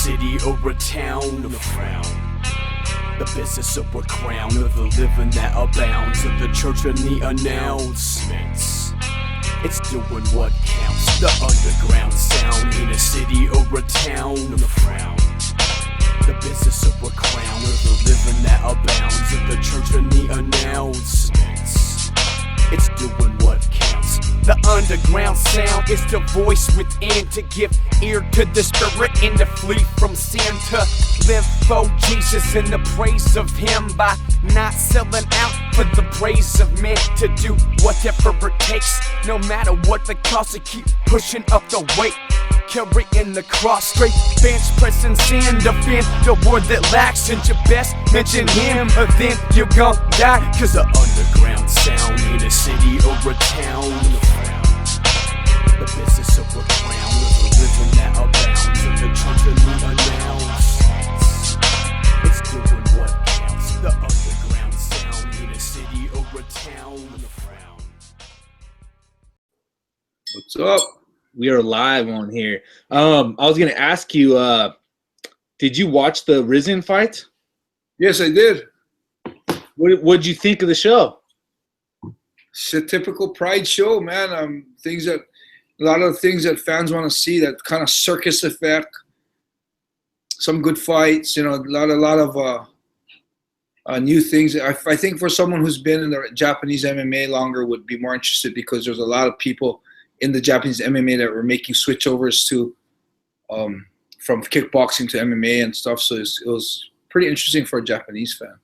city or a town, a frown. The business of a crown, of the living that abounds, of the church and the announcements. It's doing what counts, the underground sound in a city or a town, a frown. The business of a crown, of the living that abounds, of the church and the announcements. It's doing what counts. The underground sound is the voice within, to give ear to the spirit and to flee from sin, to live for Jesus and the praise of Him, by not selling out for the praise of men, to do whatever it takes, no matter what the cost, to keep pushing up the weight, carrying the cross, straight bench pressing sin, defend the word that lacks, and your best mention Him, or then you gon' die. Cause the underground sound in a city or a town, the business of a crown, of the living that abounds, of the church and the announcements. It's doing what counts, the underground sound in a city or a town, the frown. What's up? We are live on here. I was gonna ask you, did you watch the Risen fight? Yes, I did. What'd you think of the show? It's a typical Pride show, man. A lot of things that fans want to see, that kind of circus effect. Some good fights, a lot of new things. I think for someone who's been in the Japanese MMA longer would be more interested, because there's a lot of people in the Japanese MMA that were making switchovers to from kickboxing to MMA and stuff. So it was pretty interesting for a Japanese fan.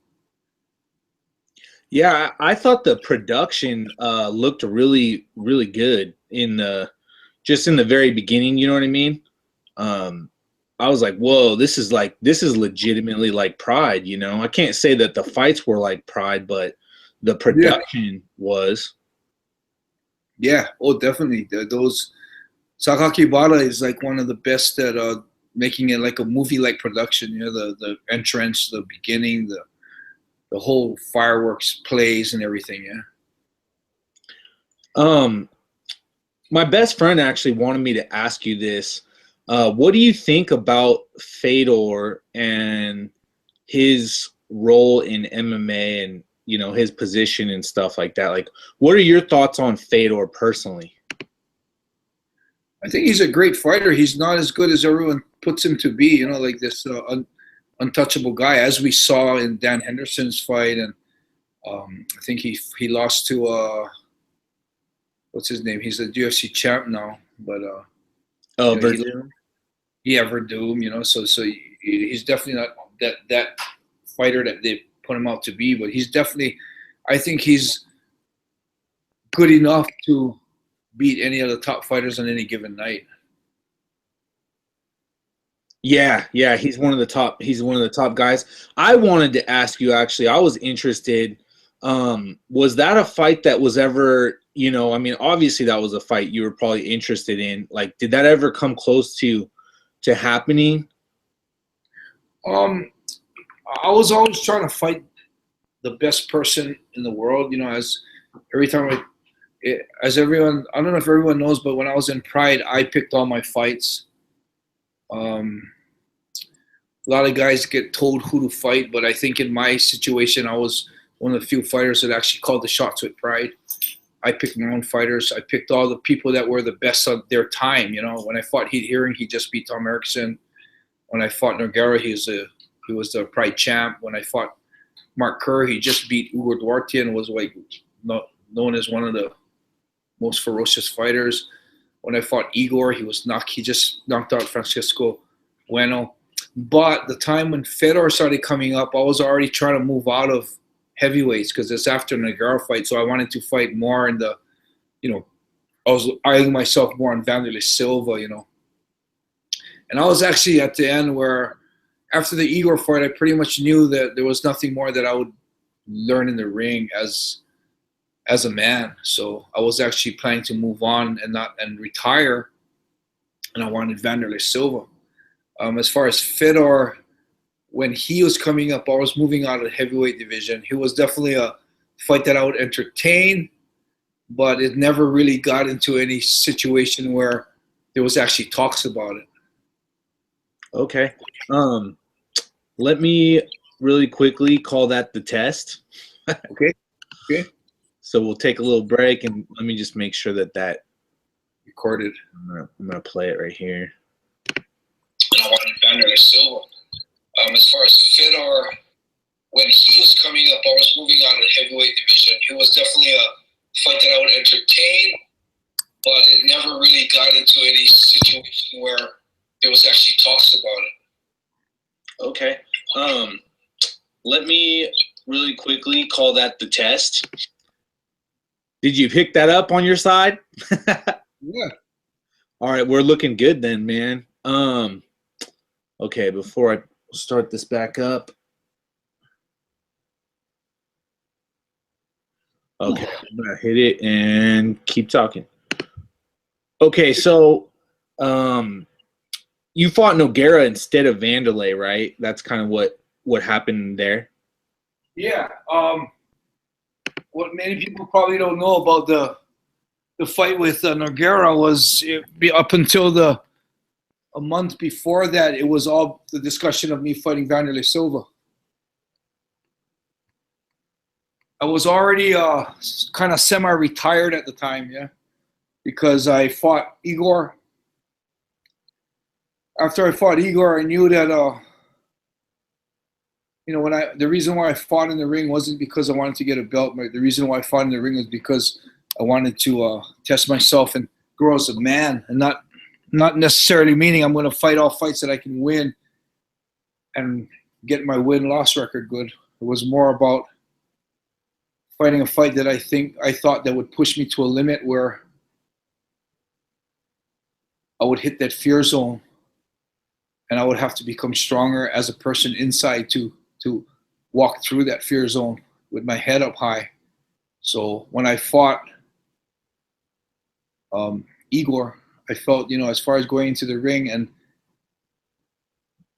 Yeah, I thought the production looked really, really good in the very beginning. You know what I mean? I was like, whoa, this is legitimately like Pride. I can't say that the fights were like Pride, but the production was. Yeah, oh, definitely. Those Sakaki Bada is like one of the best at making it like a movie-like production. The entrance, the beginning, the whole fireworks plays and everything. Yeah. My best friend actually wanted me to ask you this. What do you think about Fedor and his role in MMA and his position and stuff like that? Like, what are your thoughts on Fedor personally? I think he's a great fighter. He's not as good as everyone puts him to be, like this untouchable guy, as we saw in Dan Henderson's fight. And I think he lost to, what's his name? He's a UFC champ now. But Verdum. Verdum, so he's definitely not that fighter that they put him out to be, but he's definitely, I think he's good enough to beat any of the top fighters on any given night. Yeah, he's one of the top guys. I wanted to ask you, actually, I was interested, was that a fight that was ever, obviously that was a fight you were probably interested in. Like, did that ever come close to happening? I was always trying to fight the best person in the world, as everyone, I don't know if everyone knows, but when I was in Pride, I picked all my fights. A lot of guys get told who to fight, but I think in my situation, I was one of the few fighters that actually called the shots with Pride. I picked my own fighters. I picked all the people that were the best of their time. When I fought Heat Hearing, he just beat Tom Erickson. When I fought Nogueira, he was the Pride champ. When I fought Mark Kerr, he just beat Ugo Duarte and was known as one of the most ferocious fighters. When I fought Igor, he just knocked out Francisco Bueno. But the time when Fedor started coming up, I was already trying to move out of heavyweights, because it's after the Nogueira fight. So I wanted to fight more in the, I was eyeing myself more on Vanderlei Silva, And I was actually at the end where, after the Igor fight, I pretty much knew that there was nothing more that I would learn in the ring as a man. So I was actually planning to move on and retire, and I wanted Vanderlei Silva. As far as Fedor, when he was coming up, I was moving out of the heavyweight division. He was definitely a fight that I would entertain, but it never really got into any situation where there was actually talks about it. Okay. Let me really quickly call that the test. Okay. Okay. So we'll take a little break and let me just make sure that Recorded. I'm gonna play it right here. I wanted Vanderlei Silva. As far as Fedor, when he was coming up, I was moving on to heavyweight division. It was definitely a fight that I would entertain, but it never really got into any situation where there was actually talks about it. Okay. Let me really quickly call that the test. Did you pick that up on your side? Yeah. All right, we're looking good then, man. Okay, before I start this back up. Okay, I'm gonna hit it and keep talking. Okay, so you fought Nogueira instead of Vanderlei, right? That's kind of what happened there. Yeah. What many people probably don't know about the fight with Nogueira was up until a month before that, it was all the discussion of me fighting Vanderlei Silva. I was already kind of semi-retired at the time, yeah, because I fought Igor. After I fought Igor, I knew that the reason why I fought in the ring wasn't because I wanted to get a belt. The reason why I fought in the ring was because I wanted to test myself and grow as a man, and not necessarily meaning I'm going to fight all fights that I can win and get my win-loss record good. It was more about fighting a fight that I thought that would push me to a limit where I would hit that fear zone, and I would have to become stronger as a person inside to walk through that fear zone with my head up high. So when I fought Igor, I felt, as far as going into the ring and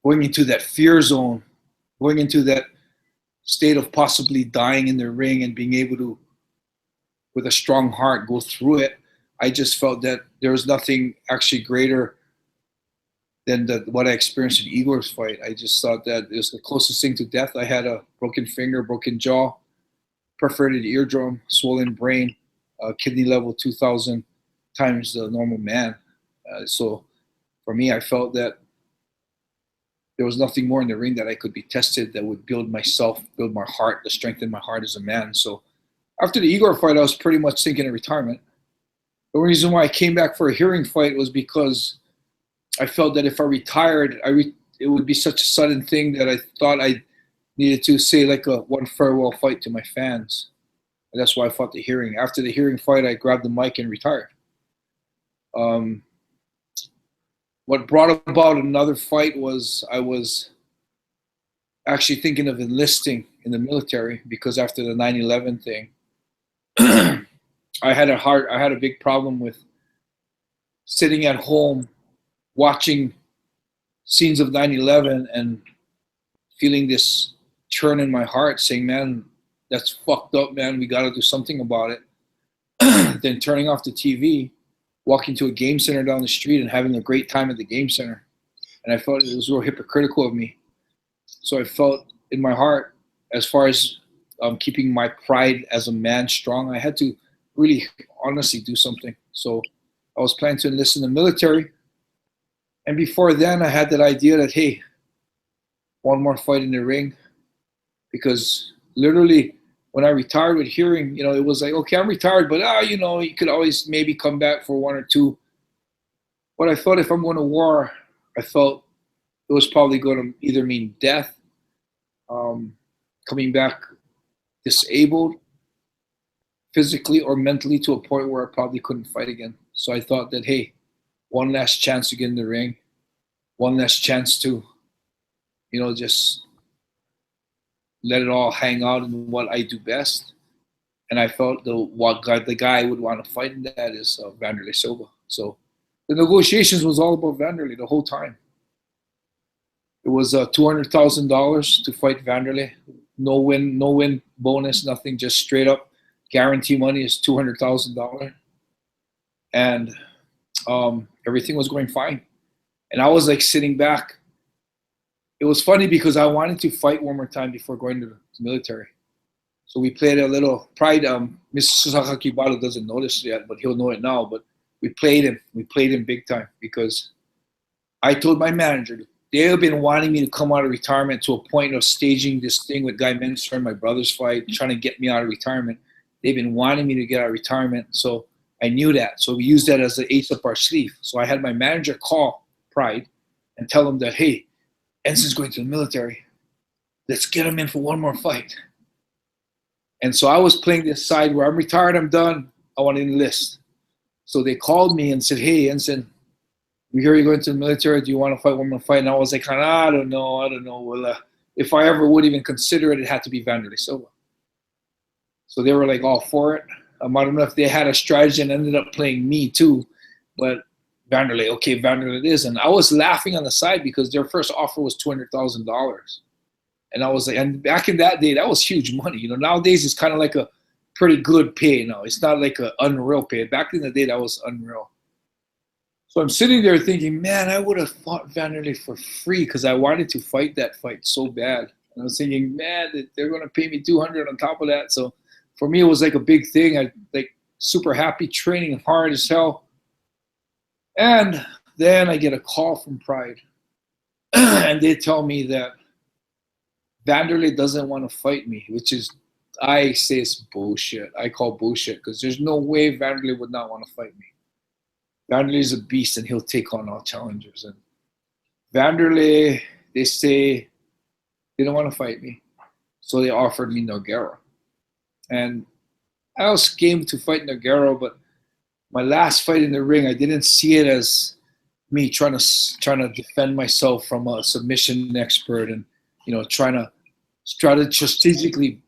going into that fear zone, going into that state of possibly dying in the ring and being able to, with a strong heart, go through it, I just felt that there was nothing actually greater than what I experienced in Igor's fight. I just thought that it was the closest thing to death. I had a broken finger, broken jaw, perforated eardrum, swollen brain, kidney level 2,000 times the normal man. So for me, I felt that there was nothing more in the ring that I could be tested that would build myself, build my heart, to strengthen my heart as a man. So after the Igor fight, I was pretty much thinking of retirement. The reason why I came back for a hearing fight was because I felt that if I retired, it would be such a sudden thing that I thought I needed to say like a one farewell fight to my fans. And that's why I fought the hearing. After the hearing fight, I grabbed the mic and retired. What brought about another fight was I was actually thinking of enlisting in the military, because after the 9/11 thing, I had a big problem with sitting at home watching scenes of 9/11 and feeling this churn in my heart saying, man, that's fucked up, man. We got to do something about it. Then turning off the TV, walking to a game center down the street and having a great time at the game center. And I felt it was real hypocritical of me. So I felt in my heart, as far as keeping my pride as a man strong, I had to really honestly do something. So I was planning to enlist in the military. And before then, I had that idea that, hey, one more fight in the ring. Because literally, when I retired with hearing, it was like, okay, I'm retired, but you could always maybe come back for one or two. But I thought if I'm going to war, I felt it was probably going to either mean death, coming back disabled, physically or mentally, to a point where I probably couldn't fight again. So I thought that, hey, one last chance to get in the ring, one last chance to, just let it all hang out in what I do best. And I felt the guy I would want to fight in that is Vanderlei Silva. So the negotiations was all about Vanderlei the whole time. It was $200,000 to fight Vanderlei. No win bonus, nothing, just straight up guarantee money is $200,000. And everything was going fine. And I was like sitting back it was funny because I wanted to fight one more time before going to the military. So we played a little Pride. Mr. Sakakibara doesn't know this yet, but he'll know it now. But we played him. We played him big time because I told my manager they have been wanting me to come out of retirement to a point of staging this thing with Guy Menser, my brother's fight, trying to get me out of retirement. They've been wanting me to get out of retirement, so I knew that. So we used that as the ace up our sleeve. So I had my manager call Pride and tell him that, hey, Enson's going to the military. Let's get him in for one more fight. And so I was playing this side where I'm retired, I'm done, I want to enlist. So they called me and said, hey, Enson, we hear you're going to the military. Do you want to fight one more fight? And I was like, I don't know. Well, if I ever would even consider it, it had to be Vanderlei Silva. So they were like all for it. I don't know if they had a strategy and ended up playing me too, but Vanderlei, okay, Vanderlei it is. And I was laughing on the side because their first offer was $200,000. And I was like, and back in that day, that was huge money. You know, nowadays it's kind of like a pretty good pay. You know, it's not like an unreal pay. Back in the day, that was unreal. So I'm sitting there thinking, man, I would have fought Vanderlei for free because I wanted to fight that fight so bad. And I was thinking, man, they're going to pay me $200 on top of that. So for me, it was like a big thing. I like super happy, training hard as hell. And then I get a call from Pride. And they tell me that Vanderlei doesn't want to fight me, which is, I say it's bullshit. I call bullshit because there's no way Vanderlei would not want to fight me. Vanderlei is a beast and he'll take on all challengers. And Vanderlei, they say they don't want to fight me. So they offered me Nogueira. And I was game to fight Nogueira, but my last fight in the ring, I didn't see it as me trying to defend myself from a submission expert and, you know, trying to strategically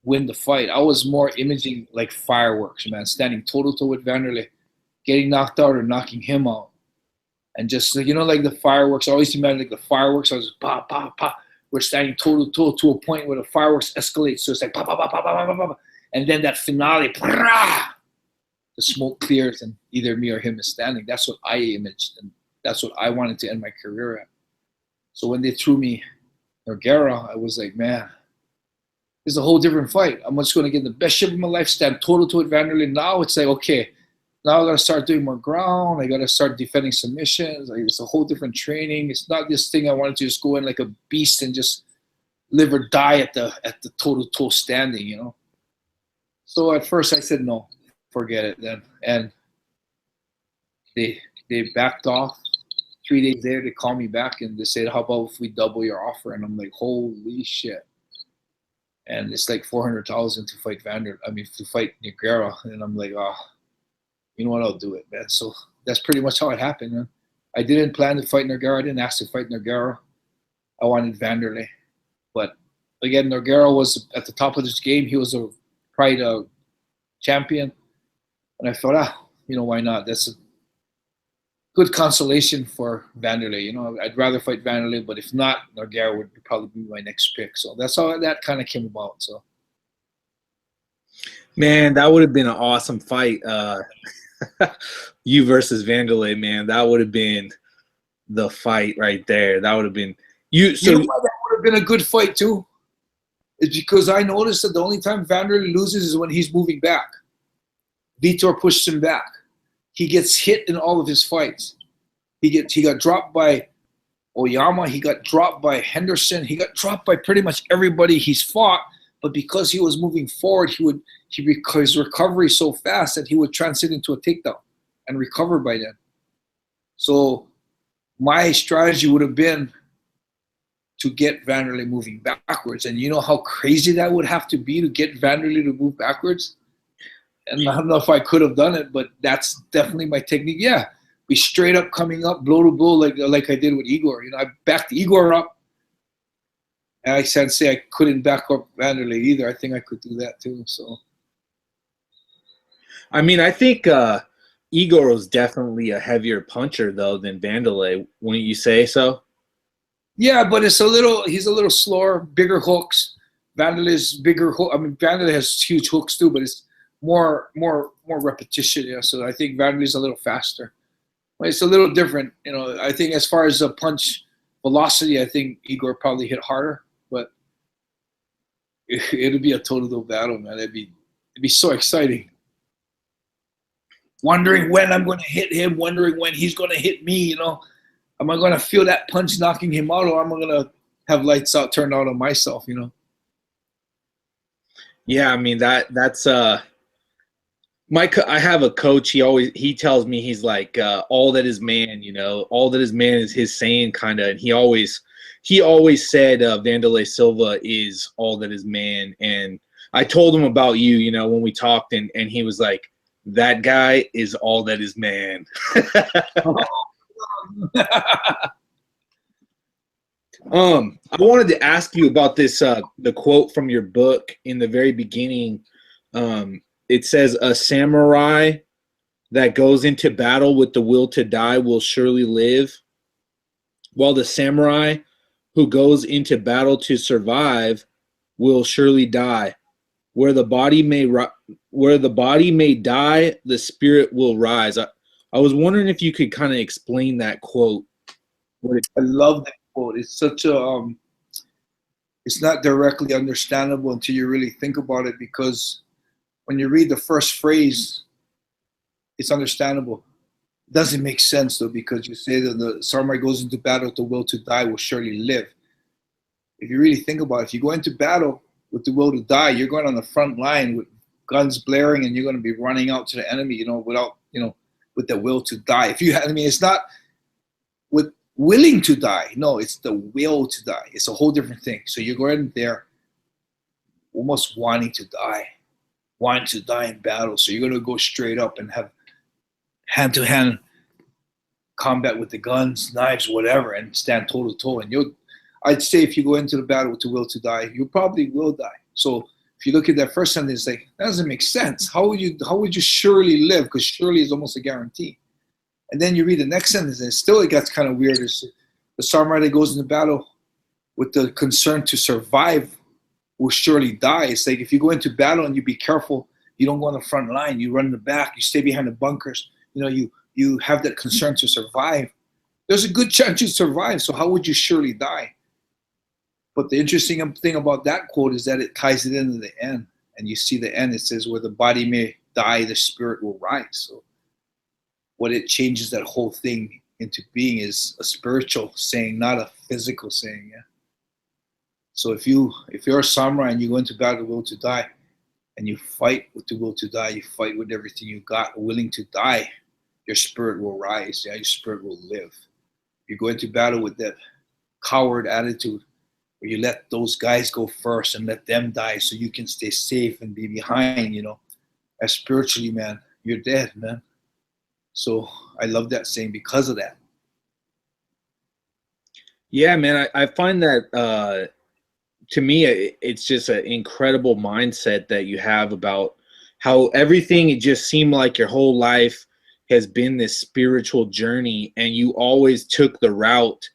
win the fight. I was more imaging like fireworks, man, standing toe-to-toe with Vanderlei, getting knocked out or knocking him out. And just, you know, like the fireworks, I always imagine like the fireworks, I was just pop, pop, pop. We're standing toe-to-toe to a point where the fireworks escalate. So it's like pop, pop, pop, pop, pop, pop, pop. And then that finale, the smoke clears and either me or him is standing. That's what I imaged. And that's what I wanted to end my career at. So when they threw me Nogueira, I was like, man, this is a whole different fight. I'm just going to get the best shape of my life, stand toe-to-toe with Vanderlei. Now it's like, okay, now I got to start doing more ground. I got to start defending submissions. Like, it's a whole different training. It's not this thing I wanted to just go in like a beast and just live or die at the toe-to-toe standing, you know. So at first I said no, forget it then. And they backed off. 3 days later, they called me back and they said, how about if we double your offer? And I'm like, holy shit. And it's like $400,000 to fight to fight Nogueira. And I'm like, oh, you know what, I'll do it, man. So that's pretty much how it happened, man. I didn't plan to fight Nogueira. I didn't ask to fight Nogueira. I wanted Vanderlei. But again, Nogueira was at the top of this game. He was a Pride champion. And I thought, you know, why not? That's a good consolation for Vanderlei. You know, I'd rather fight Vanderlei, but if not, Nogueira would probably be my next pick. So that's how that kind of came about. So, man, that would have been an awesome fight. You versus Vanderlei, man. That would have been the fight right there. That would have been you. So you know why that would have been a good fight too? It's because I noticed that the only time Vanderlei loses is when he's moving back. Vitor pushed him back. He gets hit in all of his fights. He got dropped by Oyama. He got dropped by Henderson. He got dropped by pretty much everybody he's fought. But because he was moving forward, his recovery so fast that he would transit into a takedown and recover by then. So my strategy would have been to get Vanderlei moving backwards. And you know how crazy that would have to be to get Vanderlei to move backwards? And I don't know if I could have done it, but that's definitely my technique. Yeah, be straight up coming up, blow to blow like I did with Igor. You know, I backed Igor up. And I can't say I couldn't back up Vanderlei either. I think I could do that too. So, I mean, I think Igor was definitely a heavier puncher though than Vanderlei. Wouldn't you say so? Yeah, but he's a little slower, bigger hooks. Vanderlei's bigger hook. I mean, Vanderlei has huge hooks too, but it's more repetition. Yeah, so I think Vanderlei's a little faster. But it's a little different. You know, I think as far as the punch velocity, I think Igor probably hit harder, but it'll be a total battle, man. It'd be so exciting. Wondering when I'm going to hit him, wondering when he's going to hit me. You know, am I going to feel that punch knocking him out, or am I going to have lights out turned out on myself? You know. Yeah, I mean that's I have a coach. He tells me, he's like, all that is man, you know, all that is man is his saying, kind of. And he always said Vanderlei Silva is all that is man. And I told him about you, you know, when we talked, and he was like, that guy is all that is man. I wanted to ask you about this, the quote from your book in the very beginning. It says, a samurai that goes into battle with the will to die will surely live, while the samurai who goes into battle to survive will surely die. Where the body may die, the spirit will rise. I was wondering if you could kind of explain that quote. I love that quote. It's such a it's not directly understandable until you really think about it, because when you read the first phrase, it's understandable. It doesn't make sense, though, because you say that the samurai goes into battle with the will to die will surely live. If you really think about it, if you go into battle with the will to die, you're going on the front line with guns blaring, and you're going to be running out to the enemy, you know, without, you know, with the will to die. If you had, I mean, it's not with willing to die. No, it's the will to die. It's a whole different thing. So you're going there almost wanting to die in battle. So you're going to go straight up and have hand-to-hand combat with the guns, knives, whatever, and stand toe-to-toe. And I'd say if you go into the battle with the will to die, you probably will die. So if you look at that first sentence, like, that doesn't make sense. How would you surely live? Because surely is almost a guarantee. And then you read the next sentence, and still it gets kind of weird. It's the samurai that goes into battle with the concern to survive will surely die. It's like if you go into battle and you be careful, you don't go on the front line, you run in the back, you stay behind the bunkers, you know, you have that concern to survive. There's a good chance you survive, so how would you surely die? But the interesting thing about that quote is that it ties it into the end. And you see the end, it says, where the body may die, the spirit will rise. So what it changes that whole thing into being is a spiritual saying, not a physical saying. Yeah. So if you're a samurai and you go into battle with the will to die, and you fight with the will to die, you fight with everything you got, willing to die, your spirit will rise. Yeah, your spirit will live. You go into battle with that coward attitude, where you let those guys go first and let them die so you can stay safe and be behind, you know, as spiritually, man, you're dead, man. So I love that saying because of that. Yeah, man, I find that to me, it's just an incredible mindset that you have about how everything, it just seemed like your whole life has been this spiritual journey, and you always took the route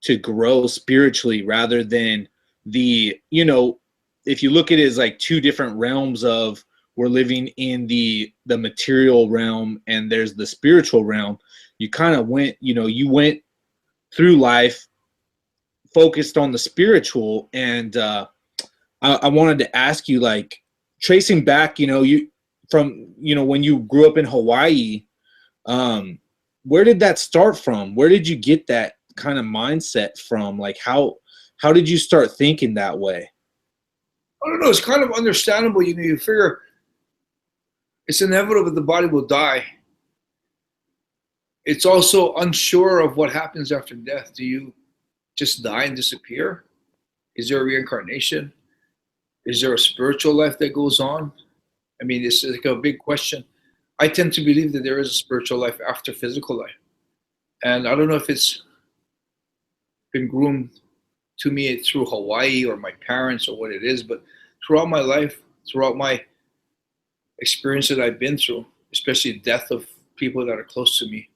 to grow spiritually rather than the, you know, if you look at it as like two different realms of, we're living in the material realm and there's the spiritual realm. You kind of went, you know, you went through life focused on the spiritual. And I wanted to ask you, like, tracing back, you know, when you grew up in Hawaii, where did that start from? Where did you get that kind of mindset from? Like, how did you start thinking that way? I don't know. It's kind of understandable. You know, you figure it's inevitable that the body will die. It's also unsure of what happens after death. Do you just die and disappear? Is there a reincarnation? Is there a spiritual life that goes on? I mean, it's like a big question. I tend to believe that there is a spiritual life after physical life. And I don't know if it's been groomed to me through Hawaii or my parents or what it is, but throughout my life, throughout my experience that I've been through, especially the death of people that are close to me,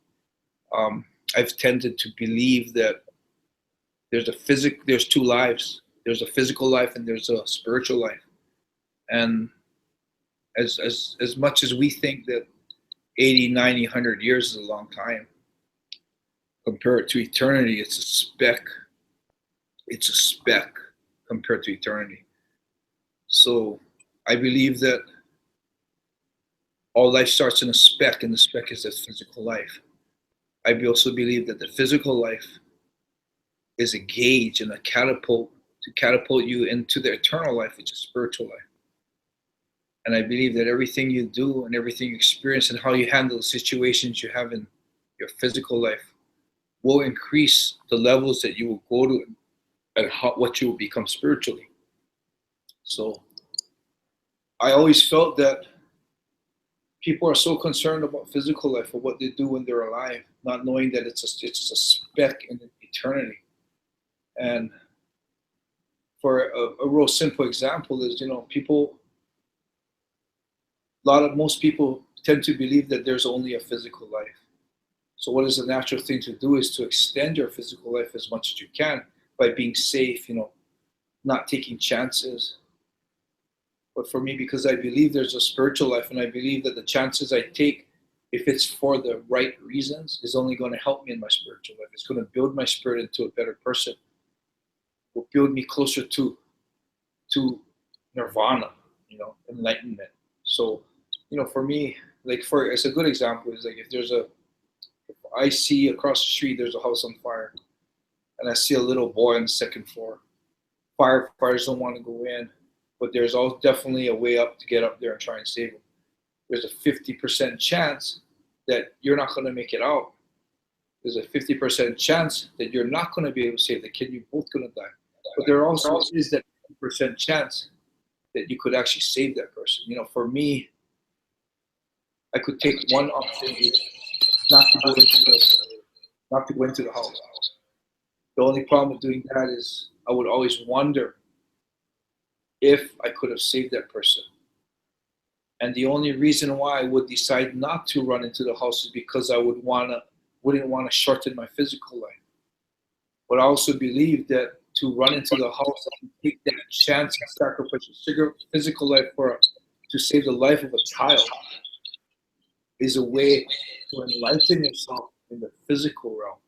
I've tended to believe that there's two lives. There's a physical life and there's a spiritual life. And as much as we think that 80, 90, 100 years is a long time, compare it to eternity, it's a speck it's a speck compared to eternity. So I believe that all life starts in a speck, and the speck is that physical life. I also believe that the physical life is a gauge and a catapult to catapult you into the eternal life, which is spiritual life. And I believe that everything you do and everything you experience and how you handle the situations you have in your physical life will increase the levels that you will go to and what you will become spiritually. So I always felt that people are so concerned about physical life or what they do when they're alive, not knowing that it's a speck in eternity. And for a real simple example is, most people tend to believe that there's only a physical life. So what is the natural thing to do is to extend your physical life as much as you can by being safe, not taking chances. But for me, because I believe there's a spiritual life, and I believe that the chances I take, if it's for the right reasons, is only going to help me in my spiritual life. It's going to build my spirit into a better person. Will build me closer to nirvana, enlightenment. So, for me, it's a good example is like if I see across the street there's a house on fire, and I see a little boy on the second floor. Firefighters don't want to go in, but there's definitely a way up to get up there and try and save him. There's a 50% chance that you're not going to make it out. There's a 50% chance that you're not going to be able to save the kid. You're both going to die. But there also is that 50% chance that you could actually save that person. For me, I could take one option, not to go into the house. The only problem with doing that is I would always wonder if I could have saved that person. And the only reason why I would decide not to run into the house is because I wouldn't want to shorten my physical life. But I also believe that to run into the house and take that chance and sacrifice your physical life to save the life of a child is a way to enlighten yourself in the physical realm.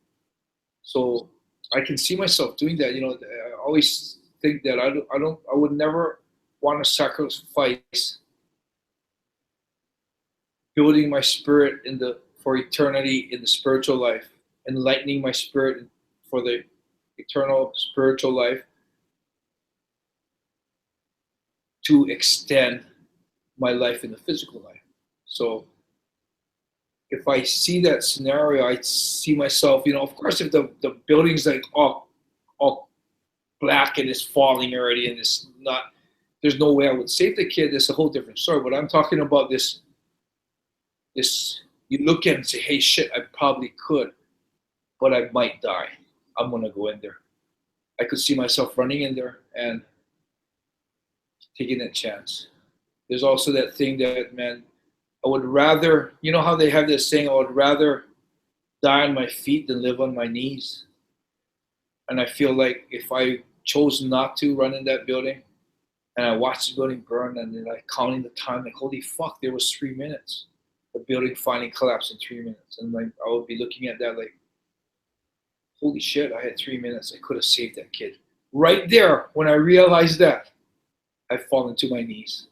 So I can see myself doing that. I always think that I would never want to sacrifice building my spirit for eternity in the spiritual life, enlightening my spirit for the eternal spiritual life to extend my life in the physical life. So if I see that scenario, I see myself, of course, if the building's like all black and it's falling already and there's no way I would save the kid, that's a whole different story. But I'm talking about this, you look at it and say, hey, shit, I probably could, but I might die. I'm going to go in there. I could see myself running in there and taking that chance. There's also that thing that, man, I would rather, how they have this saying, I would rather die on my feet than live on my knees. And I feel like if I chose not to run in that building and I watched the building burn and then counting the time, like, holy fuck, there was 3 minutes. The building finally collapsed in 3 minutes. And I would be looking at that like, holy shit, I had 3 minutes. I could have saved that kid. Right there, when I realized that, I fall into my knees.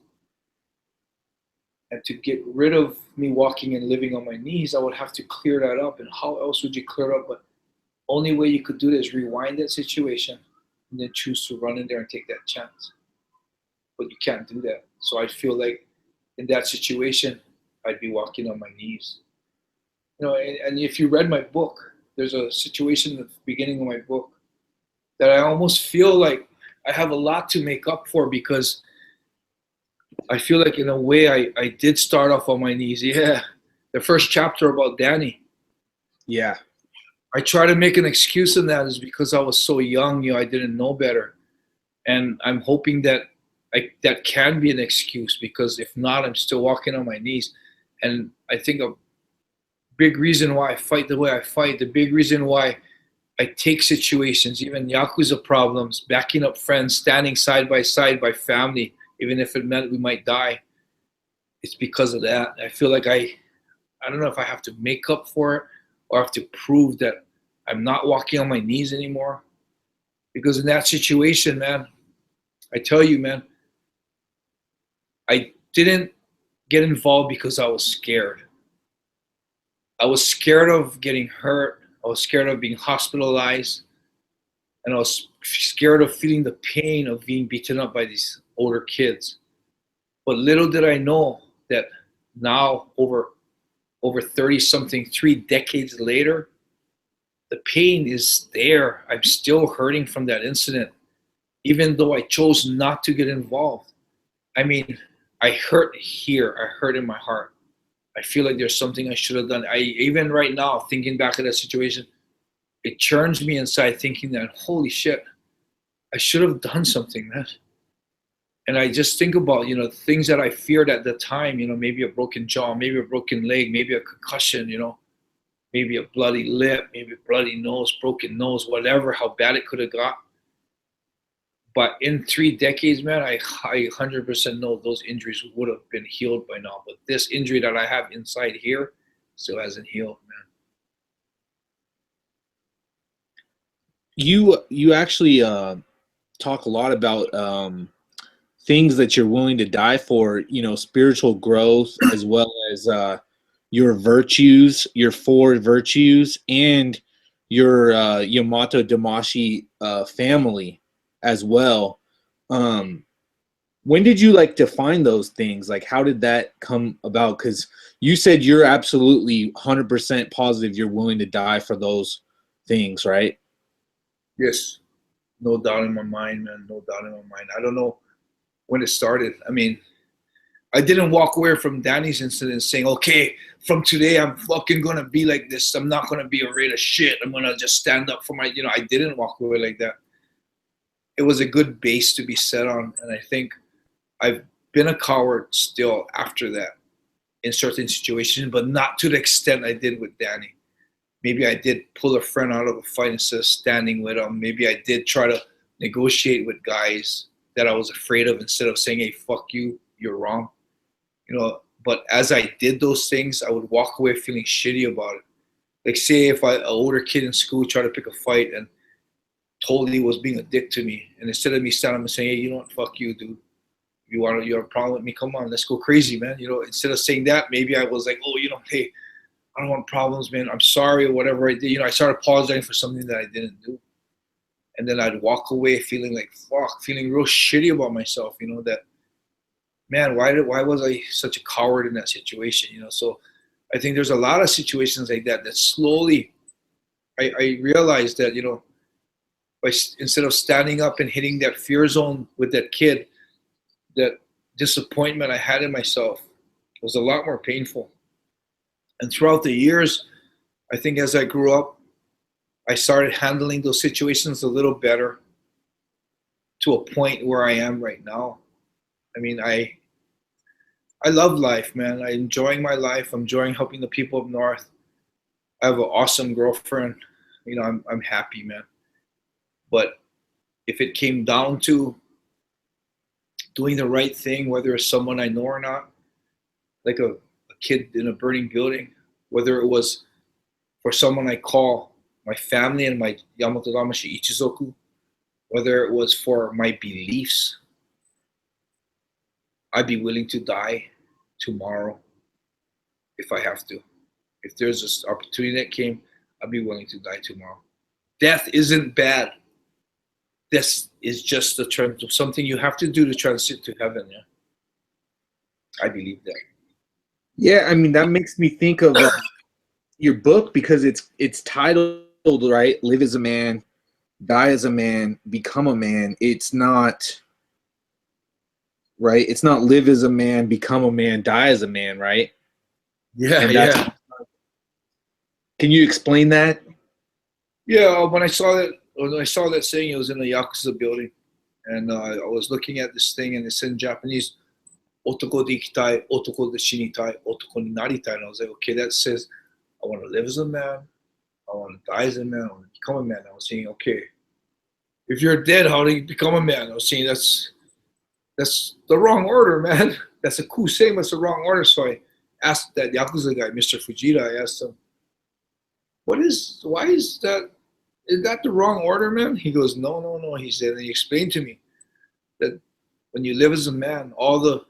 And to get rid of me walking and living on my knees, I would have to clear that up. And how else would you clear it up? But only way you could do that is rewind that situation and then choose to run in there and take that chance. But you can't do that. So I feel like in that situation, I'd be walking on my knees. And if you read my book, there's a situation at the beginning of my book that I almost feel like I have a lot to make up for, because I feel like in a way I did start off on my knees. Yeah, the first chapter about Danny. Yeah. I try to make an excuse in that is because I was so young, I didn't know better. And I'm hoping that that can be an excuse, because if not, I'm still walking on my knees. And I think a big reason why I fight the way I fight, the big reason why I take situations, even Yakuza problems, backing up friends, standing side by side by family, even if it meant we might die, it's because of that. I feel like I don't know if I have to make up for it or have to prove that I'm not walking on my knees anymore. Because in that situation, man, I tell you, man, I didn't get involved because I was scared. I was scared of getting hurt. I was scared of being hospitalized. And I was scared of feeling the pain of being beaten up by these older kids. But little did I know that now, over 30 something, 3 decades later, the pain is there. I'm still hurting from that incident, even though I chose not to get involved. I mean, I hurt here. I hurt in my heart. I feel like there's something I should have done. Even right now, thinking back at that situation, it churns me inside thinking that, holy shit, I should have done something, man. And I just think about, things that I feared at the time, maybe a broken jaw, maybe a broken leg, maybe a concussion, maybe a bloody lip, maybe a bloody nose, broken nose, whatever, how bad it could have got. But in 3 decades, man, I 100% know those injuries would have been healed by now. But this injury that I have inside here still hasn't healed, man. You actually talk a lot about things that you're willing to die for, spiritual growth, as well as your virtues, your 4 virtues, and your Yamato Damashi family as well. When did you define those things? How did that come about? Because you said you're absolutely 100% positive you're willing to die for those things, right? Yes, no doubt in my mind, man. No doubt in my mind. I don't know when it started. I mean, I didn't walk away from Danny's incident saying, okay, from today, I'm fucking going to be like this. I'm not going to be afraid of shit. I'm going to just stand up for my, I didn't walk away like that. It was a good base to be set on. And I think I've been a coward still after that in certain situations, but not to the extent I did with Danny. Maybe I did pull a friend out of a fight instead of standing with him. Maybe I did try to negotiate with guys that I was afraid of instead of saying, hey, fuck you, you're wrong. But as I did those things, I would walk away feeling shitty about it. Like, say if an older kid in school tried to pick a fight and totally was being a dick to me, and instead of me standing up and saying, hey, you know what, fuck you, dude. You have a problem with me? Come on, let's go crazy, man. Instead of saying that, maybe I was like, oh, hey, I don't want problems, man. I'm sorry or whatever I did. I started apologizing for something that I didn't do. And then I'd walk away feeling like, fuck, feeling real shitty about myself, that, man, why was I such a coward in that situation, So I think there's a lot of situations like that slowly I realized that, instead of standing up and hitting that fear zone with that kid, that disappointment I had in myself was a lot more painful. And throughout the years, I think as I grew up, I started handling those situations a little better to a point where I am right now. I mean, I love life, man. I'm enjoying my life. I'm enjoying helping the people up north. I have an awesome girlfriend. I'm happy, man. But if it came down to doing the right thing, whether it's someone I know or not, like a kid in a burning building, whether it was for someone I call my family and my Yamato Damashi Ichizoku, whether it was for my beliefs, I'd be willing to die tomorrow if I have to. If there's this opportunity that came, I'd be willing to die tomorrow. Death isn't bad. This is just something you have to do to transit to heaven. Yeah, I believe that. Yeah, I mean, that makes me think of your book, because it's titled, right, Live as a Man, Die as a Man, Become a Man. It's not, right? It's not live as a man, become a man, die as a man, right? Yeah, yeah. Can you explain that? Yeah, when I saw that saying, it was in the Yakuza building, and I was looking at this thing, and it said in Japanese, "Otoko de ikitai, otoko de shinitai, otoko ni naritai." And I was like, okay, that says I want to live as a man, I want to die as a man, I want to become a man. I was saying, okay, if you're dead, how do you become a man? I was saying that's the wrong order, man. That's a cool saying, but it's the wrong order. So I asked that Yakuza guy, Mr. Fujita, I asked him, why is that is that the wrong order, man? He goes, no, no, no. He said, and he explained to me that when you live as a man, all the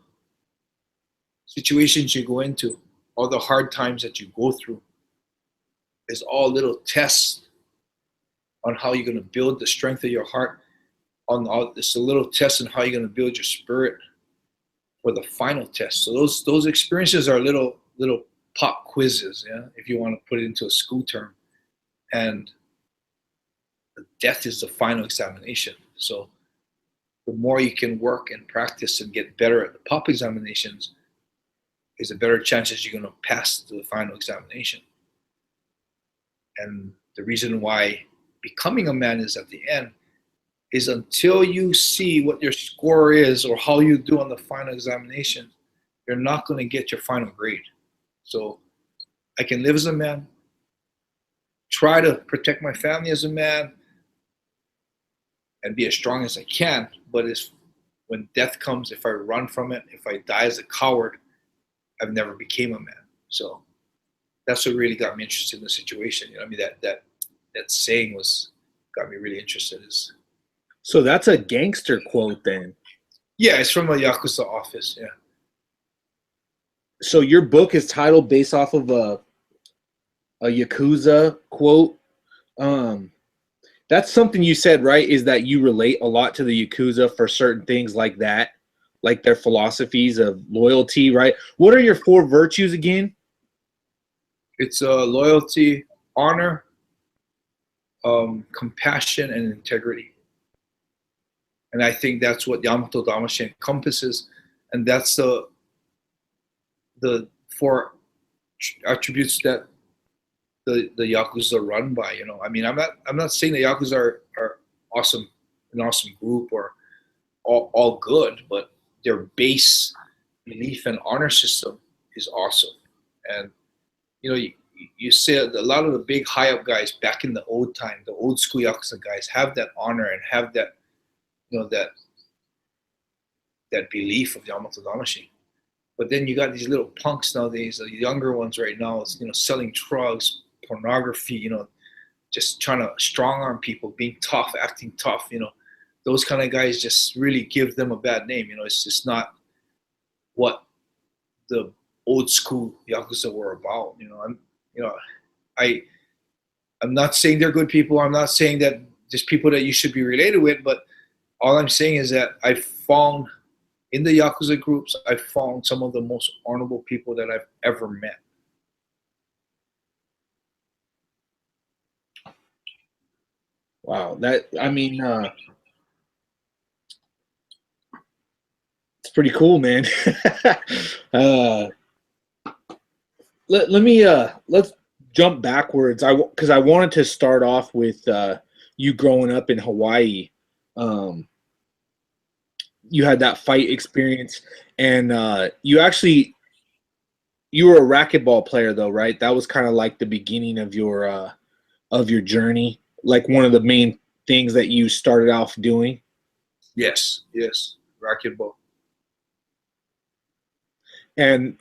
situations you go into, all the hard times that you go through, is all little tests on how you're going to build the strength of your heart. It's a little test on how you're going to build your spirit for the final test. So those experiences are little pop quizzes, yeah, if you want to put it into a school term. And death is the final examination. So the more you can work and practice and get better at the pop examinations, is a better chance that you're going to pass the final examination. And the reason why becoming a man is at the end is until you see what your score is or how you do on the final examination, you're not going to get your final grade. So I can live as a man, try to protect my family as a man, and be as strong as I can. But when death comes, if I run from it, if I die as a coward, I've never became a man. So that's what really got me interested in the situation. You know, I mean, that saying got me really interested. So that's a gangster quote then. Yeah, it's from a Yakuza office. Yeah. So your book is titled based off of a Yakuza quote. That's something you said, right? Is that you relate a lot to the Yakuza for certain things like that, like their philosophies of loyalty, right? What are your 4 virtues again? It's loyalty, honor, compassion, and integrity. And I think that's what Yamato Damashi encompasses, and that's the 4 attributes that the Yakuza run by. You know, I mean, I'm not saying the Yakuza are awesome, an awesome group or all good, but their base belief and honor system is awesome. And you know, you say a lot of the big high up guys back in the old time, the old school Yakuza guys have that honor and have that, you know, that belief of Yamato Damashi. But then you got these little punks nowadays, the younger ones right now, is, you know, selling drugs, pornography, you know, just trying to strong arm people, being tough, acting tough, you know. Those kind of guys just really give them a bad name. You know, it's just not what the old school Yakuza were about. You know, I'm not saying they're good people. I'm not saying that there's people that you should be related with, but all I'm saying is that I found in the Yakuza groups, I found some of the most honorable people that I've ever met. Wow, I mean, it's pretty cool, man. Let's jump backwards. Because I wanted to start off with you growing up in Hawaii. You had that fight experience, and you were a racquetball player, though, right? That was kind of like the beginning of your journey, like one of the main things that you started off doing. Yes, racquetball. And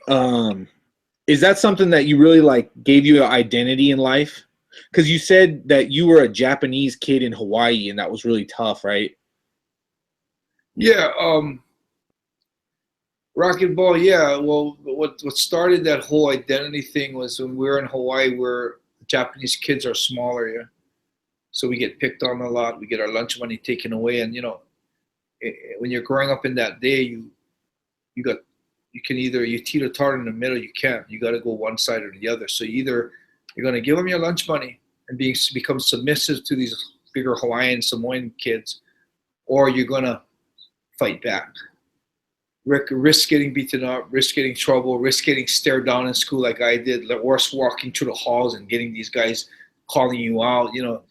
is that something that you really like gave you an identity in life? Because you said that you were a Japanese kid in Hawaii, and that was really tough, right? Yeah, racquetball. Yeah, well, what started that whole identity thing was when we were in Hawaii, where Japanese kids are smaller, yeah. So we get picked on a lot. We get our lunch money taken away, and you know, when you're growing up in that day, you can either you teeter-totter in the middle. You can't. You got to go one side or the other. So either you're going to give them your lunch money and become submissive to these bigger Hawaiian Samoan kids, or you're going to fight back. Risk getting beaten up, risk getting trouble, risk getting stared down in school like I did, worse walking through the halls and getting these guys calling you out, you know,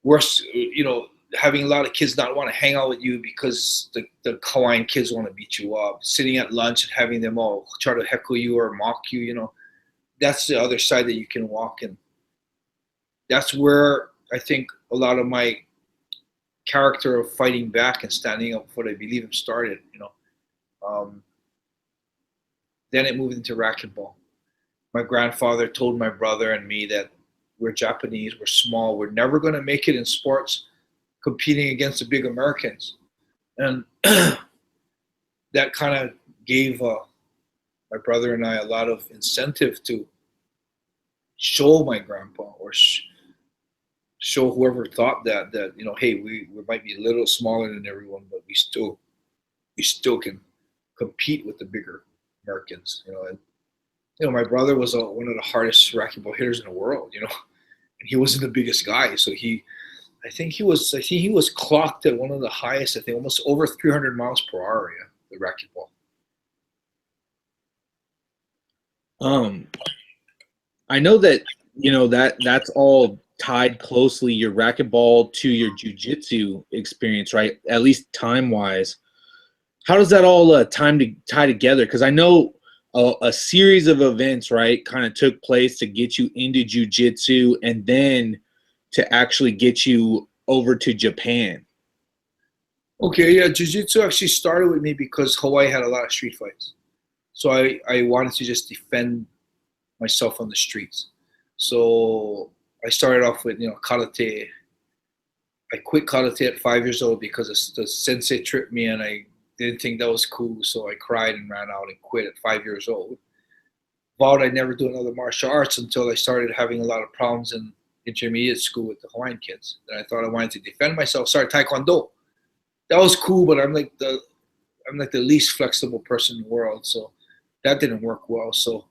worse, you know, having a lot of kids not want to hang out with you because the Hawaiian kids want to beat you up, sitting at lunch and having them all try to heckle you or mock you, you know, that's the other side that you can walk in. That's where I think a lot of my character of fighting back and standing up for what I believe in started, you know. Then it moved into racquetball. My grandfather told my brother and me that we're Japanese, we're small, we're never going to make it in sports competing against the big Americans. And that kind of gave my brother and I a lot of incentive to show my grandpa or show whoever thought that hey, we might be a little smaller than everyone, but we still can compete with the bigger Americans. And my brother was one of the hardest racquetball hitters in the world. And he wasn't the biggest guy, so I think he was clocked at one of the highest, I think almost over 300 miles per hour. Yeah, the racquetball. I know that that's all tied closely, your racquetball to your jiu-jitsu experience, right? At least time-wise. How does that all tie together? Because I know a series of events, right, kind of took place to get you into jiu-jitsu and then to actually get you over to Japan. Okay, yeah, jiu-jitsu actually started with me because Hawaii had a lot of street fights. So I wanted to just defend myself on the streets. So I started off with, karate. I quit karate at 5 years old because the sensei tripped me and I didn't think that was cool. So I cried and ran out and quit at 5 years old. Vowed I'd never do another martial arts until I started having a lot of problems in intermediate school with the Hawaiian kids. And I thought I wanted to defend myself. Started Taekwondo. That was cool, but I'm like the least flexible person in the world. So that didn't work well. So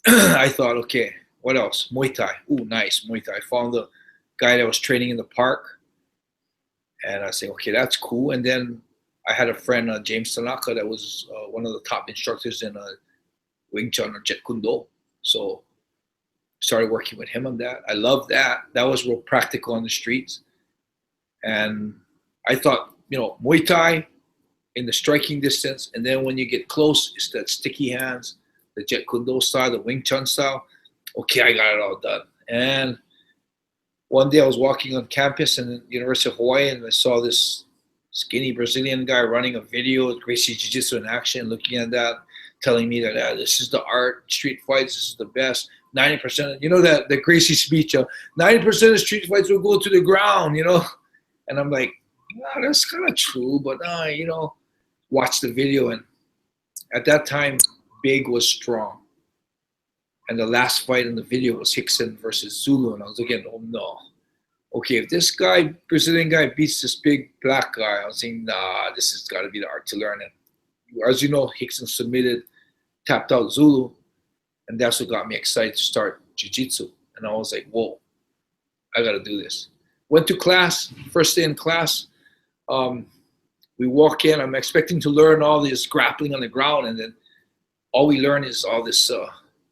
I thought, okay, what else? Muay Thai. Ooh, nice, Muay Thai. I found the guy that was training in the park. And I said, okay, that's cool. And then I had a friend, James Tanaka, that was one of the top instructors in Wing Chun or Jeet Kune Do. So started working with him on that. I loved that. That was real practical on the streets. And I thought, Muay Thai in the striking distance. And then when you get close, it's that sticky hands, the Jeet Kune Do style, the Wing Chun style. Okay, I got it all done. And one day I was walking on campus in the University of Hawaii and I saw this skinny Brazilian guy running a video with Gracie Jiu-Jitsu in action, looking at that, telling me that this is the art, street fights, this is the best. 90%, that the Gracie speech, 90% of street fights will go to the ground, And I'm like, that's kind of true, but watch the video. And at that time, Big was strong. And the last fight in the video was Hickson versus Zulu. And I was looking, oh no. Okay, if this guy, Brazilian guy, beats this big black guy, I was saying, nah, this has got to be the art to learn. And as you know, Hickson submitted, tapped out Zulu. And that's what got me excited to start jiu-jitsu. And I was like, whoa, I got to do this. Went to class, first day in class. We walk in, I'm expecting to learn all this grappling on the ground. And then all we learn is all this,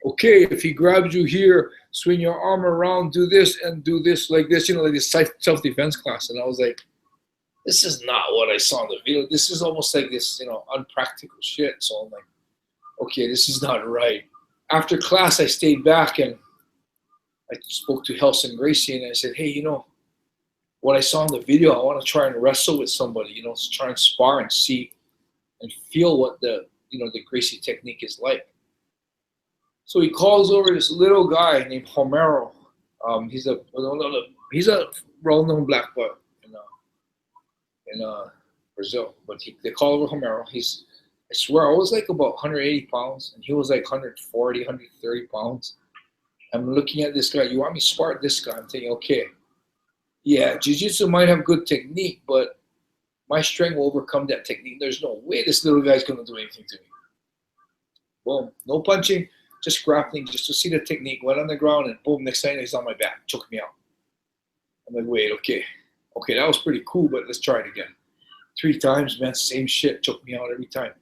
okay, if he grabs you here, swing your arm around, do this and do this like this, like this self-defense class. And I was like, this is not what I saw in the video. This is almost like this, unpractical shit. So I'm like, okay, this is not right. After class, I stayed back and I spoke to Helson Gracie and I said, hey, what I saw in the video, I want to try and wrestle with somebody, try and spar and see and feel what the Gracie technique is like. So he calls over this little guy named Homero. He's a well-known black belt in Brazil, but they call over Homero. I swear, I was like about 180 pounds, and he was like 140, 130 pounds. I'm looking at this guy. You want me to spar this guy? I'm thinking, okay, yeah, jiu-jitsu might have good technique, but my strength will overcome that technique. There's no way this little guy's going to do anything to me. Boom, no punching, just grappling, just to see the technique. Went on the ground, and boom, next thing he's on my back, choked me out. I'm like, wait, okay, that was pretty cool, but let's try it again. 3 times, man, same shit, choked me out every time.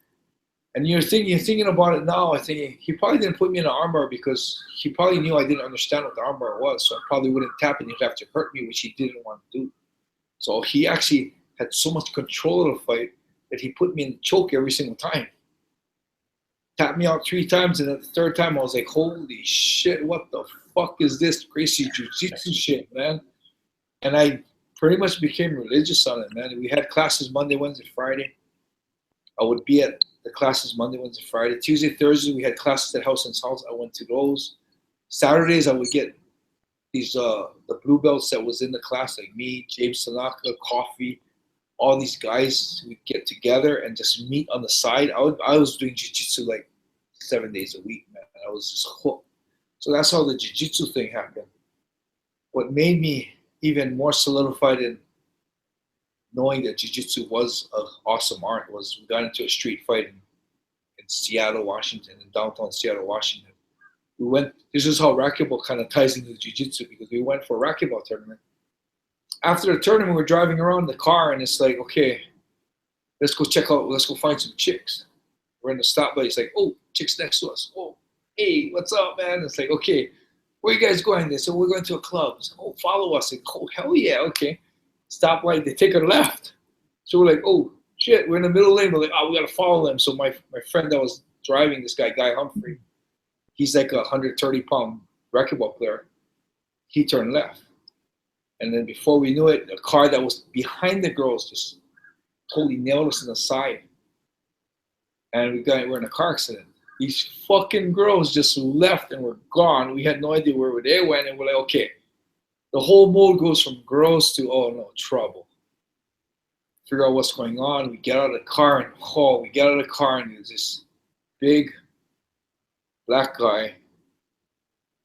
And you're thinking about it now, I think he probably didn't put me in an armbar because he probably knew I didn't understand what the armbar was, so I probably wouldn't tap and he'd have to hurt me, which he didn't want to do. So he actually had so much control of the fight that he put me in the choke every single time. Tapped me out 3 times, and at the 3rd time I was like, holy shit, what the fuck is this crazy jiu-jitsu shit, man? And I pretty much became religious on it, man. We had classes Monday, Wednesday, Friday. I would be at the classes Monday, Wednesday, Friday. Tuesday, Thursday, we had classes at Helson's house. I went to those. Saturdays, I would get, the blue belts that was in the class, like me, James Tanaka, Coffee, all these guys, we get together and just meet on the side. I was doing jiu-jitsu like 7 days a week, man. I was just hooked. So that's how the jiu-jitsu thing happened. What made me even more solidified in knowing that jiu-jitsu was an awesome art was we got into a street fight in Seattle, Washington, in downtown Seattle, Washington. We went. This is how racquetball kind of ties into jiu-jitsu because we went for a racquetball tournament. After the tournament, we're driving around the car, and it's like, okay, let's go check out. Let's go find some chicks. We're in the stoplight. It's like, oh, chicks next to us. Oh, hey, what's up, man? It's like, okay, where you guys going? They said, we're going to a club. Like, oh, follow us. Like, oh, hell yeah, okay. Stoplight. They take a left. So we're like, oh shit, we're in the middle lane. We're like, oh, we gotta follow them. So my friend that was driving, this guy Humphrey. He's like a 130-pound racquetball player. He turned left. And then before we knew it, a car that was behind the girls just totally nailed us in the side. And we're in a car accident. These fucking girls just left and were gone. We had no idea where they went. And we're like, okay. The whole mode goes from girls to, oh no, trouble. Figure out what's going on. We get out of the car and there's this big black guy.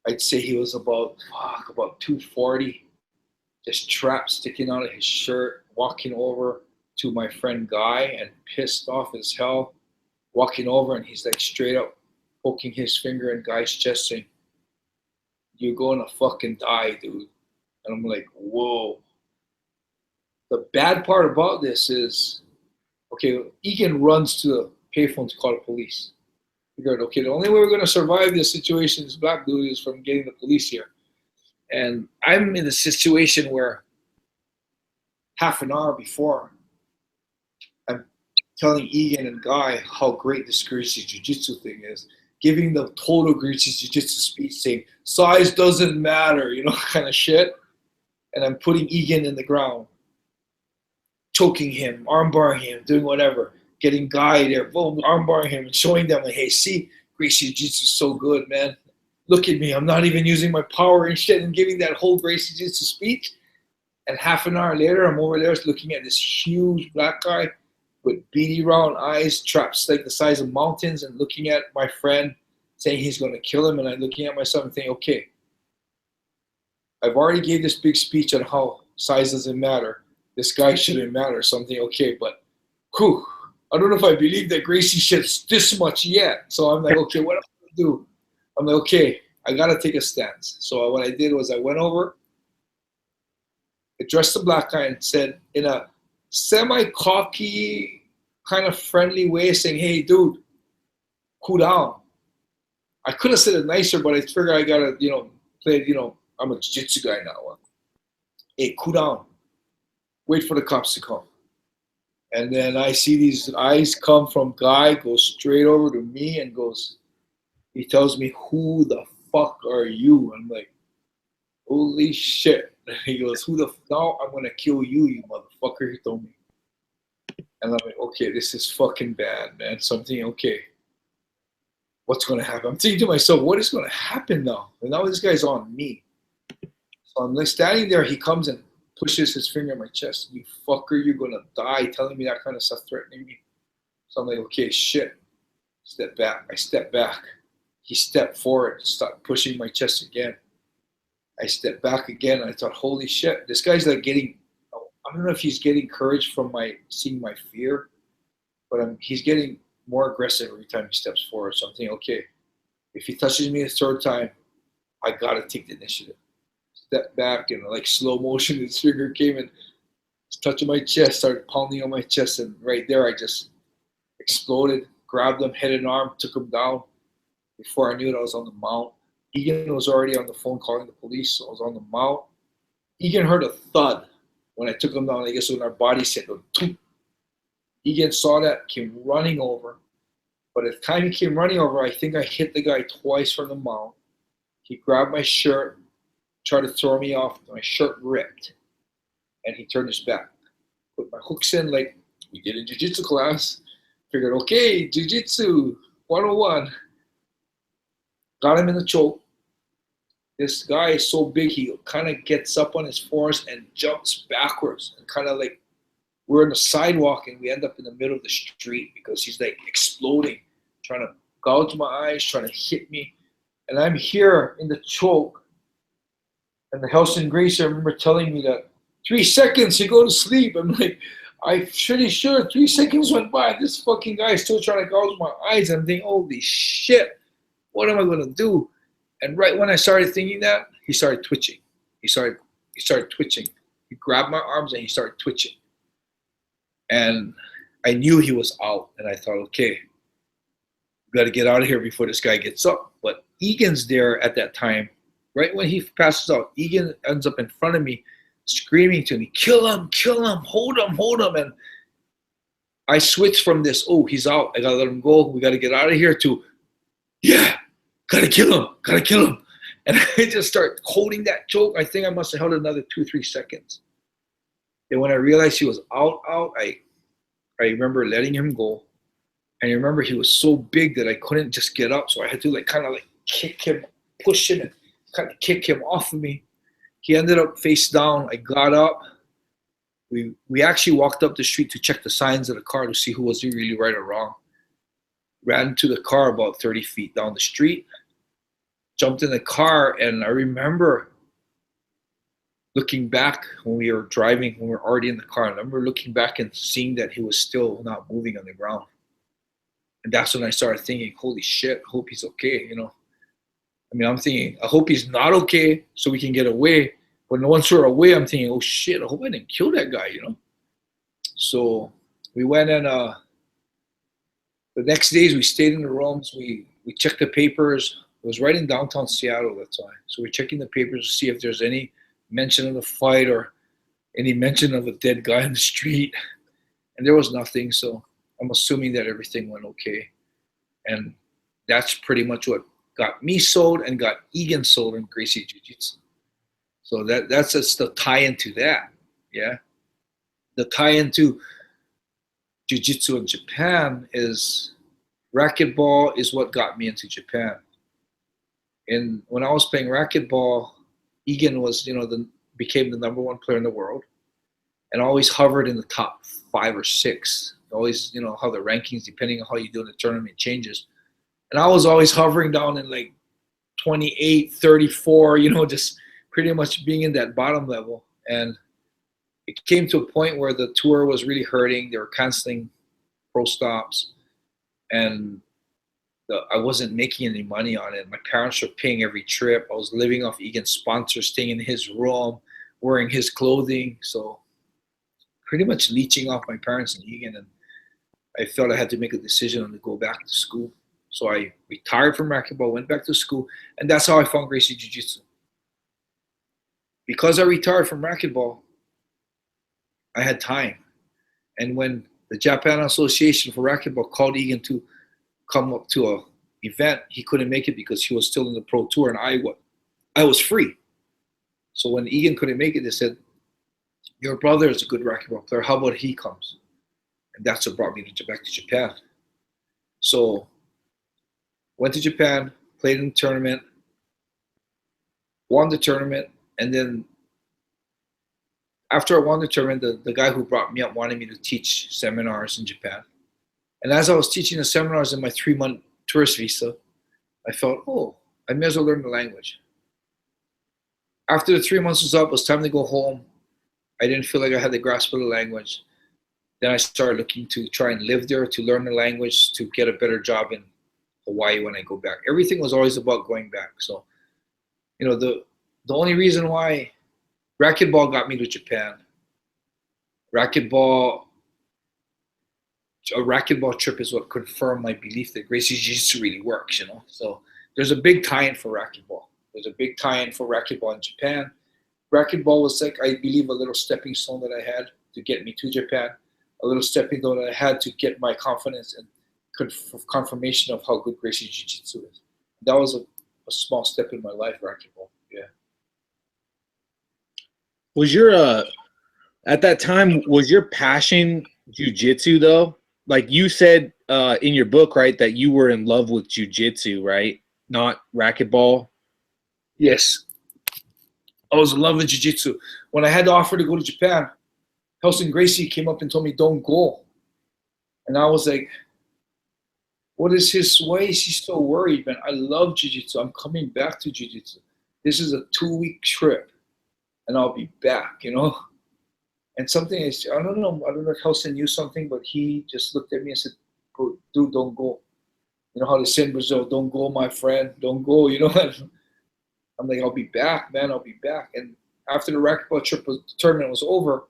I'd say he was about 240, just trap sticking out of his shirt, walking over to my friend Guy and pissed off as hell, walking over and he's like straight up poking his finger in Guy's chest saying, "You're gonna fucking die, dude." And I'm like, whoa. The bad part about this is, okay, Egan runs to the payphone to call the police. Figured, okay, the only way we're going to survive this situation, this black dude, is from getting the police here. And I'm in a situation where half an hour before, I'm telling Egan and Guy how great this Gracie Jiu-Jitsu thing is, giving the total Gracie Jiu-Jitsu speech saying, size doesn't matter, kind of shit. And I'm putting Egan in the ground, choking him, armbarring him, doing whatever. Getting Guy there, boom, armbarring him and showing them, like, hey, see, Gracie Jiu-Jitsu is so good, man. Look at me. I'm not even using my power and shit and giving that whole Gracie Jiu-Jitsu speech. And half an hour later, I'm over there looking at this huge black guy with beady round eyes, traps like the size of mountains, and looking at my friend saying he's going to kill him. And I'm looking at myself and thinking, okay, I've already gave this big speech on how size doesn't matter. This guy shouldn't matter. Something, okay, but whew. I don't know if I believe that Gracie shit's this much yet. So I'm like, okay, what else do I do? I'm like, okay, I got to take a stance. So what I did was I went over, addressed the black guy and said in a semi-cocky, kind of friendly way saying, hey, dude, cool down. I could have said it nicer, but I figured I got to, play, I'm a jiu-jitsu guy now. Hey, cool down. Wait for the cops to come. And then I see these eyes come from Guy, go straight over to me and he tells me, who the fuck are you? I'm like, holy shit. And he goes, now I'm going to kill you, you motherfucker, he told me. And I'm like, okay, this is fucking bad, man. Something, okay, what's going to happen? I'm thinking to myself, what is going to happen now? And now this guy's on me. So I'm like standing there, he comes and pushes his finger in my chest. You fucker, you're gonna die, telling me that kind of stuff, threatening me. So I'm like, okay, shit. Step back. I step back. He stepped forward, started pushing my chest again. I stepped back again. I thought, holy shit, this guy's like getting, I don't know if he's getting courage from seeing my fear, but he's getting more aggressive every time he steps forward. So I'm thinking, okay, if he touches me a third time, I gotta take the initiative. Step back and like slow motion, his finger came and touching my chest, started pounding on my chest, and right there I just exploded, grabbed him head and arm, took him down. Before I knew it, I was on the mount. Egan was already on the phone calling the police, so I was on the mount. Egan heard a thud when I took him down. I guess when our bodies hit, Egan saw that, came running over. But at the time he came running over, I think I hit the guy twice from the mount. He grabbed my shirt, tried to throw me off. My shirt ripped, and he turned his back. Put my hooks in like we did in jiu-jitsu class. Figured, okay, jiu-jitsu 101. Got him in the choke. this guy is so big, he kind of gets up on his fours and jumps backwards, and kind of like we're on the sidewalk and we end up in the middle of the street because he's like exploding, trying to gouge my eyes, trying to hit me. And I'm here in the choke. And the House and Grace, I remember telling me that 3 seconds, you go to sleep. I'm like, I'm pretty sure 3 seconds went by. This fucking guy is still trying to gouge my eyes. I'm thinking, holy shit, what am I going to do? And right when I started thinking that, he started twitching. He started twitching. He grabbed my arms and he started twitching. And I knew he was out. And I thought, okay, we got to get out of here before this guy gets up. But Egan's there at that time. Right when he passes out, Egan ends up in front of me, screaming to me, kill him, hold him. And I switched from this, oh, he's out, I got to let him go, we got to get out of here, to, yeah, got to kill him. And I just start holding that choke. I think I must have held another 2-3 seconds. And when I realized he was out, I remember letting him go. And I remember he was so big that I couldn't just get up. So I had to like kind of like kick him, push him, and kind of kick him off of me. He ended up face down. I got up. We actually walked up the street to check the signs of the car to see who was really right or wrong. Ran to the car about 30 feet down the street. Jumped in the car, and I remember looking back when we were driving, when we were already in the car. I remember looking back and seeing that he was still not moving on the ground. And that's when I started thinking, holy shit, I hope he's okay, you know. I mean, I'm thinking, I hope he's not okay so we can get away. But once we're away, I'm thinking, oh shit, I hope I didn't kill that guy, you know. So we went and the next days we stayed in the rooms. We checked the papers. It was right in downtown Seattle, that's why. So we're checking the papers to see if there's any mention of the fight or any mention of a dead guy in the street. And there was nothing, so I'm assuming that everything went okay. And that's pretty much what got me sold and got Egan sold in Gracie Jiu-Jitsu. So that's just the tie-in to that, yeah? The tie-in to Jiu-Jitsu in Japan is racquetball is what got me into Japan. And when I was playing racquetball, Egan was, became the #1 player in the world, and always hovered in the top 5 or 6. Always, how the rankings, depending on how you do in the tournament, changes. And I was always hovering down in like 28, 34, just pretty much being in that bottom level. And it came to a point where the tour was really hurting. They were canceling pro stops, and I wasn't making any money on it. My parents were paying every trip. I was living off Egan's sponsor, staying in his room, wearing his clothing. So pretty much leeching off my parents and Egan. And I felt I had to make a decision on to go back to school. So I retired from racquetball, went back to school, and that's how I found Gracie Jiu-Jitsu. Because I retired from racquetball, I had time. And when the Japan Association for Racquetball called Egan to come up to a event, he couldn't make it because he was still in the pro tour, and I was free. So when Egan couldn't make it, they said, your brother is a good racquetball player, how about he comes? And that's what brought me back to Japan. So went to Japan, played in the tournament, won the tournament, and then after I won the tournament, the guy who brought me up wanted me to teach seminars in Japan. And as I was teaching the seminars in my 3-month tourist visa, I felt, oh, I may as well learn the language. After the 3 months was up, it was time to go home. I didn't feel like I had the grasp of the language. Then I started looking to try and live there, to learn the language, to get a better job in Hawaii when I go back. Everything was always about going back. So, the only reason why racquetball got me to Japan, a racquetball trip is what confirmed my belief that Gracie Jiu-Jitsu really works, So there's a big tie-in for racquetball. There's a big tie-in for racquetball in Japan. Racquetball was like, I believe, a little stepping stone that I had to get me to Japan, a little stepping stone that I had to get my confidence and confirmation of how good Gracie Jiu-Jitsu is. That was a small step in my life, racquetball. Yeah. Was your at that time, was your passion jiu-jitsu though? Like you said in your book, right, that you were in love with jiu-jitsu, right? Not racquetball. Yes. I was in love with jiu-jitsu. When I had the offer to go to Japan, Helson Gracie came up and told me, don't go. And I was like, what is his, why is he so worried, man? I love jiu-jitsu. I'm coming back to jiu-jitsu. This is a 2-week trip and I'll be back, you know? And something is, I don't know if Helson knew something, but he just looked at me and said, dude, don't go. You know how they say in Brazil, don't go, my friend, don't go, you know? I'm like, I'll be back, man, I'll be back. And after the racquetball trip, the tournament was over,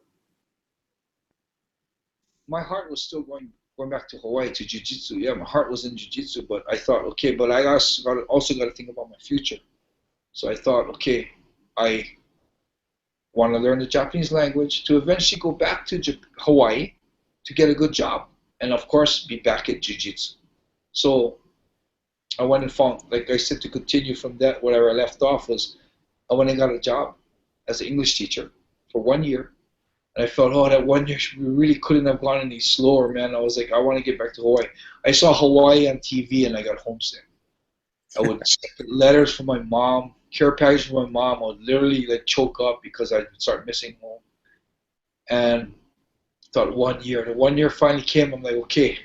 my heart was still going back to Hawaii, to jiu-jitsu. Yeah, my heart was in jiu-jitsu, but I thought, okay, but I also got to think about my future. So I thought, okay, I want to learn the Japanese language to eventually go back to Hawaii to get a good job. And of course, be back at jiu-jitsu. So I went and found, like I said, to continue from that, where I left off was, I went and got a job as an English teacher for 1 year. And I felt, oh, that 1 year we really couldn't have gone any slower, man. I was like, I want to get back to Hawaii. I saw Hawaii on TV and I got homesick. I would get letters from my mom, care packages from my mom. I would literally like choke up because I'd start missing home. And I thought 1 year. The 1 year finally came. I'm like, okay,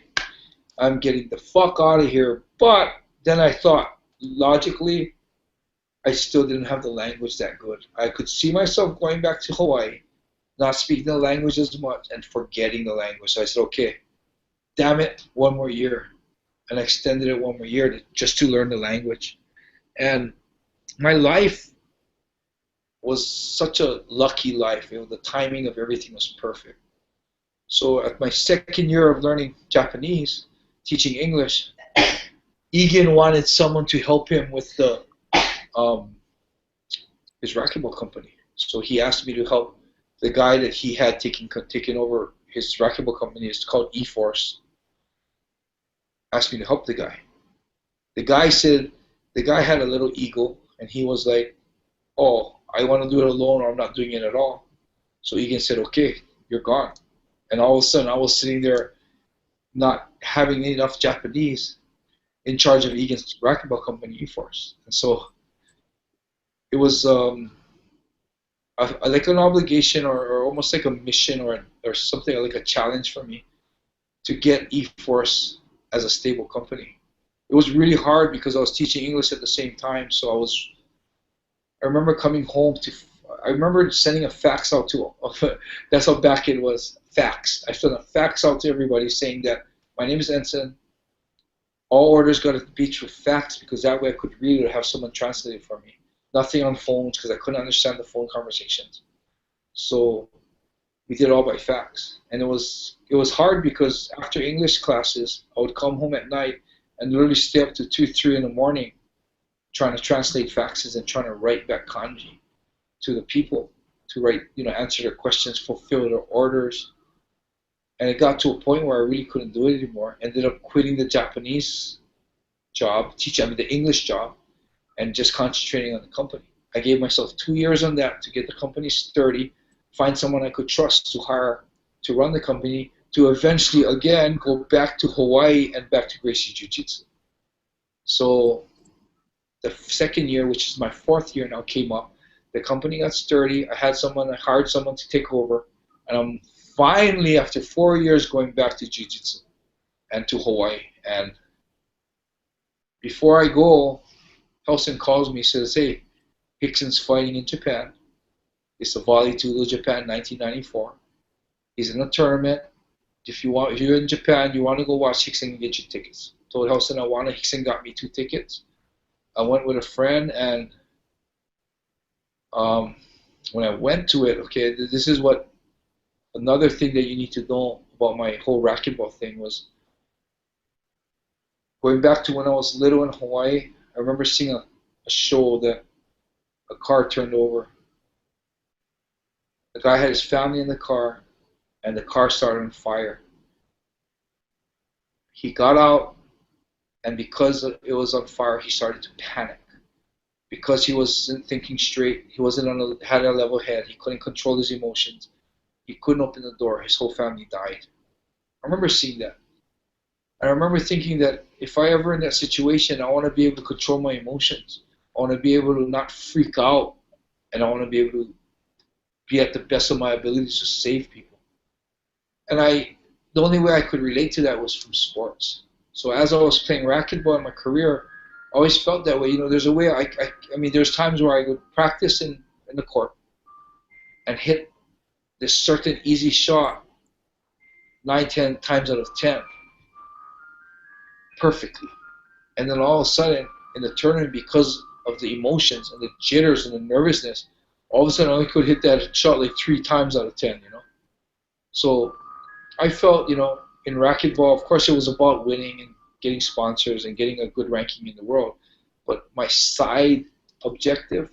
I'm getting the fuck out of here. But then I thought, logically, I still didn't have the language that good. I could see myself going back to Hawaii, not speaking the language as much, and forgetting the language. So I said, okay, damn it, 1 more year. And I extended it 1 more year just to learn the language. And my life was such a lucky life. You know, the timing of everything was perfect. So at my 2nd year of learning Japanese, teaching English, Egan wanted someone to help him with the his racquetball company. So he asked me to help the guy that he had taken over his racquetball company. It's called E-Force. Asked me to help the guy. The guy had a little ego, and he was like, oh, I want to do it alone, or I'm not doing it at all. So Egan said, okay, you're gone. And all of a sudden, I was sitting there not having enough Japanese, in charge of Egan's racquetball company, E-Force. And so it was like an obligation, or almost like a mission, or something like a challenge for me to get E-Force as a stable company. It was really hard because I was teaching English at the same time. So I remember coming home I remember sending a fax out to, that's how back it was, fax. I sent a fax out to everybody saying that my name is Enson. All orders got to be through fax, because that way I could read it or have someone translate it for me. Nothing on phones, because I couldn't understand the phone conversations. So we did it all by fax. And it was hard because after English classes, I would come home at night and literally stay up to 2, 3 in the morning trying to translate faxes and trying to write back kanji to the people, to write, answer their questions, fulfill their orders. And it got to a point where I really couldn't do it anymore. Ended up quitting the Japanese job, the English job, and just concentrating on the company. I gave myself 2 years on that to get the company sturdy, find someone I could trust to hire to run the company, to eventually, again, go back to Hawaii and back to Gracie Jiu-Jitsu. So the 2nd year, which is my 4th year now, came up. The company got sturdy. I hired someone to take over, and I'm finally, after 4 years, going back to Jiu-Jitsu and to Hawaii. And before I go, Helson calls me, says, hey, Hickson's fighting in Japan. It's a Volley Tudo Japan 1994. He's in a tournament. If you're in Japan, you want to go watch Hickson and get your tickets. Told Helson I want to. Hickson got me 2 tickets. I went with a friend, and when I went to it, okay, this is what another thing that you need to know about my whole racquetball thing was, going back to when I was little in Hawaii, I remember seeing a show that a car turned over. The guy had his family in the car, and the car started on fire. He got out, and because it was on fire, he started to panic. Because he wasn't thinking straight, he had a level head, he couldn't control his emotions. He couldn't open the door. His whole family died. I remember seeing that. And I remember thinking that if I ever in that situation, I want to be able to control my emotions. I want to be able to not freak out and I want to be able to be at the best of my abilities to save people. And the only way I could relate to that was from sports. So as I was playing racquetball in my career, I always felt that way. There's a way I mean, there's times where I would practice in the court and hit this certain easy shot 9, 10 times out of 10 perfectly. And then all of a sudden in the tournament, because of the emotions and the jitters and the nervousness, all of a sudden I only could hit that shot like 3 times out of 10, So I felt, in racquetball, of course it was about winning and getting sponsors and getting a good ranking in the world. But my side objective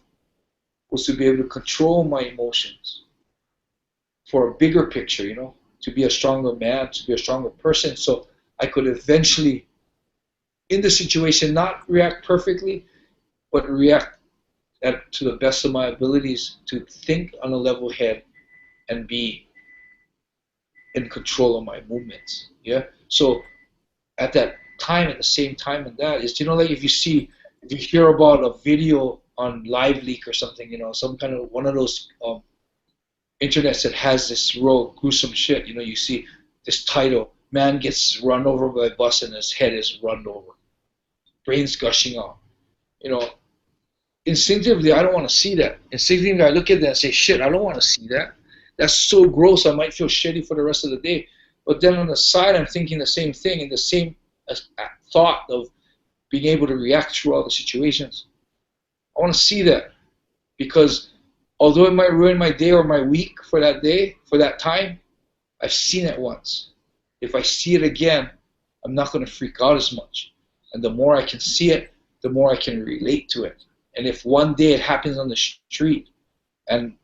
was to be able to control my emotions for a bigger picture, to be a stronger man, to be a stronger person, so I could eventually, in the situation, not react perfectly, but react to the best of my abilities to think on a level head and be in control of my movements. Yeah. So at that time, at the same time, and that is, like if you hear about a video on Live Leak or something, some kind of one of those internets that has this real gruesome shit. You see this title: "Man gets run over by a bus and his head is run over, brains gushing out." Instinctively, I don't want to see that. Instinctively, I look at that and say, "Shit, I don't want to see that. That's so gross. I might feel shitty for the rest of the day." But then on the side, I'm thinking the same thing, and the same thought of being able to react through all the situations. I want to see that, because although it might ruin my day or my week for that day, for that time, I've seen it once. If I see it again, I'm not going to freak out as much. And the more I can see it, the more I can relate to it. And if one day it happens on the street, and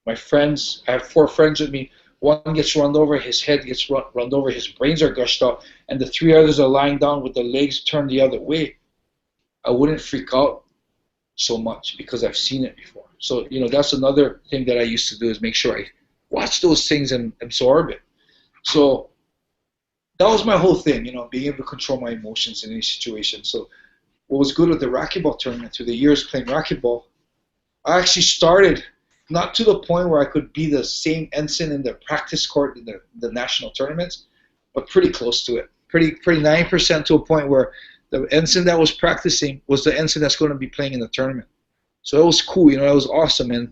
my friends, I have 4 friends with me, one gets run over, his head gets run over, his brains are gushed out, and the 3 others are lying down with their legs turned the other way, I wouldn't freak out so much because I've seen it before. So, that's another thing that I used to do, is make sure I watch those things and absorb it. So that was my whole thing, being able to control my emotions in any situation. So what was good with the racquetball tournament, through the years playing racquetball, I actually started not to the point where I could be the same Enson in the practice court in the national tournaments, but pretty close to it. Pretty 90% to a point where the Enson that was practicing was the Enson that's going to be playing in the tournament. So it was cool, it was awesome, and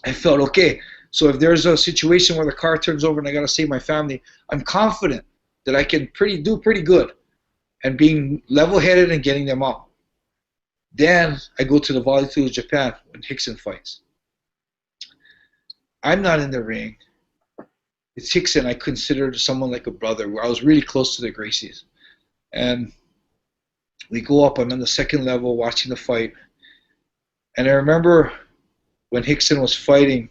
I felt, okay, so if there's a situation where the car turns over and I got to save my family, I'm confident that I can do pretty good and being level-headed and getting them out. Then I go to the Valley Tour of Japan when Rickson fights. I'm not in the ring. It's Rickson. I consider someone like a brother, where I was really close to the Gracies. And we go up, I'm on the 2nd level watching the fight. And I remember when Rickson was fighting,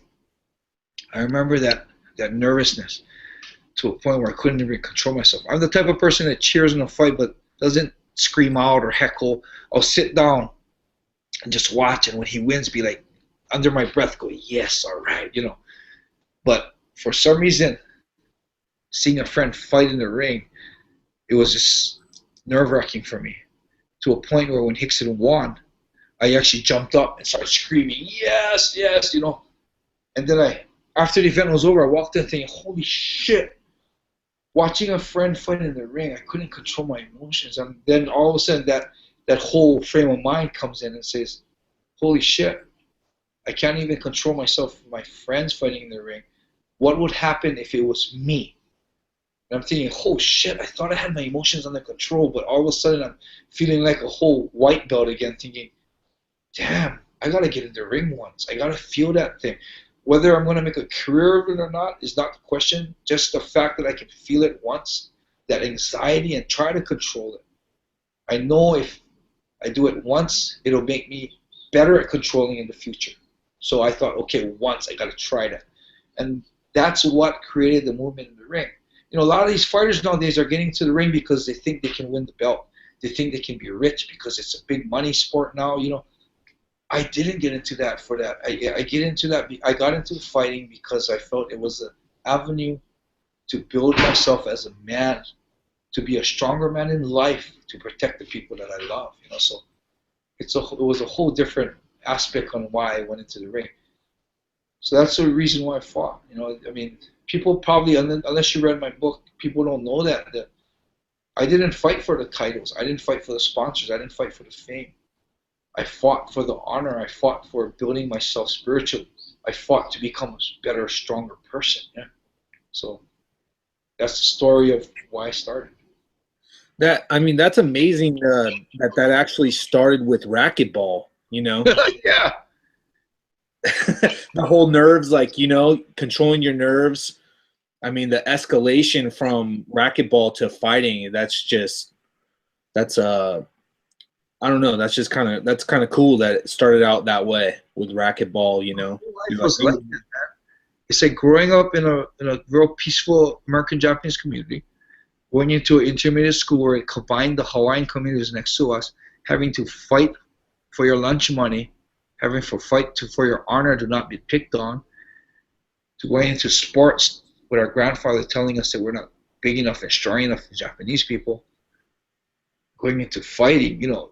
I remember that nervousness to a point where I couldn't even control myself. I'm the type of person that cheers in a fight but doesn't scream out or heckle. I'll sit down and just watch, and when he wins, be like, under my breath, go, yes, all right, But for some reason, seeing a friend fight in the ring, it was just nerve-wracking for me, to a point where when Rickson won, I actually jumped up and started screaming, yes, yes, And then after the event was over, I walked in thinking, holy shit, watching a friend fight in the ring, I couldn't control my emotions. And then all of a sudden that whole frame of mind comes in and says, holy shit, I can't even control myself, my friends fighting in the ring. What would happen if it was me? And I'm thinking, oh shit, I thought I had my emotions under control, but all of a sudden I'm feeling like a whole white belt again, thinking, damn, I gotta get in the ring once. I gotta feel that thing. Whether I'm gonna make a career of it or not is not the question. Just the fact that I can feel it once, that anxiety, and try to control it. I know if I do it once, it'll make me better at controlling in the future. So I thought, okay, once, I gotta try that. And that's what created the movement in the ring. A lot of these fighters nowadays are getting to the ring because they think they can win the belt. They think they can be rich because it's a big money sport now. I didn't get into that for that. I got into fighting because I felt it was an avenue to build myself as a man, to be a stronger man in life, to protect the people that I love. So it was a whole different aspect on why I went into the ring. So that's the reason why I fought. You know, I mean, people probably, unless you read my book, people don't know that I didn't fight for the titles. I didn't fight for the sponsors. I didn't fight for the fame. I fought for the honor. I fought for building myself spiritually. I fought to become a better, stronger person. Yeah. So that's the story of why I started. That's amazing that actually started with racquetball, you know? Yeah. The whole nerves, like, you know, controlling your nerves. I mean, the escalation from racquetball to fighting, I don't know, that's kind of cool that it started out that way with racquetball, you know? Life was like that, man. It's like growing up in a real peaceful American Japanese community, going into an intermediate school where it combined the Hawaiian communities next to us, having to fight for your lunch money, having to fight for your honor to not be picked on, to going into sports with our grandfather telling us that we're not big enough and strong enough for Japanese people, going into fighting, you know.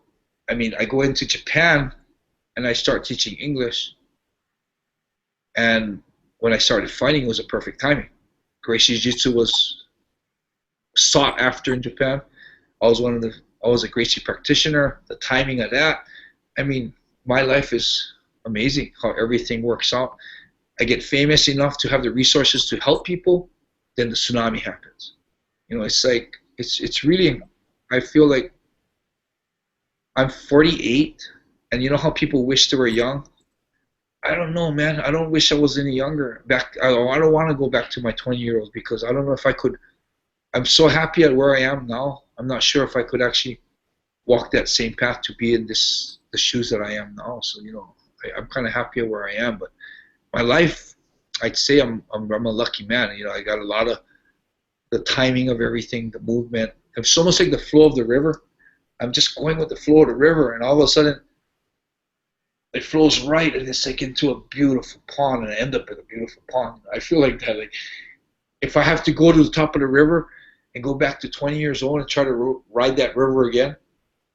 I mean, I go into Japan and I start teaching English, and when I started fighting, it was a perfect timing. Gracie Jiu-Jitsu was sought after in Japan. I was a Gracie practitioner. The timing of that, I mean, my life is amazing how everything works out. I get famous enough to have the resources to help people, then the tsunami happens. You know, it's like, it's really, I feel like I'm 48, and you know how people wish they were young? I don't know, man. I don't wish I was any younger. I don't want to go back to my 20-year-olds because I don't know if I could. I'm so happy at where I am now. I'm not sure if I could actually walk that same path to be in the shoes that I am now. So, you know, I'm kind of happy at where I am. But my life, I'd say I'm a lucky man. You know, I got a lot of the timing of everything, the movement. It's almost like the flow of the river. I'm just going with the flow of the river, and all of a sudden, it flows right, and it's like into a beautiful pond, and I end up in a beautiful pond. I feel like that. Like, if I have to go to the top of the river and go back to 20 years old and try to ride that river again,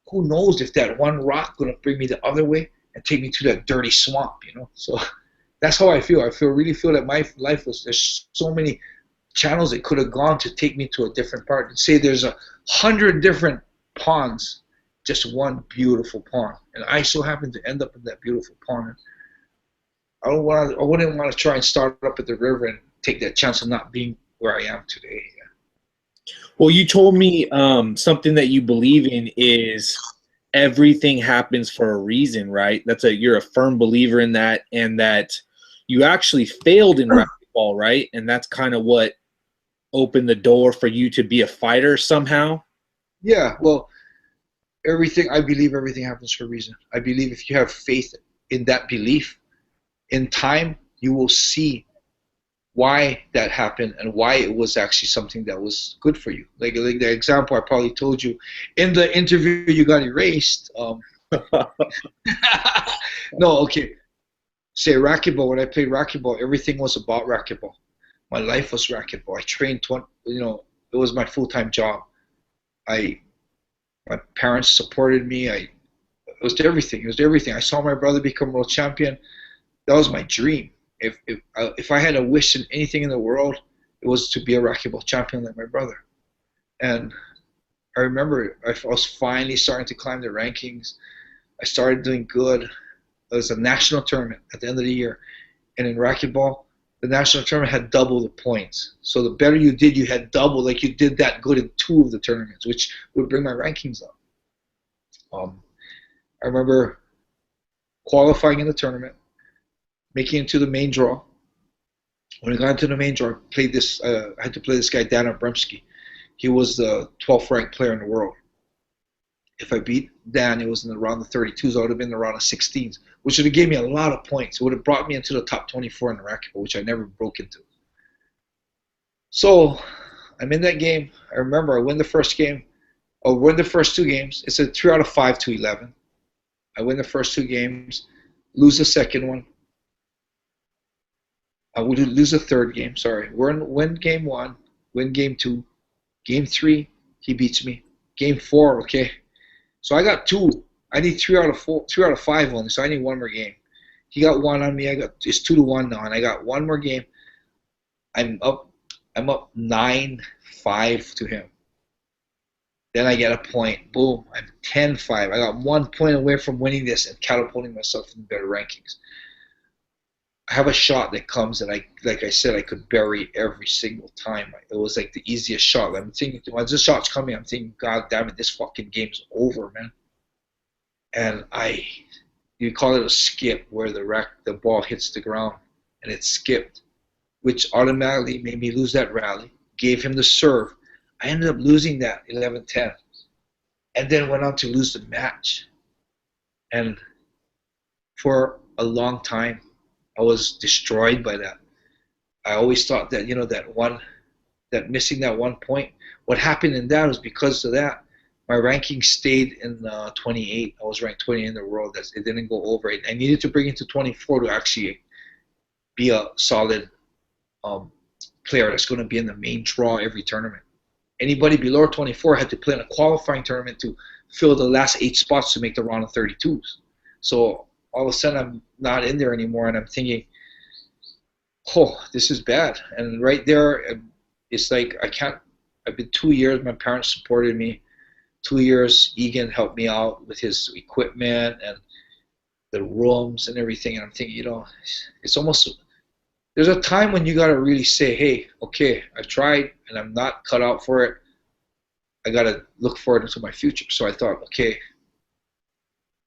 who knows if that one rock going to bring me the other way and take me to that dirty swamp, you know? So that's how I feel. Really feel that my life there's so many channels it could have gone to take me to a different part. And say there's 100 different ponds, just one beautiful pond, and I so happen to end up in that beautiful pond. I wouldn't want to try and start up at the river and take that chance of not being where I am today. Yeah. Well, you told me something that you believe in is everything happens for a reason, right? You're a firm believer in that, and that you actually failed in racquetball, right? And that's kind of what opened the door for you to be a fighter somehow. Yeah, well, I believe everything happens for a reason. I believe if you have faith in that belief, in time, you will see why that happened and why it was actually something that was good for you. Like the example I probably told you in the interview, you got erased. No, okay. Say racquetball. When I played racquetball, everything was about racquetball. My life was racquetball. I trained, you know, it was my full-time job. My parents supported me. It was everything. It was everything. I saw my brother become world champion. That was my dream. If I had a wish in anything in the world, it was to be a racquetball champion like my brother. And I remember I was finally starting to climb the rankings. I started doing good. It was a national tournament at the end of the year. And in racquetball, the national tournament had double the points. So the better you did, you had double, like you did that good in 2 of the tournaments, which would bring my rankings up. I remember qualifying in the tournament, making it to the main draw. When I got into the main draw, I had to play this guy, Dan Abramsky. He was the 12th ranked player in the world. If I beat Dan, it was in the round of 32s. I would have been in the round of 16s, which would have gave me a lot of points. It would have brought me into the top 24 in the racquetball, which I never broke into. So I'm in that game. I remember I win the first game. I win the first 2 games. It's a 3 out of 5 to 11. I win the first 2 games, lose the second one. I would lose the third game. Sorry, win game 1, win game 2, game 3. He beats me. Game 4, okay. So I got 2 I need 3 out of 5 only, so I need one more game. He got one on me. It's 2-1 now, and I got one more game. I'm up 9-5 to him. Then I get a point. Boom, I'm 10-5. I got 1 point away from winning this and catapulting myself in better rankings. I have a shot that comes, and like I said, I could bury every single time. It was like the easiest shot. I'm thinking, when this shot's coming, I'm thinking, God damn it, this fucking game's over, man. And you call it a skip, where the ball hits the ground, and it skipped, which automatically made me lose that rally, gave him the serve. I ended up losing that 11-10, and then went on to lose the match. And for a long time, I was destroyed by that. I always thought that, that missing that 1 point, what happened in that was because of that, my ranking stayed in 28. I was ranked 20 in the world. It didn't go over it. I needed to bring it to 24 to actually be a solid player that's going to be in the main draw every tournament. Anybody below 24 had to play in a qualifying tournament to fill the last 8 spots to make the round of 32s. So all of a sudden I'm not in there anymore, and I'm thinking, oh, this is bad. And right there, it's like I've been 2 years, my parents supported me. 2 years, Egan helped me out with his equipment and the rooms and everything. And I'm thinking, it's almost, there's a time when you got to really say, hey, okay, I tried and I'm not cut out for it. I got to look forward into my future. So I thought, okay,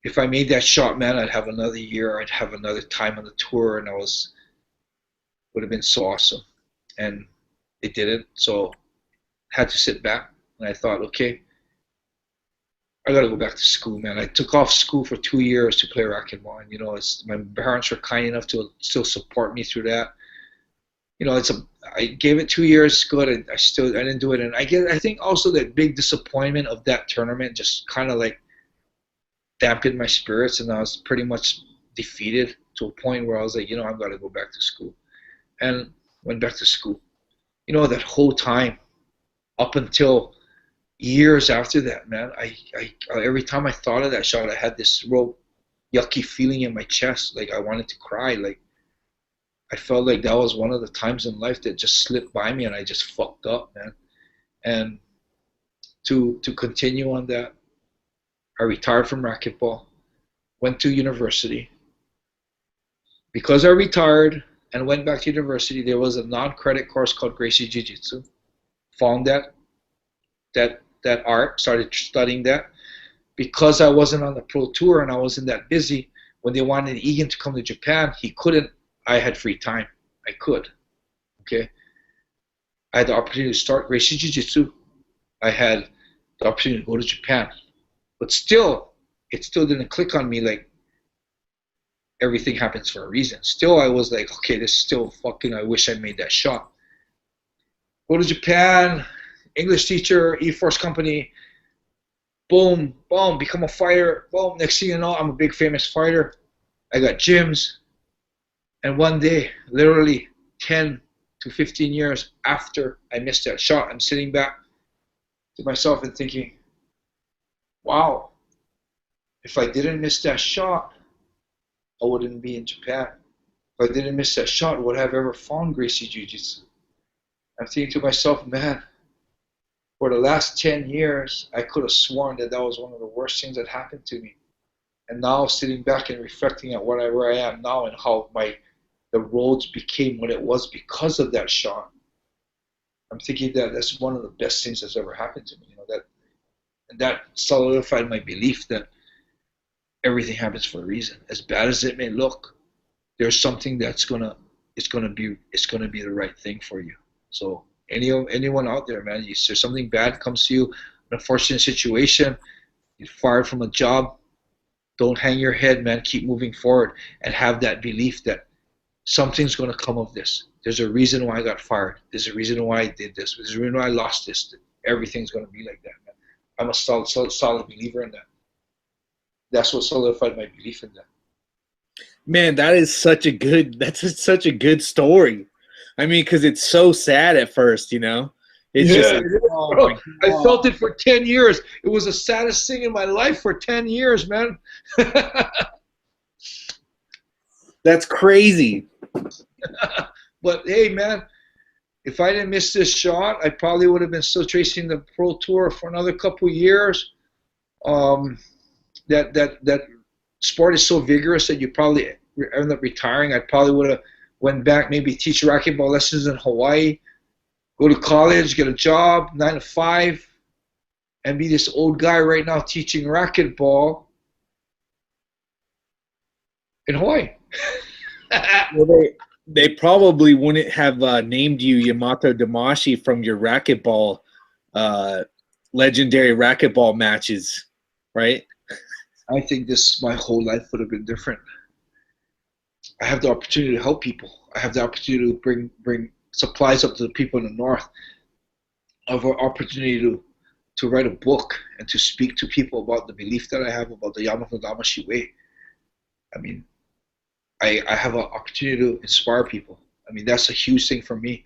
if I made that shot, man, I'd have another year. I'd have another time on the tour, and would have been so awesome. And it didn't. So I had to sit back, and I thought, okay, I got to go back to school, man. I took off school for 2 years to play racquetball, and my parents were kind enough to still support me through that. I gave it 2 years, good. I didn't do it, and I think also that big disappointment of that tournament just kind of like dampened my spirits, and I was pretty much defeated to a point where I was like, I've got to go back to school, and went back to school. That whole time, up until years after that, man, I every time I thought of that shot, I had this real yucky feeling in my chest, like I wanted to cry. Like I felt like that was one of the times in life that just slipped by me, and I just fucked up, man. And to continue on that, I retired from racquetball, went to university. Because I retired and went back to university, there was a non-credit course called Gracie Jiu-Jitsu. Found that art, started studying that. Because I wasn't on the pro tour and I wasn't that busy, when they wanted Egan to come to Japan, he couldn't. I had free time. I could. Okay? I had the opportunity to start Gracie Jiu-Jitsu. I had the opportunity to go to Japan. But still, it still didn't click on me like everything happens for a reason. Still, I was like, okay, this is still fucking, I wish I made that shot. Go to Japan, English teacher, E-Force company, boom, boom, become a fighter, boom, next thing you know, I'm a big famous fighter. I got gyms. And one day, literally 10 to 15 years after I missed that shot, I'm sitting back to myself and thinking, wow, if I didn't miss that shot, I wouldn't be in Japan. If I didn't miss that shot, would I have ever found Gracie Jiu-Jitsu? I'm thinking to myself, man, for the last 10 years, I could have sworn that was one of the worst things that happened to me. And now sitting back and reflecting at where I am now and how the roads became what it was because of that shot, I'm thinking that that's one of the best things that's ever happened to me. That solidified my belief that everything happens for a reason. As bad as it may look, there's something that's it's gonna be the right thing for you. So anyone out there, man, there's something bad comes to you, an unfortunate situation, you're fired from a job, don't hang your head, man. Keep moving forward and have that belief that something's gonna come of this. There's a reason why I got fired. There's a reason why I did this. There's a reason why I lost this. Everything's gonna be like that, man. I'm a solid believer in that. That's what solidified my belief in that. Man, that's such a good story. I mean, because it's so sad at first, It's just like, it is, oh bro. my I God. felt it for 10 years. It was the saddest thing in my life for 10 years, man. That's crazy. But hey, man, if I didn't miss this shot, I probably would have been still chasing the pro tour for another couple of years. That sport is so vigorous that you probably end up retiring. I probably would have went back, maybe teach racquetball lessons in Hawaii, go to college, get a job, 9 to 5, and be this old guy right now teaching racquetball in Hawaii. Well, they probably wouldn't have named you Yamato Damashi from your racquetball, legendary racquetball matches, right? I think my whole life would have been different. I have the opportunity to help people. I have the opportunity to bring supplies up to the people in the north. I have an opportunity to write a book and to speak to people about the belief that I have about the Yamato Damashi way. I mean, I have an opportunity to inspire people. I mean, that's a huge thing for me.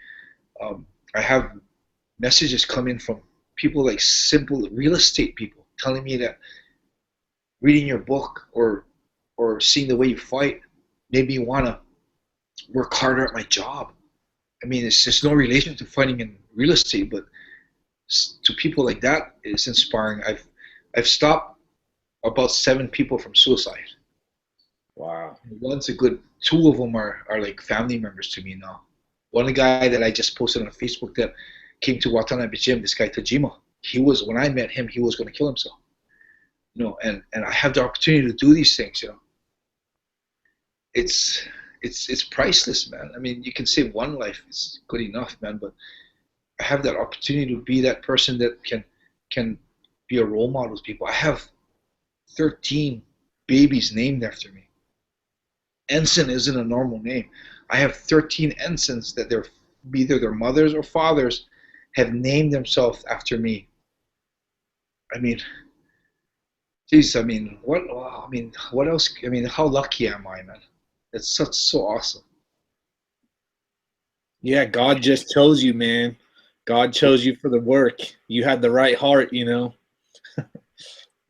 I have messages come in from people like simple real estate people telling me that reading your book or seeing the way you fight made me want to work harder at my job. I mean, it's just no relation to fighting in real estate, but to people like that, it's inspiring. I've stopped about 7 people from suicide. Wow. One's a good, 2 of them are like family members to me now. One guy that I just posted on Facebook that came to Watanabe Gym, this guy Tajima, when I met him, he was going to kill himself. You know, and I have the opportunity to do these things, you know. It's priceless, man. I mean, you can save one life, it's good enough, man, but I have that opportunity to be that person that can be a role model to people. I have 13 babies named after me. Enson isn't a normal name. I have 13 Ensons that either their mothers or fathers have named themselves after me. I mean, geez, I mean, what else? I mean, how lucky am I, man? It's so awesome. Yeah, God just chose you, man. God chose you for the work. You had the right heart, you know.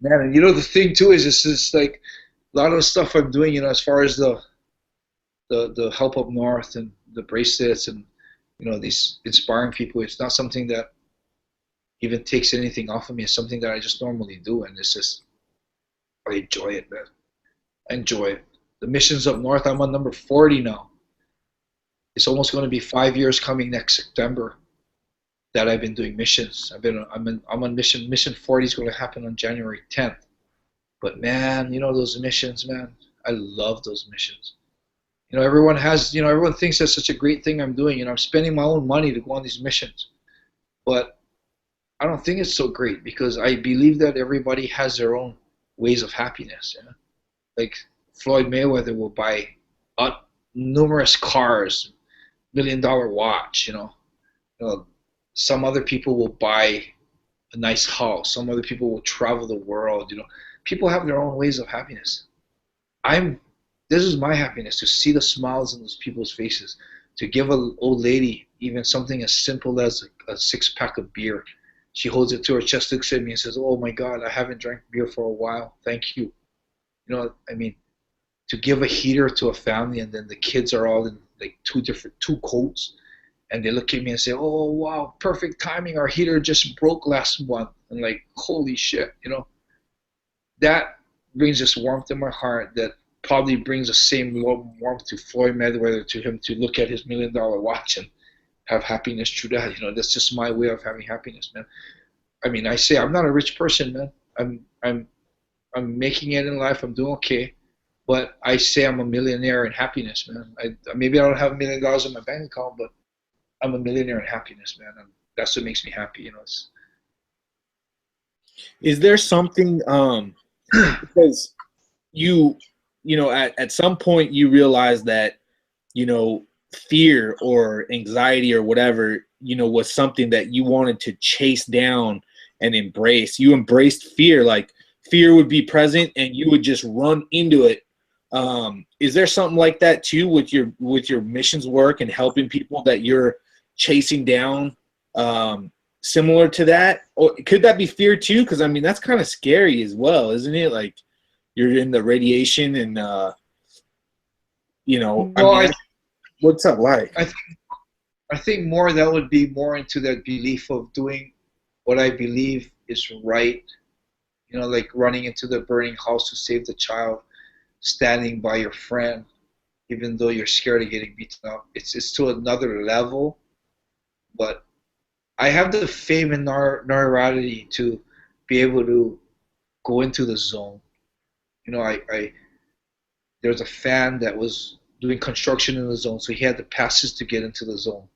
Man, and you know the thing too is this is like a lot of the stuff I'm doing, you know, as far as the help up north and the bracelets and you know these inspiring people. It's not something that even takes anything off of me. It's something that I just normally do, and it's just I enjoy it, man. I enjoy it. The missions up north, I'm on number 40 now. It's almost going to be 5 years coming next September that I've been doing missions. I'm on mission. Mission 40 is going to happen on January 10th. But man, you know those missions, man. I love those missions. You know, everyone thinks that's such a great thing I'm doing. You know, I'm spending my own money to go on these missions. But I don't think it's so great because I believe that everybody has their own ways of happiness. You know? Like Floyd Mayweather will buy numerous cars, $1 million watch. You know, some other people will buy a nice house. Some other people will travel the world. You know, people have their own ways of happiness. This is my happiness, to see the smiles on those people's faces, to give an old lady even something as simple as a 6-pack of beer. She holds it to her chest, looks at me and says, "Oh my God, I haven't drank beer for a while. Thank you." You know, I mean, to give a heater to a family and then the kids are all in like two coats and they look at me and say, "Oh wow, perfect timing. Our heater just broke last month." And like, holy shit, you know, that brings this warmth in my heart that probably brings the same warmth to Floyd Mayweather, to him to look at his $1 million watch and have happiness through that. You know, that's just my way of having happiness, man. I mean, I say I'm not a rich person, man. I'm making it in life. I'm doing okay, but I say I'm a millionaire in happiness, man. Maybe I don't have $1 million in my bank account, but I'm a millionaire in happiness, man. And that's what makes me happy, you know. Is there something because you know at some point you realize that you know fear or anxiety or whatever you know was something that you wanted to chase down and embrace. You embraced fear, like fear would be present and you would just run into it. Is there something like that too with your missions work and helping people that you're chasing down similar to that, or could that be fear too? Because I mean, that's kind of scary as well, isn't it? Like you're in the radiation, and you know, I Well, mean, what's that like? I think more that would be more into that belief of doing what I believe is right. You know, like running into the burning house to save the child, standing by your friend, even though you're scared of getting beaten up. It's to another level. But I have the fame and notoriety to be able to go into the zone. You know, I there's a fan that was doing construction in the zone, so he had the passes to get into the zone.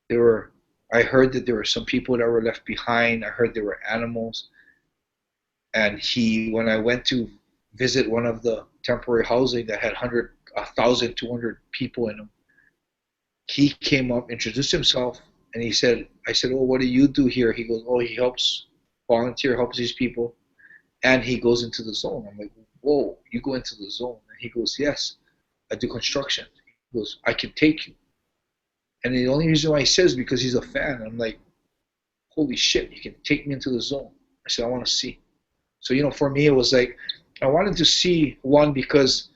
There were, I heard that there were some people that were left behind. I heard there were animals. And when I went to visit one of the temporary housing that had 1,200 people in them, he came up, introduced himself, and he said, I said, oh, what do you do here? He goes, oh, he helps these people, and he goes into the zone. I'm like, whoa, you go into the zone? And he goes, yes, I do construction. He goes, I can take you. And the only reason why he says because he's a fan. I'm like, holy shit, you can take me into the zone. I said, I want to see. So, you know, for me, it was like, I wanted to see one because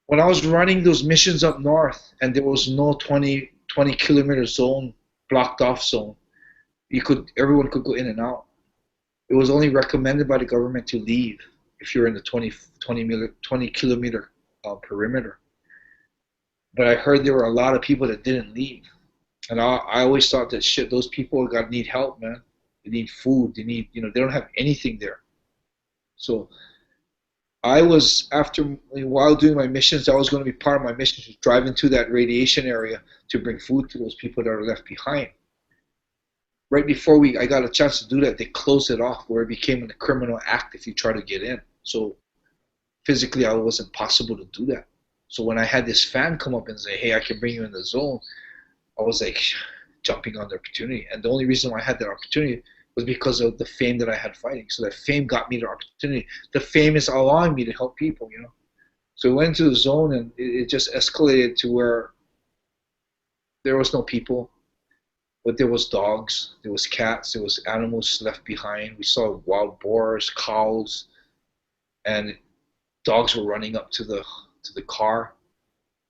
when I was running those missions up north and there was no 20 kilometer zone, blocked off zone, everyone could go in and out. It was only recommended by the government to leave if you're in the 20 kilometer perimeter. But I heard there were a lot of people that didn't leave. And I always thought that shit, those people need help, man. They need food. They need, you know, they don't have anything there. So while doing my missions, that was going to be part of my mission, to drive into that radiation area to bring food to those people that are left behind. Right before I got a chance to do that, they closed it off where it became a criminal act if you try to get in. So physically, it wasn't possible to do that. So when I had this fan come up and say, hey, I can bring you in the zone, I was like jumping on the opportunity. And the only reason why I had that opportunity was because of the fame that I had fighting. So that fame got me the opportunity. The fame is allowing me to help people, you know. So we went into the zone, and it just escalated to where there was no people, but there was dogs, there was cats, there was animals left behind. We saw wild boars, cows, and dogs were running up to the car.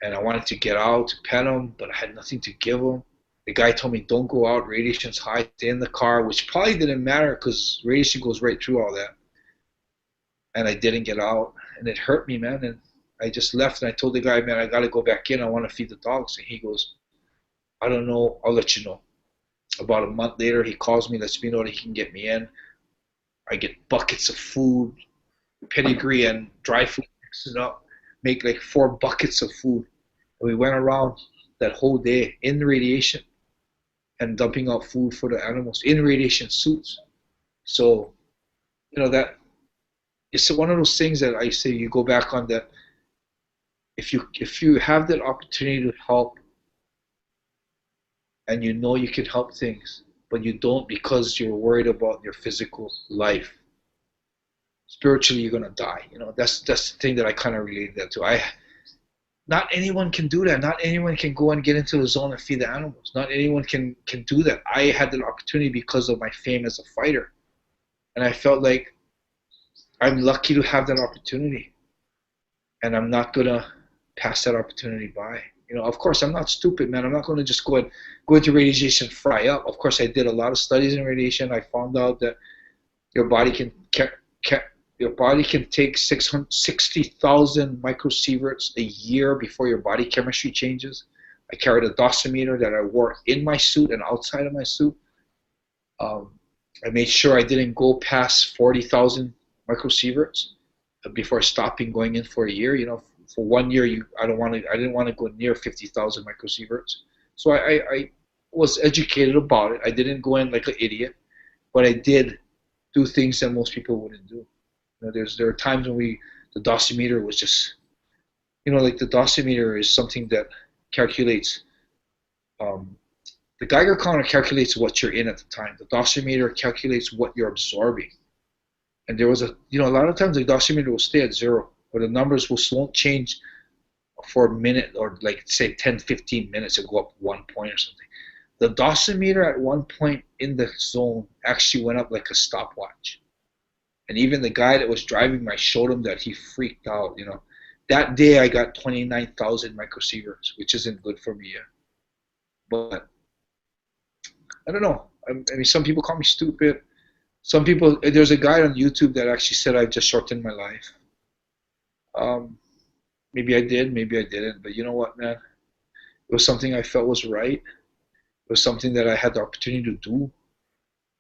And I wanted to get out to pet them, but I had nothing to give them. The guy told me, don't go out, radiation's high, stay in the car, which probably didn't matter because radiation goes right through all that. And I didn't get out, and it hurt me, man. And I just left, and I told the guy, man, I got to go back in. I want to feed the dogs. And he goes, I don't know, I'll let you know. About a month later, he calls me, lets me know that he can get me in. I get buckets of food, pedigree and dry food, mix it up, make like 4 buckets of food. And we went around that whole day in the radiation and dumping out food for the animals in radiation suits. So, you know, that it's one of those things that I say you go back on that. If you have that opportunity to help, and you know you can help things, but you don't because you're worried about your physical life, spiritually you're gonna die. You know, that's the thing that I kind of relate that to. Not anyone can do that. Not anyone can go and get into the zone and feed the animals. Not anyone can do that. I had that opportunity because of my fame as a fighter. And I felt like I'm lucky to have that opportunity. And I'm not going to pass that opportunity by. You know, of course, I'm not stupid, man. I'm not going to just go into radiation, fry up. Of course, I did a lot of studies in radiation. I found out that your body can take 60,000 microsieverts a year before your body chemistry changes. I carried a dosimeter that I wore in my suit and outside of my suit. I made sure I didn't go past 40,000 microsieverts before stopping going in for a year. You know, for 1 year, I didn't want to go near 50,000 microsieverts. So I was educated about it. I didn't go in like an idiot, but I did do things that most people wouldn't do. You know, there are times when the dosimeter was just, you know, like the dosimeter is something that calculates, the Geiger counter calculates what you're in at the time. The dosimeter calculates what you're absorbing. And there was a lot of times the dosimeter will stay at 0, or the numbers won't change for a minute, or like say 10, 15 minutes, it'll go up 1 point or something. the dosimeter at one point in the zone actually went up like a stopwatch. And even the guy that was driving me, I showed him that, he freaked out, you know. That day I got 29,000 microsieverts, which isn't good for me yet. But I don't know. I mean, some people call me stupid. Some people, there's a guy on YouTube that actually said I just shortened my life. Maybe I did, maybe I didn't. But you know what, man? It was something I felt was right. It was something that I had the opportunity to do.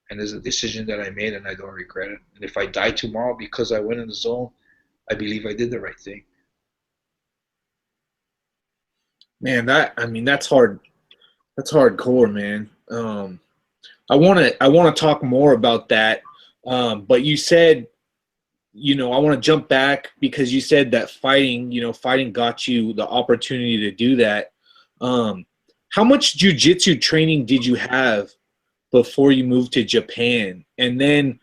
And it's a decision that I made, and I don't regret it. And if I die tomorrow because I went in the zone, I believe I did the right thing. Man, that's hard. That's hardcore, man. I want to talk more about that. But you said, you know, I want to jump back because you said that fighting got you the opportunity to do that. How much jiu-jitsu training did you have before you moved to Japan? And then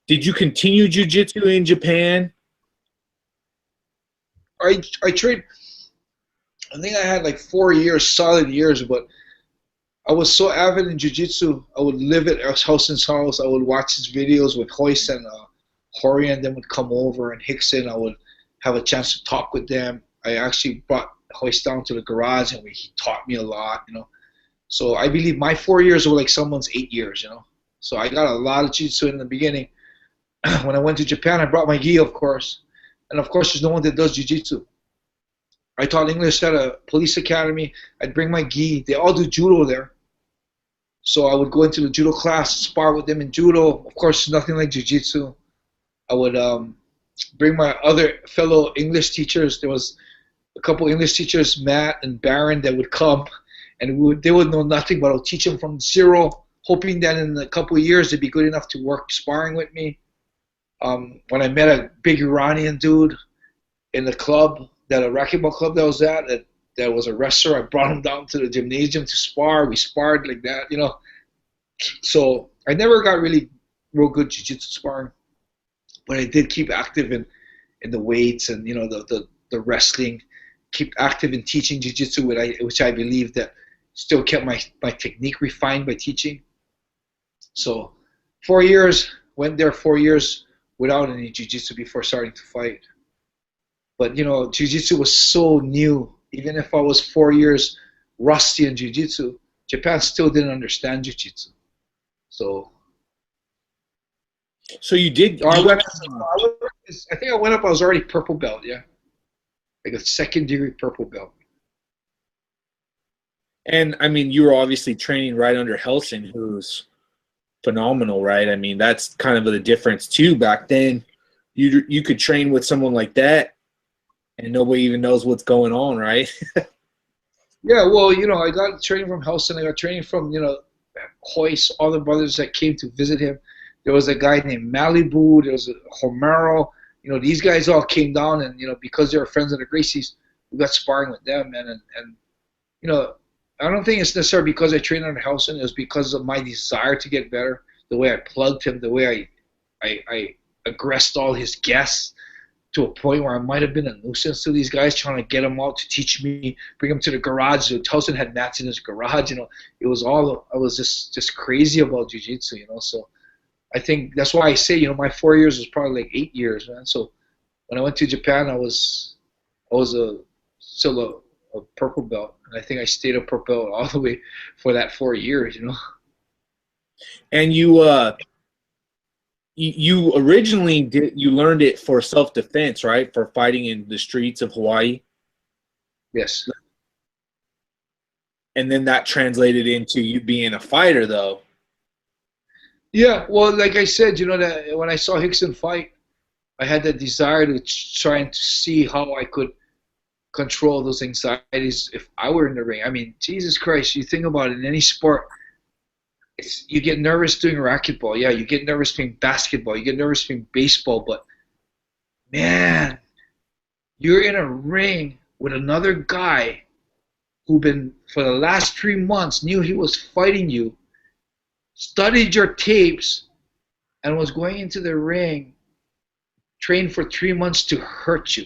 did you continue jiu-jitsu in Japan? I trained, I think I had like 4 years, solid years, but I was so avid in jiu-jitsu. I would live at Helson's house. I would watch his videos with Hoist and Hori, and then would come over, and Hickson. I would have a chance to talk with them. I actually brought Hoist down to the garage, and he taught me a lot, you know. So I believe my 4 years were like someone's 8 years, you know. So I got a lot of jiu-jitsu in the beginning. When I went to Japan, I brought my gi, of course. And of course, there's no one that does jiu-jitsu. I taught English at a police academy. I'd bring my gi. They all do judo there. So I would go into the judo class, spar with them in judo. Of course, nothing like jiu-jitsu. I would bring my other fellow English teachers. There was a couple English teachers, Matt and Baron, that would come. And they would know nothing, but I'll teach them from zero, hoping that in a couple of years they'd be good enough to work sparring with me. When I met a big Iranian dude in the club, a racquetball club that I was at, that was a wrestler, I brought him down to the gymnasium to spar. We sparred like that, you know. So I never got really real good jiu-jitsu sparring, but I did keep active in the weights and, you know, the wrestling, keep active in teaching jiu-jitsu, which I believe that still kept my technique refined by teaching. So 4 years, went there 4 years without any jiu-jitsu before starting to fight. But, you know, jiu-jitsu was so new. Even if I was 4 years rusty in jiu-jitsu, Japan still didn't understand jiu-jitsu. So you did. I think I went up. I was already purple belt. Yeah, like a second-degree purple belt. And I mean, you were obviously training right under Helson, who's phenomenal, right? I mean, that's kind of the difference too. Back then, you could train with someone like that, and nobody even knows what's going on, right? Yeah, well, you know, I got training from Helson. I got training from, you know, Hoist, all the brothers that came to visit him. There was a guy named Malibu. There was a Homero. You know, these guys all came down, and, you know, because they were friends of the Gracies, we got sparring with them, man. And you know, I don't think it's necessarily because I trained under Helson. It was because of my desire to get better, the way I plugged him, the way I aggressed all his guests to a point where I might have been a nuisance to these guys, trying to get them out to teach me, bring them to the garage. Helson had mats in his garage, you know. It was all, I was just crazy about jiu-jitsu, you know. So I think that's why I say, you know, my 4 years was probably like 8 years, man. So when I went to Japan, I was still a purple belt, and I think I stayed a purple belt all the way for that 4 years, you know. And you originally you learned it for self-defense, right? For fighting in the streets of Hawaii. Yes. And then that translated into you being a fighter, though. Yeah, well, like I said, you know, that when I saw Hickson fight, I had that desire to try and see how I could control those anxieties if I were in the ring. I mean, Jesus Christ, you think about it, in any sport, you get nervous doing racquetball. Yeah, you get nervous doing basketball. You get nervous doing baseball. But, man, you're in a ring with another guy who been, for the last 3 months, knew he was fighting you, studied your tapes, and was going into the ring, trained for 3 months to hurt you.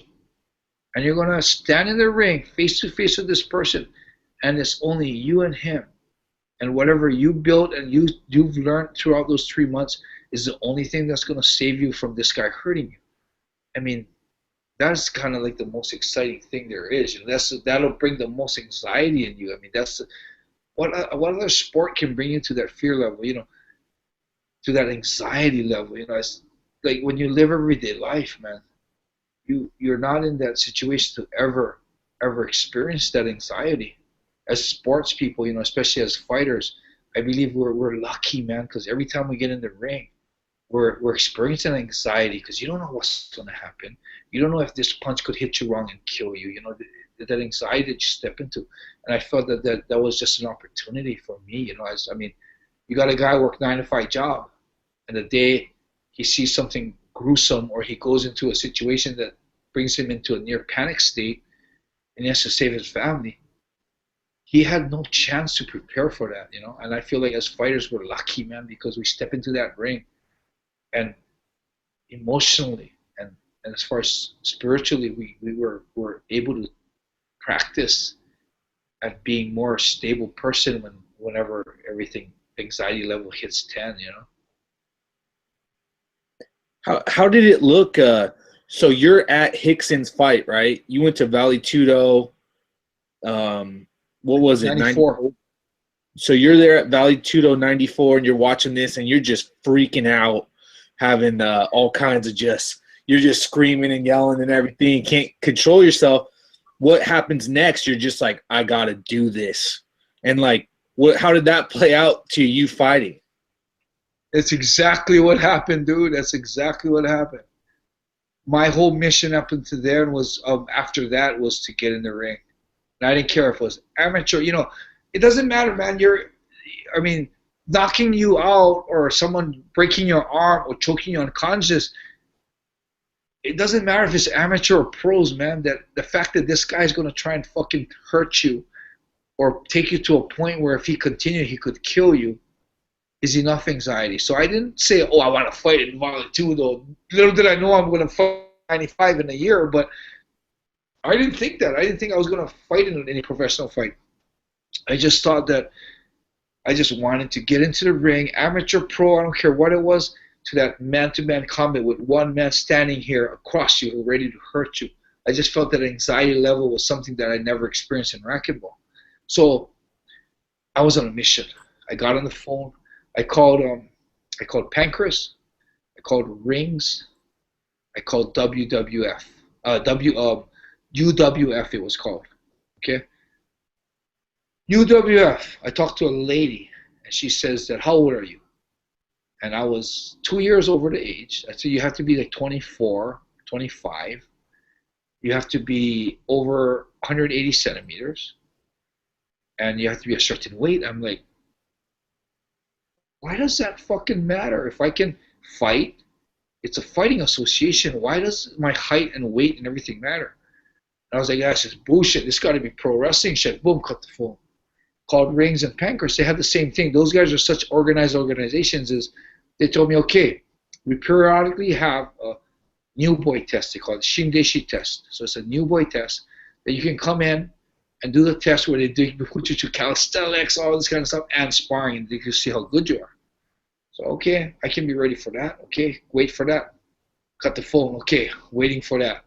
And you're going to stand in the ring face to face with this person, and it's only you and him. And whatever you built and you've learned throughout those 3 months is the only thing that's going to save you from this guy hurting you. I mean, that's kind of like the most exciting thing there is. You know, that'll bring the most anxiety in you. I mean, that's what other sport can bring you to that fear level, you know, to that anxiety level. You know, it's like when you live everyday life, man, you're not in that situation to ever experience that anxiety. As sports people, you know, especially as fighters, I believe we're lucky, man, because every time we get in the ring, we're experiencing anxiety because you don't know what's going to happen. You don't know if this punch could hit you wrong and kill you. You know, that anxiety that you step into. And I felt that was just an opportunity for me. You know, I mean, you got a guy work 9 to 5 job, and the day he sees something gruesome or he goes into a situation that brings him into a near panic state and he has to save his family, he had no chance to prepare for that, you know. And I feel like as fighters, we're lucky, man, because we step into that ring and emotionally and as far as spiritually, were able to practice at being more stable person whenever everything anxiety level hits 10, you know. How did it look? So you're at Hickson's fight, right? You went to Valley Tudo. What was it? 94. So you're there at Valley Tudo 94, and you're watching this, and you're just freaking out, having all kinds of you're just screaming and yelling and everything. You can't control yourself. What happens next? You're just like, I gotta do this. And like, how did that play out to you fighting? That's exactly what happened, dude. That's exactly what happened. My whole mission up until there was after that was to get in the ring. And I didn't care if it was amateur. You know, it doesn't matter, man. Knocking you out or someone breaking your arm or choking you unconscious, it doesn't matter if it's amateur or pros, man. That the fact that this guy's going to try and fucking hurt you or take you to a point where if he continued, he could kill you is enough anxiety. So I didn't say, oh, I want to fight in Valley Tudo. Little did I know I'm going to fight 95 in a year, but I didn't think that. I didn't think I was going to fight in any professional fight. I just thought that I just wanted to get into the ring, amateur, pro, I don't care what it was, to that man-to-man combat with one man standing here across you, ready to hurt you. I just felt that anxiety level was something that I never experienced in racquetball. So I was on a mission. I got on the phone. I called Pancras. I called Rings. I called WWF. UWF it was called. Okay. UWF. I talked to a lady, and she says that, how old are you? And I was 2 years over the age. I said, you have to be like 24, 25. You have to be over 180 centimeters. And you have to be a certain weight. I'm like, why does that fucking matter? If I can fight, it's a fighting association. Why does my height and weight and everything matter? And I was like, that's just bullshit. This got to be pro wrestling shit. Boom, cut the phone. Called Rings and Pancras. They have the same thing. Those guys are such organized organizations. They told me, okay, we periodically have a new boy test. They call it Shindeshi test. So it's a new boy test that you can come in and do the test where they put you to calisthenics, all this kind of stuff, and sparring, and they can see how good you are. So, okay, I can be ready for that. Okay, wait for that. Cut the phone. Okay, waiting for that.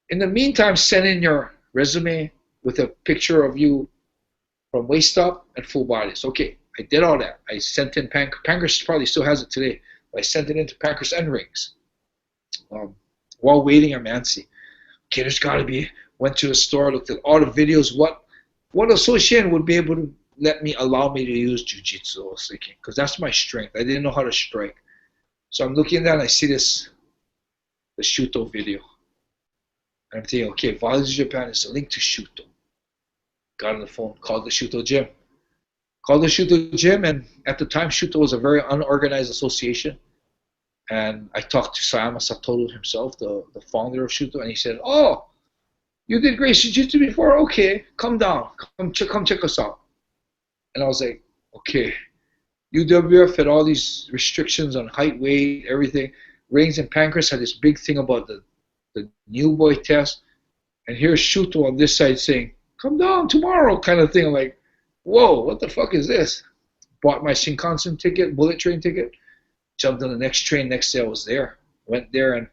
In the meantime, send in your resume with a picture of you from waist up and full body. So, okay, I did all that. I sent in Pancras probably still has it today. But I sent it into Pancras and Rings. While waiting, I'm antsy. Okay, there's got to be. Went to the store, looked at all the videos. What association would be able to allow me to use jiu-jitsu? I was thinking, because that's my strength. I didn't know how to strike. So I'm looking at that and I see the Shuto video. And I'm thinking, okay, Valley Japan is a link to Shuto. Got on the phone, called the Shuto gym. And at the time, Shuto was a very unorganized association. And I talked to Sayama Satoru himself, the founder of Shuto, and he said, oh, you did great jiu-jitsu before? Okay, come down. Come check us out. And I was like, okay. UWF had all these restrictions on height, weight, everything. Rings and Pancras had this big thing about the new boy test. And here's Shuto on this side saying, come down tomorrow kind of thing. I'm like, whoa, what the fuck is this? bought my Shinkansen ticket, bullet train ticket, jumped on the next train. Next day I was there. Went there, and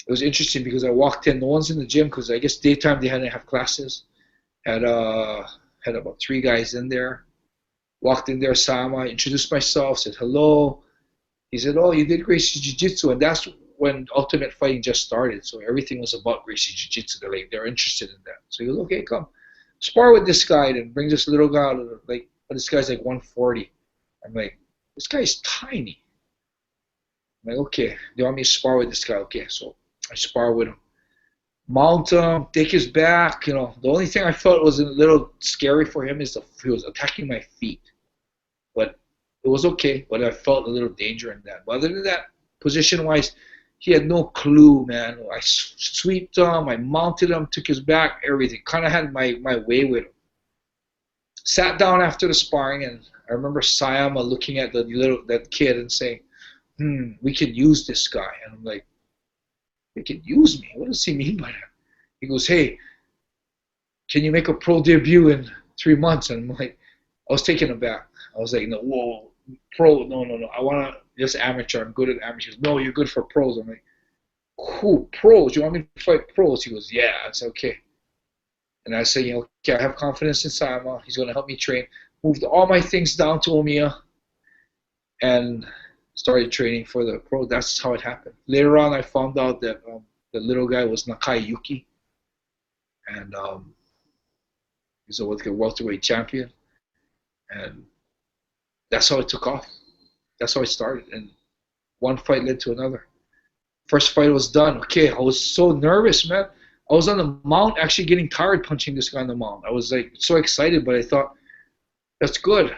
it was interesting because I walked in. No one's in the gym because I guess daytime they hadn't have classes. Had about 3 guys in there. Walked in there, saw him, I introduced myself, said hello. He said, "Oh, you did Gracie Jiu-Jitsu," and that's when Ultimate Fighting just started. So everything was about Gracie Jiu-Jitsu. They're interested in that. So he goes, "Okay, come spar with this guy." And brings this little guy, like, but this guy's like 140. I'm like, this guy's tiny. I'm like, okay, do you want me to spar with this guy? Okay, so I spar with him. Mount him, take his back. You know, the only thing I felt was a little scary for him is he was attacking my feet. But it was okay. But I felt a little danger in that. But other than that, position-wise, he had no clue, man. I sweeped him, I mounted him, took his back, everything. Kind of had my way with him. Sat down after the sparring, and I remember Sayama looking at that kid and saying, we could use this guy. And I'm like, they could use me? What does he mean by that? He goes, "Hey, can you make a pro debut in 3 months?" And I'm like, I was taken aback. I was like, "No, whoa, pro, no. I want to just amateur. I'm good at amateurs." "No, you're good for pros." I'm like, "Who, pros? You want me to fight pros?" He goes, "Yeah." I said, "Okay." And I said, "Okay, I have confidence in Sayama. He's going to help me train." Moved all my things down to Omiya and started training for the pro. That's how it happened. Later on, I found out that the little guy was Nakai Yuki, and he's a welterweight champion, and that's how it took off. That's how it started, and one fight led to another. First fight was done. Okay, I was so nervous, man. I was on the mount, actually getting tired punching this guy on the mount. I was like so excited, but I thought, that's good.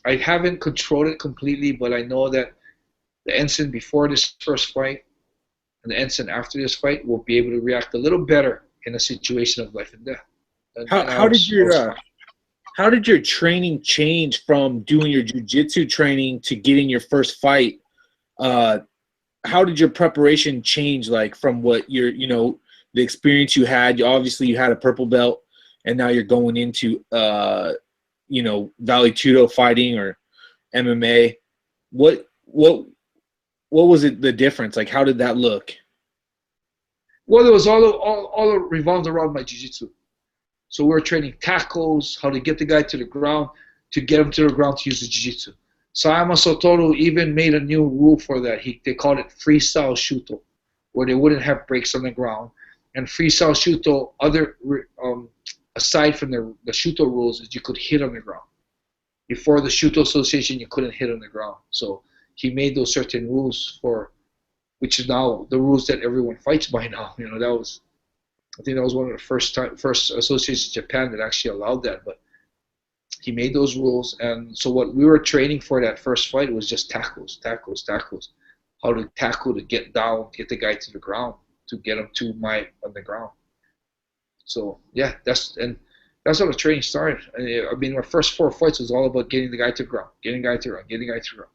I haven't controlled it completely, but I know that the Enson before this first fight and the Enson after this fight will be able to react a little better in a situation of life and death. How did your training change from doing your jiu-jitsu training to getting your first fight? How did your preparation change, like, from what the experience you had? Obviously, you had a purple belt, and now you're going into Vale Tudo fighting or MMA. What was it, the difference? Like, how did that look? Well, it was all revolved around my jiu-jitsu. So we were training tackles, how to get the guy to the ground, to get him to the ground to use the jiu-jitsu. Sayama Satoru even made a new rule for that. They called it freestyle shuto, where they wouldn't have breaks on the ground. And freestyle shuto, aside from the shuto rules, is you could hit on the ground. Before the Shuto Association, you couldn't hit on the ground. So he made those certain rules which is now the rules that everyone fights by now. I think that was one of the first associations in Japan that actually allowed that. But he made those rules, and so what we were training for that first fight was just tackles. How to tackle to get down, get the guy to the ground, to get him on the ground. So yeah, that's how the training started. I mean, our first 4 fights was all about getting the guy to the ground, getting the guy to the ground.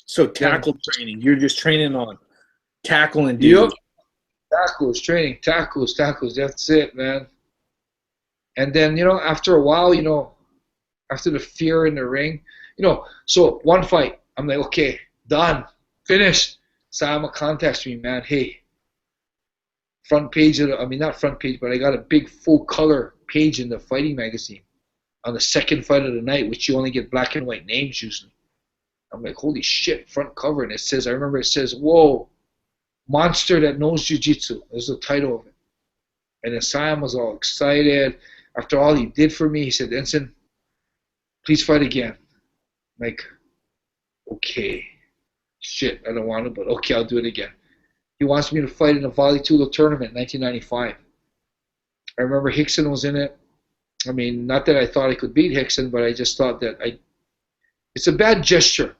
So tackle training, you're just training on tackle and dude. Yep. Tackles, training, tackles. That's it, man. And then, after a while, after the fear in the ring, so one fight, I'm like, okay, done, finished. Sayama contacts me, man. Hey, front page not front page, but I got a big full color page in the fighting magazine on the second fight of the night, which you only get black and white names usually. I'm like, holy shit, front cover. And I remember it says, whoa, monster that knows jiu-jitsu. There's the title of it. And then Sayama was all excited. After all he did for me, he said, "Enson, please fight again." I'm like, okay, shit, I don't want to, but okay, I'll do it again. He wants me to fight in a Vale Tudo tournament in 1995. I remember Hickson was in it. I mean, not that I thought I could beat Hickson, but I just thought that it's a bad gesture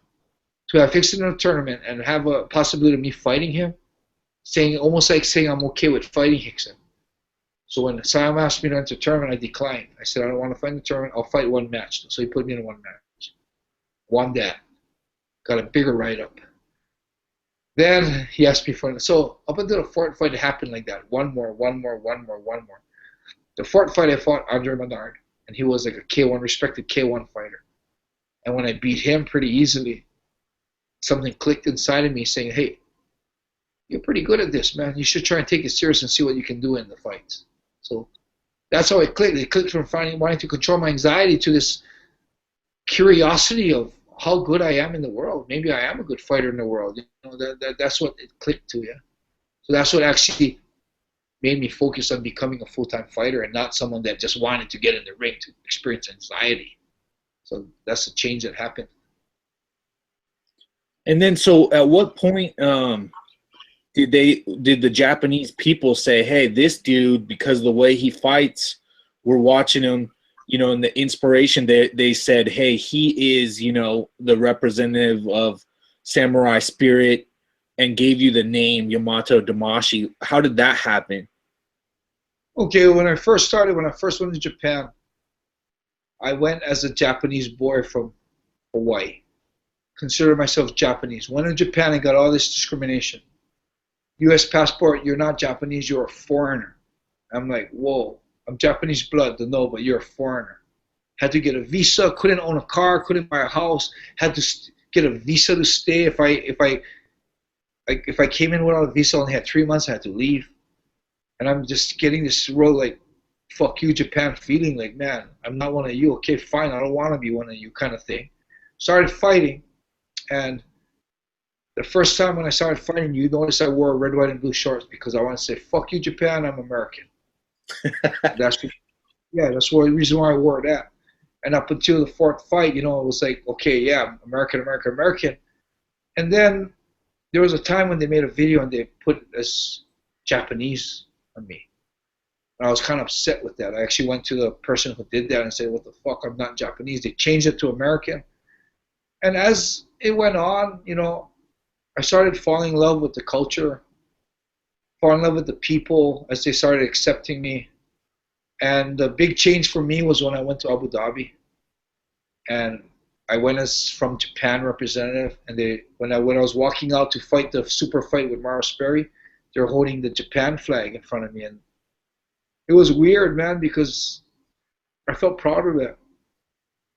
to have Hickson in a tournament and have a possibility of me fighting him, almost like saying I'm okay with fighting Hickson. So when Sayama asked me to enter the tournament, I declined. I said, I don't want to fight in the tournament. I'll fight one match. So he put me in one match. Won that. Got a bigger write-up. Then he asked me for it. So up until the fourth fight, it happened like that. One more. The fourth fight, I fought Andre Menard, and he was like a K1, respected K1 fighter. And when I beat him pretty easily, something clicked inside of me saying, hey, you're pretty good at this, man. You should try and take it serious and see what you can do in the fights. So that's how it clicked. It clicked from wanting to control my anxiety to this curiosity of how good I am in the world. Maybe I am a good fighter in the world. You know, that's what it clicked to, yeah. So that's what actually made me focus on becoming a full-time fighter and not someone that just wanted to get in the ring to experience anxiety. So that's the change that happened. And then, so at what point did the Japanese people say, hey, this dude, because of the way he fights, we're watching him, you know, and the inspiration, they said, hey, he is, you know, the representative of samurai spirit, and gave you the name Yamato Damashi. How did that happen? Okay, when I first went to Japan, I went as a Japanese boy from Hawaii. Consider myself Japanese. Went to Japan and got all this discrimination. U.S. passport, you're not Japanese, you're a foreigner. I'm like, whoa, I'm Japanese blood, no, but you're a foreigner. Had to get a visa, couldn't own a car, couldn't buy a house, had to get a visa to stay. If I came in without a visa, only had 3 months, I had to leave. And I'm just getting this real, like, fuck you, Japan feeling, like, man, I'm not one of you. Okay, fine, I don't want to be one of you kind of thing. Started fighting, and the first time when I started fighting, you notice I wore red, white, and blue shorts because I want to say, fuck you, Japan, I'm American. That's the reason why I wore that. And up until the fourth fight, you know, it was like, okay, yeah, American, American, American. And then there was a time when they made a video and they put as Japanese on me. And I was kind of upset with that. I actually went to the person who did that and said, what the fuck, I'm not Japanese. They changed it to American. And as it went on, you know, I started falling in love with the culture, falling in love with the people as they started accepting me. And the big change for me was when I went to Abu Dhabi. And I went as from Japan representative. And when I was walking out to fight the super fight with Mauro Sperry, they were holding the Japan flag in front of me. And it was weird, man, because I felt proud of that.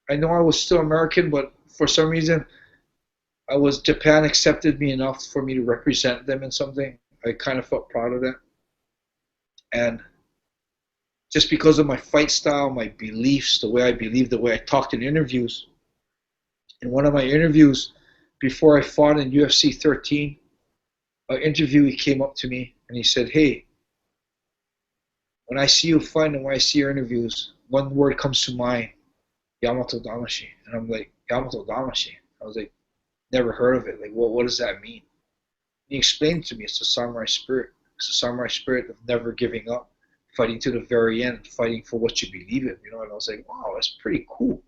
I know I was still American, but for some reason, Japan accepted me enough for me to represent them in something. I kind of felt proud of that. And just because of my fight style, my beliefs, the way I believe, the way I talked in interviews. In one of my interviews, before I fought in UFC 13, an interviewee came up to me and he said, hey, when I see you fight and when I see your interviews, one word comes to mind, Yamato Damashi. And I'm like, Yamato Damashi? I was like, never heard of it. Like, what does that mean? And he explained to me, it's a samurai spirit. It's a samurai spirit of never giving up, fighting to the very end, fighting for what you believe in, you know. And I was like, wow, that's pretty cool.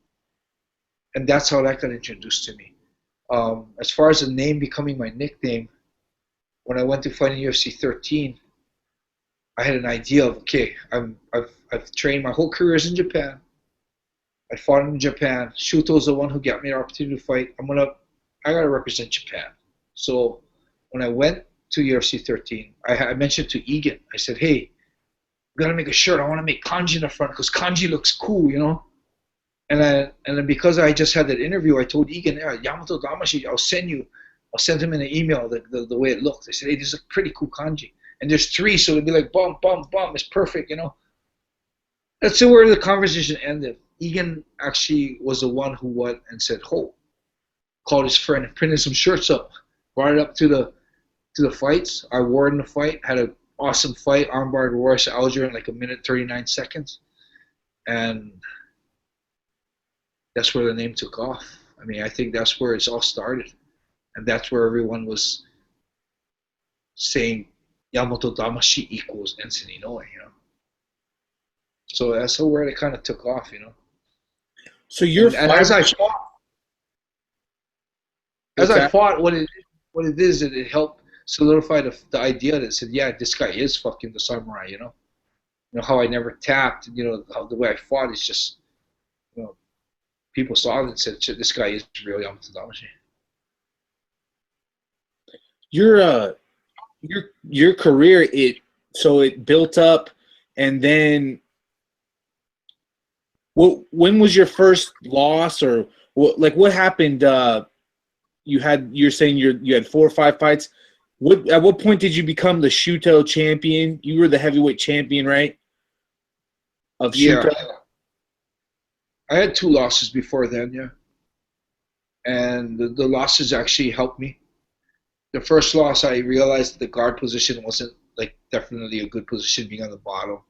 And that's how that got introduced to me. As far as the name becoming my nickname, when I went to fight in UFC 13, I had an idea of, okay, I've trained my whole career in Japan. I fought in Japan. Shuto's the one who got me the opportunity to fight. I gotta represent Japan. So when I went to UFC 13, I mentioned to Egan, I said, hey, I'm gonna make a shirt. I want to make kanji in the front because kanji looks cool, you know. And then because I just had that interview, I told Egan, yeah, Yamato Damashi, I'll send him in an email the way it looks. I said, hey, this is a pretty cool kanji. And there's 3, so it'd be like bum, bum, bum. It's perfect, you know. That's where the conversation ended. Egan actually was the one who went and said, "Ho," called his friend and printed some shirts up, brought it up to the fights. I wore it in the fight, had an awesome fight, armbarred Royce Alger in like 1:39 seconds, and that's where the name took off. I mean, I think that's where it's all started, and that's where everyone was saying Yamato Damashi equals Enson Inoue, you know. So that's where it kind of took off, you know. So you're and as I fought, what it is, it helped solidify the idea that said, yeah, this guy is fucking the samurai, you know. You know how I never tapped, you know, how the way I fought is just, you know, people saw it and said, shit, this guy is really Yamato Damashi. Your career, it built up, and then when was your first loss, or what happened? You're saying you had 4 or 5 fights. At what point did you become the Shuto champion? You were the heavyweight champion, right? Of Shuto. Yeah, I had 2 losses before then. Yeah, and the losses actually helped me. The first loss, I realized the guard position wasn't like definitely a good position, being on the bottom.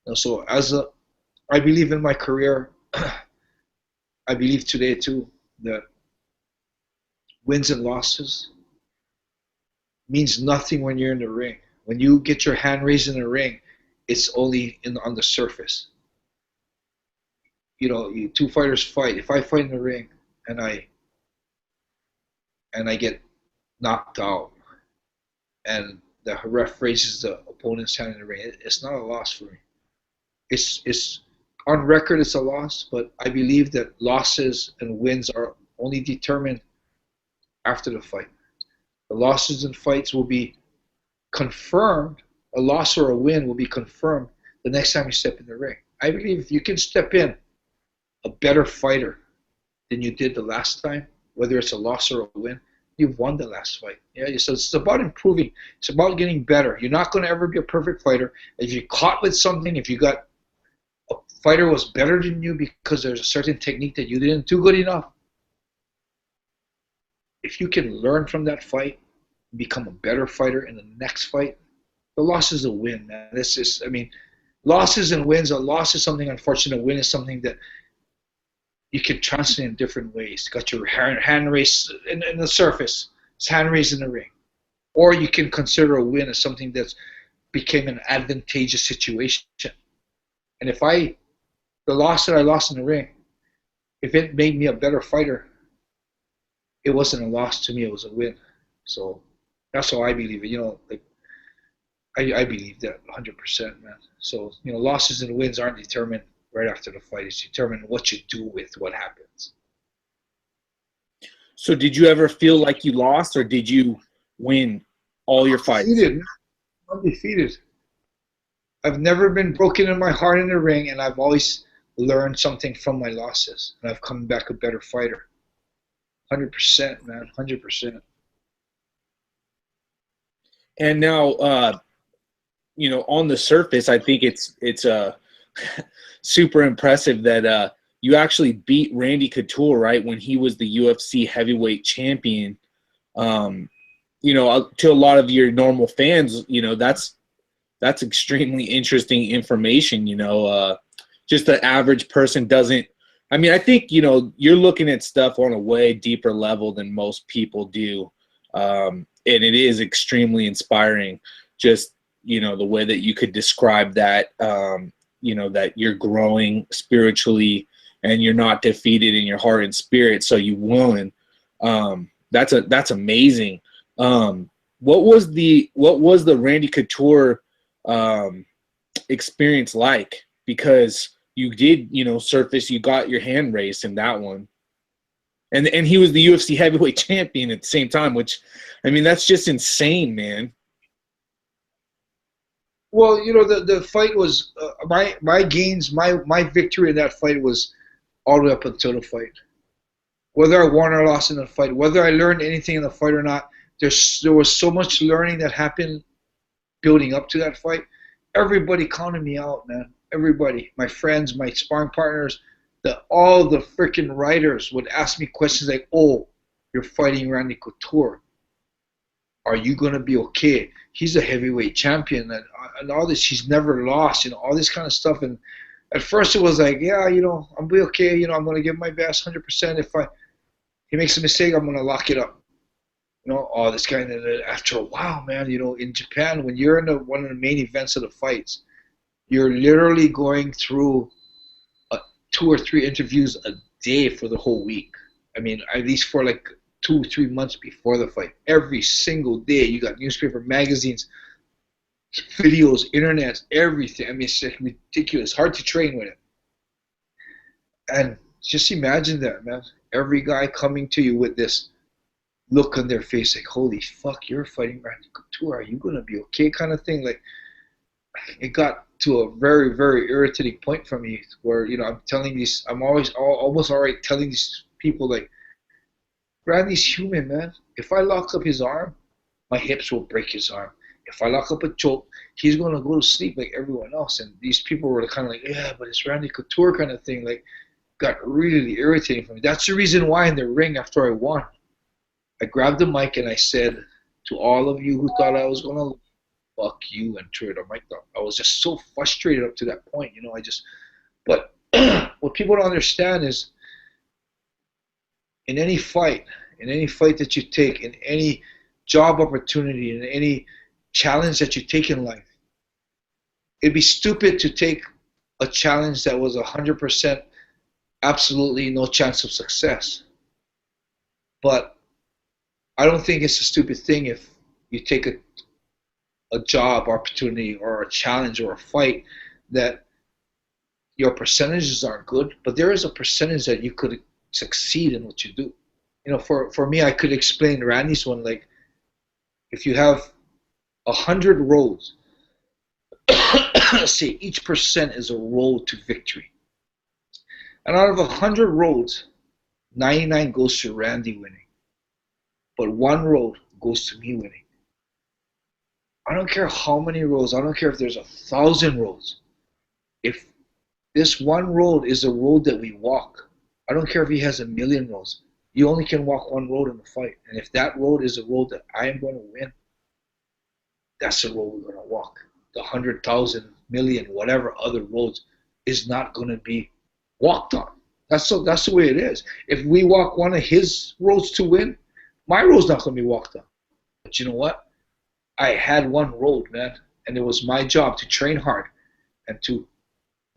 And so I believe in my career. I believe today too that wins and losses means nothing when you're in the ring. When you get your hand raised in the ring, it's only on the surface. You know, 2 fighters fight. If I fight in the ring and I get knocked out, and the ref raises the opponent's hand in the ring, it's not a loss for me. It's on record, it's a loss, but I believe that losses and wins are only determined after the fight. The losses and fights will be confirmed. A loss or a win will be confirmed the next time you step in the ring. I believe if you can step in a better fighter than you did the last time, whether it's a loss or a win, you've won the last fight. Yeah, so it's about improving. It's about getting better. You're not going to ever be a perfect fighter. If you're caught with something, if you got a fighter was better than you because there's a certain technique that you didn't do good enough, if you can learn from that fight, become a better fighter in the next fight, the loss is a win, man. This is, I mean, losses and wins. A loss is something unfortunate. A win is something that you can translate in different ways. You got your hand raised in the surface. It's hand raised in the ring. Or you can consider a win as something that's became an advantageous situation. And if the loss that I lost in the ring, if it made me a better fighter, it wasn't a loss to me, it was a win. So that's how I believe it. You know, like I believe that 100%, man. So, you know, losses and wins aren't determined right after the fight. It's determined what you do with what happens. So did you ever feel like you lost, or did you win all your fights? Undefeated. I've never been broken in my heart in the ring, and I've always learned something from my losses, and I've come back a better fighter. 100%, man, 100%. And now, you know, on the surface, I think it's super impressive that you actually beat Randy Couture, right, when he was the UFC heavyweight champion. You know, to a lot of your normal fans, you know, that's extremely interesting information. You know, just the average person doesn't. I mean, I think, you know, you're looking at stuff on a way deeper level than most people do. And it is extremely inspiring, just, you know, the way that you could describe that, you know, that you're growing spiritually and you're not defeated in your heart and spirit, so you won. That's amazing. What was the Randy Couture experience like? Because you did, you know, surface, you got your hand raised in that one. And he was the UFC heavyweight champion at the same time, which, I mean, that's just insane, man. Well, you know, the fight was my gains, my victory in that fight was all the way up until the fight. Whether I won or lost in the fight, whether I learned anything in the fight or not, there was so much learning that happened building up to that fight. Everybody counted me out, man. Everybody, my friends, my sparring partners, all the freaking writers would ask me questions like, "Oh, you're fighting Randy Couture. Are you gonna be okay? He's a heavyweight champion, and all this. He's never lost, you know, all this kind of stuff." And at first, it was like, "Yeah, you know, I'll be okay. You know, I'm gonna give my best, 100%. If he makes a mistake, I'm gonna lock it up." You know, all this kind of. After a while, man, you know, in Japan, when you're in one of the main events of the fights, you're literally going through 2 or 3 interviews a day for the whole week. I mean, at least for like 2 or 3 months before the fight. Every single day, you got newspaper, magazines, videos, internet, everything. I mean, it's like ridiculous. Hard to train with it. And just imagine that, man. Every guy coming to you with this look on their face, like, "Holy fuck, you're fighting Randy Couture. Are you gonna be okay?" kind of thing. Like, it got to a very, very irritating point for me where, you know, I'm telling these, I'm always almost all right telling these people like, Randy's human, man. If I lock up his arm, my hips will break his arm. If I lock up a choke, he's going to go to sleep like everyone else. And these people were kind of like, yeah, but it's Randy Couture kind of thing. Like, got really irritating for me. That's the reason why in the ring after I won, I grabbed the mic and I said to all of you who thought I was going to fuck you and throw the mic down. I was just so frustrated up to that point, you know. But what people don't understand is in any fight that you take, in any job opportunity, in any challenge that you take in life, it'd be stupid to take a challenge that was 100% absolutely no chance of success. But I don't think it's a stupid thing if you take a job opportunity or a challenge or a fight that your percentages aren't good, but there is a percentage that you could succeed in what you do. You know, for me, I could explain Randy's one, like, if you have 100 roads, say each percent is a road to victory. And out of 100 roads, 99 goes to Randy winning. But one road goes to me winning. I don't care how many roads, I don't care if there's 1,000 roads. If this one road is a road that we walk, I don't care if he has 1,000,000 roads. You only can walk one road in the fight. And if that road is a road that I am going to win, that's the road we're going to walk. The 100,000, million, whatever other roads is not going to be walked on. That's the way it is. If we walk one of his roads to win, my road's not going to be walked on. But you know what? I had one road, man, and it was my job to train hard and to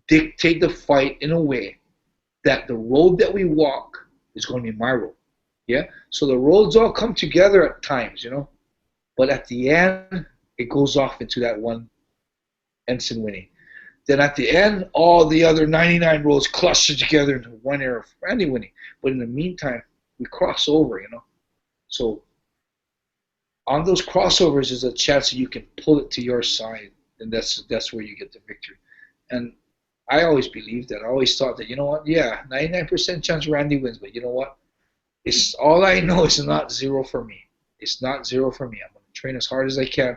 dictate the fight in a way that the road that we walk is going to be my road. Yeah? So the roads all come together at times, you know, but at the end, it goes off into that one Enson winning. Then at the end, all the other 99 roads cluster together into one era of Randy winning. But in the meantime, we cross over, you know. So on those crossovers is a chance that you can pull it to your side, and that's where you get the victory. And I always believed that. I always thought that, you know what, yeah, 99% chance Randy wins, but you know what? It's all I know is not zero for me. It's not zero for me. I'm going to train as hard as I can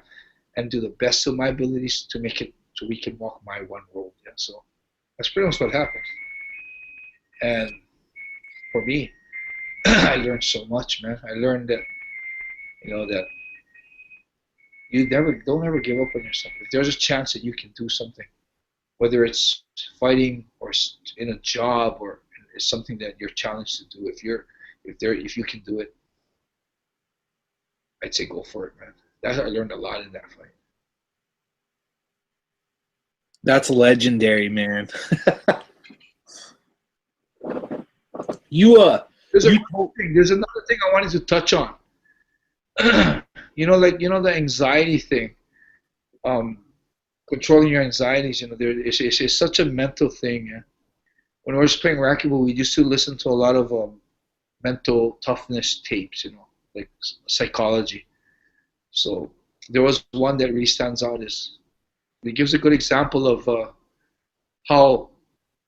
and do the best of my abilities to make it so we can walk my one road. Yeah, so that's pretty much what happens. And for me, I learned so much, man. I learned that, you know, that don't ever give up on yourself. If there's a chance that you can do something, whether it's fighting or in a job or it's something that you're challenged to do, if you can do it, I'd say go for it, man. I learned a lot in that fight. That's legendary, man. There's another thing I wanted to touch on. The anxiety thing, controlling your anxieties. You know, it's such a mental thing. Yeah? When I was playing racquetball, we used to listen to a lot of mental toughness tapes. You know, like psychology. So there was one that really stands out. It gives a good example of how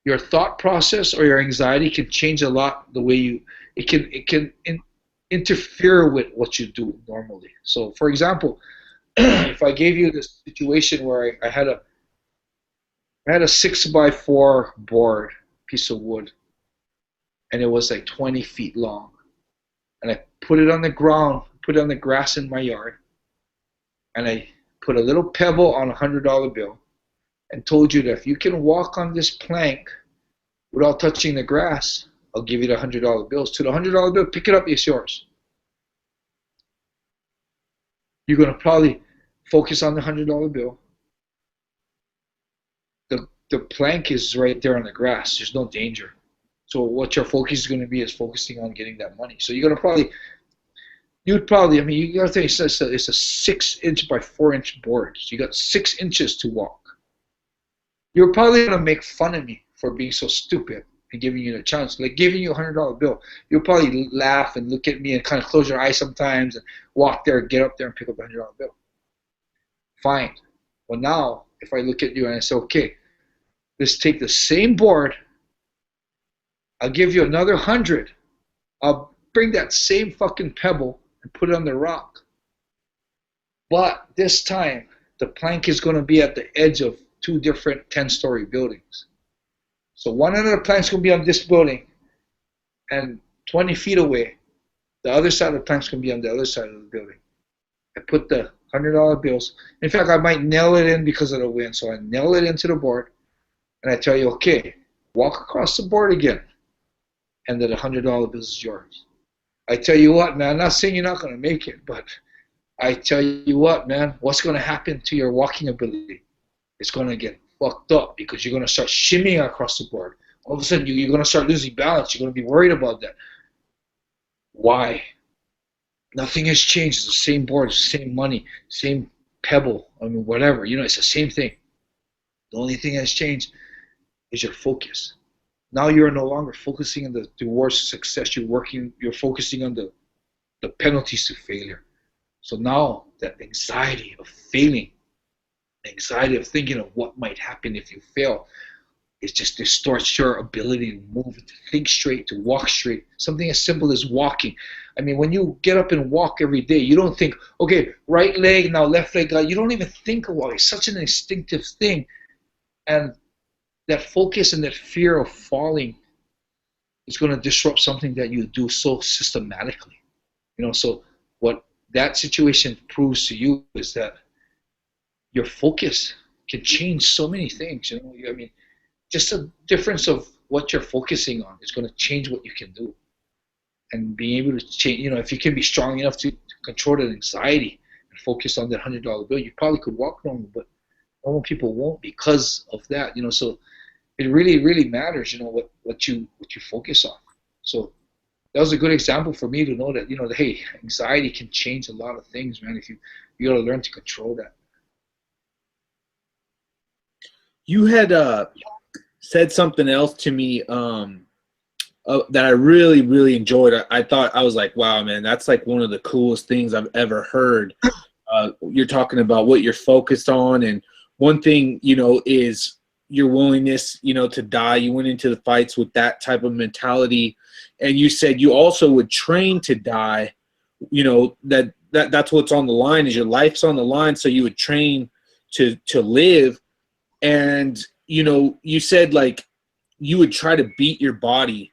your thought process or your anxiety can change a lot. The way it can interfere with what you do normally. So, for example, if I gave you this situation where I had a 6x4 board, piece of wood, and it was like 20 feet long, and I put it on the ground, put it on the grass in my yard, and I put a little pebble on a $100 bill, and told you that if you can walk on this plank without touching the grass, I'll give you the $100 bills. To the $100 bill, pick it up, it's yours. You're going to probably focus on the $100 bill. The plank is right there on the grass. There's no danger. So what your focus is going to be is focusing on getting that money. So you're going to you got to think it's a 6-inch by 4-inch board. So you got 6 inches to walk. You're probably going to make fun of me for being so stupid and giving you the chance, like giving you a $100 bill. You'll probably laugh and look at me and kind of close your eyes sometimes and walk there, get up there and pick up a $100 bill. Fine. Well, now, if I look at you and I say, okay, let's take the same board, I'll give you another 100, I'll bring that same fucking pebble and put it on the rock. But this time, the plank is going to be at the edge of two different 10-story buildings. So one end of the plank's going to be on this building, and 20 feet away, the other side of the plank's going to be on the other side of the building. I put the $100 bills. In fact, I might nail it in because of the wind. So I nail it into the board, and I tell you, okay, walk across the board again, and then the $100 bills is yours. I tell you what, man, I'm not saying you're not going to make it, but I tell you what, man, what's going to happen to your walking ability? It's going to get fucked up because you're going to start shimmying across the board. All of a sudden, you're going to start losing balance. You're going to be worried about that. Why? Nothing has changed. It's the same board, it's the same money, same pebble. I mean, whatever. You know, it's the same thing. The only thing that's changed is your focus. Now you're no longer focusing on the towards success. You're focusing on the penalties to failure. So now that anxiety of failing, anxiety of thinking of what might happen if you fail, it just distorts your ability to move, to think straight, to walk straight. Something as simple as walking. I mean, when you get up and walk every day, you don't think, okay, right leg, now left leg. You don't even think of walking. It's such an instinctive thing. And that focus and that fear of falling is going to disrupt something that you do so systematically. You know, so what that situation proves to you is that your focus can change so many things. You know, I mean, just a difference of what you're focusing on is going to change what you can do. And being able to change, you know, if you can be strong enough to control that anxiety and focus on that $100 bill, you probably could walk normal, but normal people won't because of that. You know, so it really, really matters. You know what you focus on. So that was a good example for me to know that, you know, that, hey, anxiety can change a lot of things, man. If you got to learn to control that. You had said something else to me that I really, really enjoyed. I thought, I was like, wow, man, that's like one of the coolest things I've ever heard. You're talking about what you're focused on, and one thing, you know, is your willingness, you know, to die. You went into the fights with that type of mentality, and you said you also would train to die. You know, that's what's on the line, is your life's on the line, so you would train to live. And, you know, you said like you would try to beat your body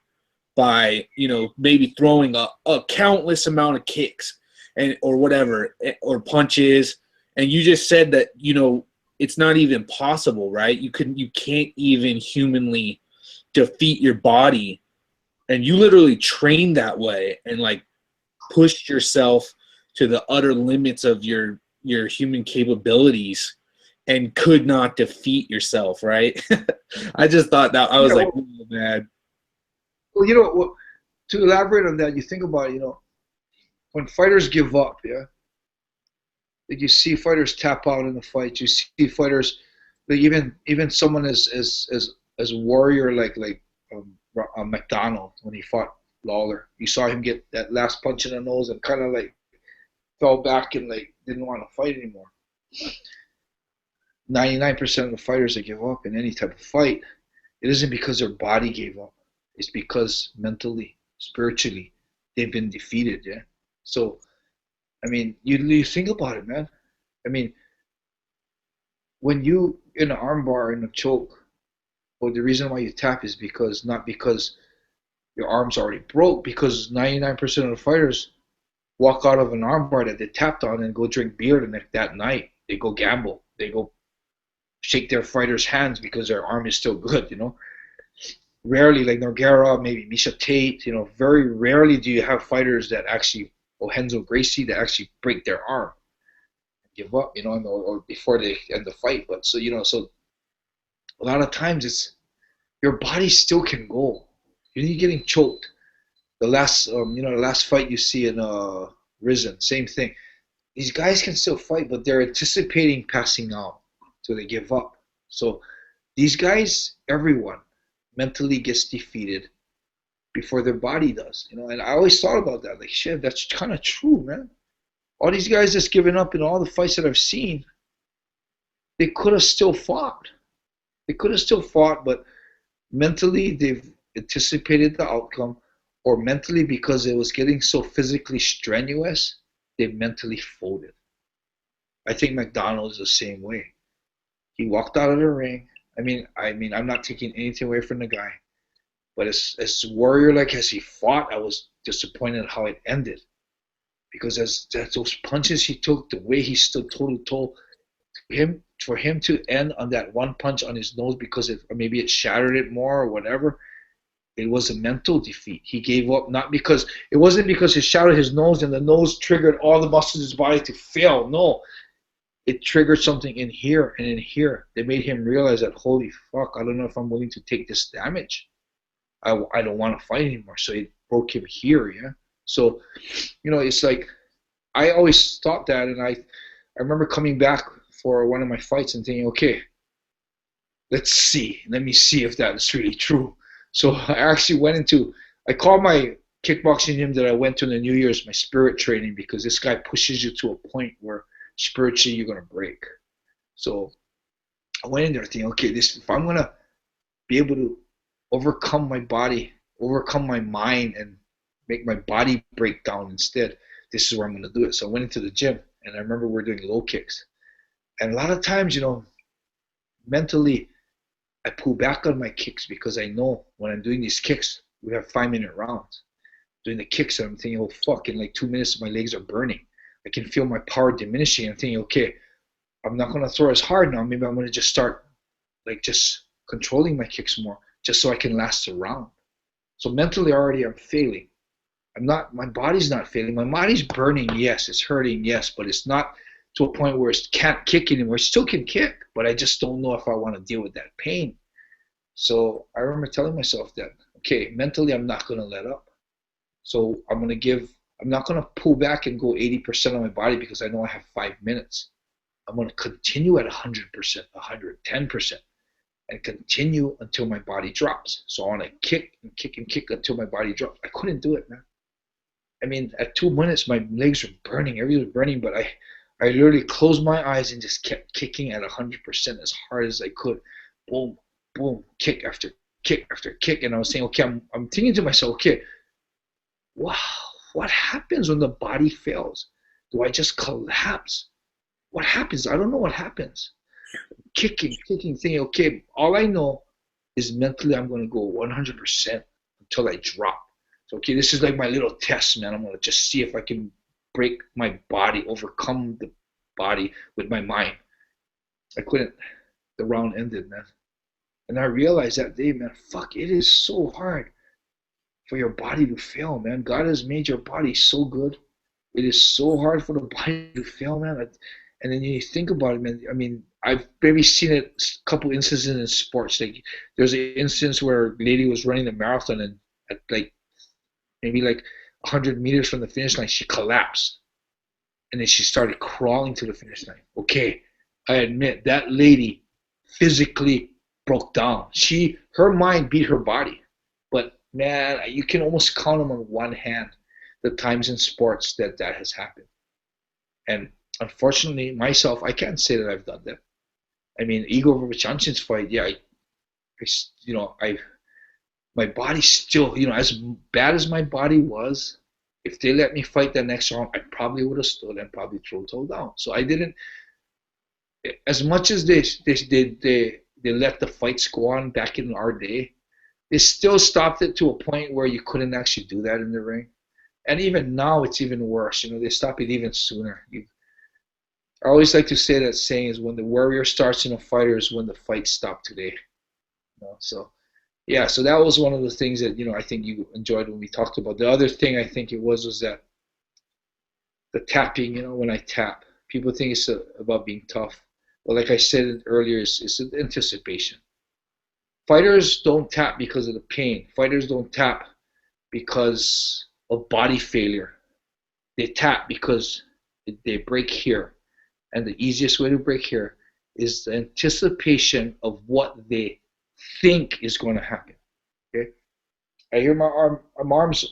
by, you know, maybe throwing a countless amount of kicks and or whatever, or punches. And you just said that, you know, it's not even possible, right? You can't even humanly defeat your body. And you literally trained that way and like pushed yourself to the utter limits of your human capabilities and could not defeat yourself, right? I just thought that, I was like, oh, man. Well, you know, to elaborate on that, you think about it, you know, when fighters give up, yeah, like you see fighters tap out in the fight. You see fighters, like even someone as warrior like McDonald when he fought Lawler. You saw him get that last punch in the nose and kind of like fell back and like didn't want to fight anymore. 99% of the fighters that give up in any type of fight, it isn't because their body gave up. It's because mentally, spiritually, they've been defeated, yeah? So, I mean, you think about it, man. I mean, when you in an armbar, in a choke, well, the reason why you tap is because, not because your arm's already broke, because 99% of the fighters walk out of an armbar that they tapped on and go drink beer that night. They go gamble. They go shake their fighters' hands because their arm is still good, you know. Rarely, like Nogueira, maybe Misha Tate, you know, very rarely do you have fighters that actually, or Renzo Gracie, that actually break their arm, give up, you know, or before they end the fight. But so, you know, so a lot of times it's your body still can go. You're getting choked. The last, you know, the last fight you see in Risen, same thing. These guys can still fight, but they're anticipating passing out, so they give up. So these guys, everyone, mentally gets defeated before their body does, you know. And I always thought about that, like, shit, that's kind of true, man. All these guys that's given up in all the fights that I've seen, they could have still fought. They could have still fought, but mentally they've anticipated the outcome, or mentally, because it was getting so physically strenuous, they mentally folded. I think McDonald is the same way. He walked out of the ring. I'm not taking anything away from the guy, but as warrior like as he fought, I was disappointed how it ended, because as those punches he took, the way he stood toe to toe, for him to end on that one punch on his nose, because maybe it shattered it more or whatever. It was a mental defeat. He gave up, not because it wasn't because it shattered his nose and the nose triggered all the muscles of his body to fail. No, it triggered something in here and in here. They made him realize that, holy fuck, I don't know if I'm willing to take this damage. I don't want to fight anymore. So it broke him here, yeah. So, it's like, I always thought that, and I remember coming back for one of my fights and thinking, okay, let me see if that is really true. So I actually I called my kickboxing gym that I went to in the New Year's my spirit training, because this guy pushes you to a point where spiritually you're going to break. So I went in there thinking, okay, if I'm going to be able to overcome my body, overcome my mind, and make my body break down instead, this is where I'm going to do it. So I went into the gym, and I remember we're doing low kicks. And a lot of times, mentally, I pull back on my kicks, because I know when I'm doing these kicks, we have 5-minute rounds. Doing the kicks, and I'm thinking, oh fuck, in like 2 minutes my legs are burning. I can feel my power diminishing. I'm thinking, okay, I'm not going to throw as hard now. Maybe I'm going to just start just controlling my kicks more, just so I can last a round. So mentally already I'm failing. My body's not failing. My body's burning, yes. It's hurting, yes, but it's not to a point where it can't kick anymore. It still can kick, but I just don't know if I want to deal with that pain. So I remember telling myself that, okay, mentally I'm not going to let up. So I'm not going to pull back and go 80% of my body, because I know I have 5 minutes. I'm going to continue at 100%, 110%, and continue until my body drops. So I want to kick and kick and kick until my body drops. I couldn't do it, man. At 2 minutes, my legs were burning, everything was burning, but I literally closed my eyes and just kept kicking at 100% as hard as I could. Boom, boom, kick after kick after kick. And I was saying, okay, I'm thinking to myself, okay, wow, what happens when the body fails? Do I just collapse? What happens? I don't know what happens. Kicking, thinking, okay, all I know is mentally I'm going to go 100% until I drop. So, okay, this is like my little test, man. I'm going to just see if I can break my body, overcome the body with my mind. I couldn't. The round ended, man. And I realized that day, man, fuck, it is so hard for your body to fail, man. God has made your body so good. It is so hard for the body to fail, man. And then you think about it, man. I've maybe seen it a couple instances in sports. Like, there's an instance where a lady was running a marathon, and at maybe 100 meters from the finish line, she collapsed. And then she started crawling to the finish line. Okay, I admit that lady physically broke down. Her mind beat her body. But man, you can almost count them on one hand the times in sports that has happened. And unfortunately, myself, I can't say that I've done that. Igor Vovchanchin's fight, yeah, my body still, as bad as my body was, if they let me fight that next round, I probably would have stood and probably thrown toe down. So I didn't, as much as they let the fights go on back in our day, they still stopped it to a point where you couldn't actually do that in the ring. And even now, it's even worse. They stop it even sooner. I always like to say that saying is, when the warrior starts in a fighter is when the fight stopped today. So yeah, so that was one of the things that I think you enjoyed when we talked about. The other thing I think it was that the tapping. When I tap, people think it's about being tough, but like I said earlier, it's anticipation. Fighters don't tap because of the pain. Fighters don't tap because of body failure. They tap because they break here. And the easiest way to break here is the anticipation of what they think is going to happen. Okay? I hear my arm's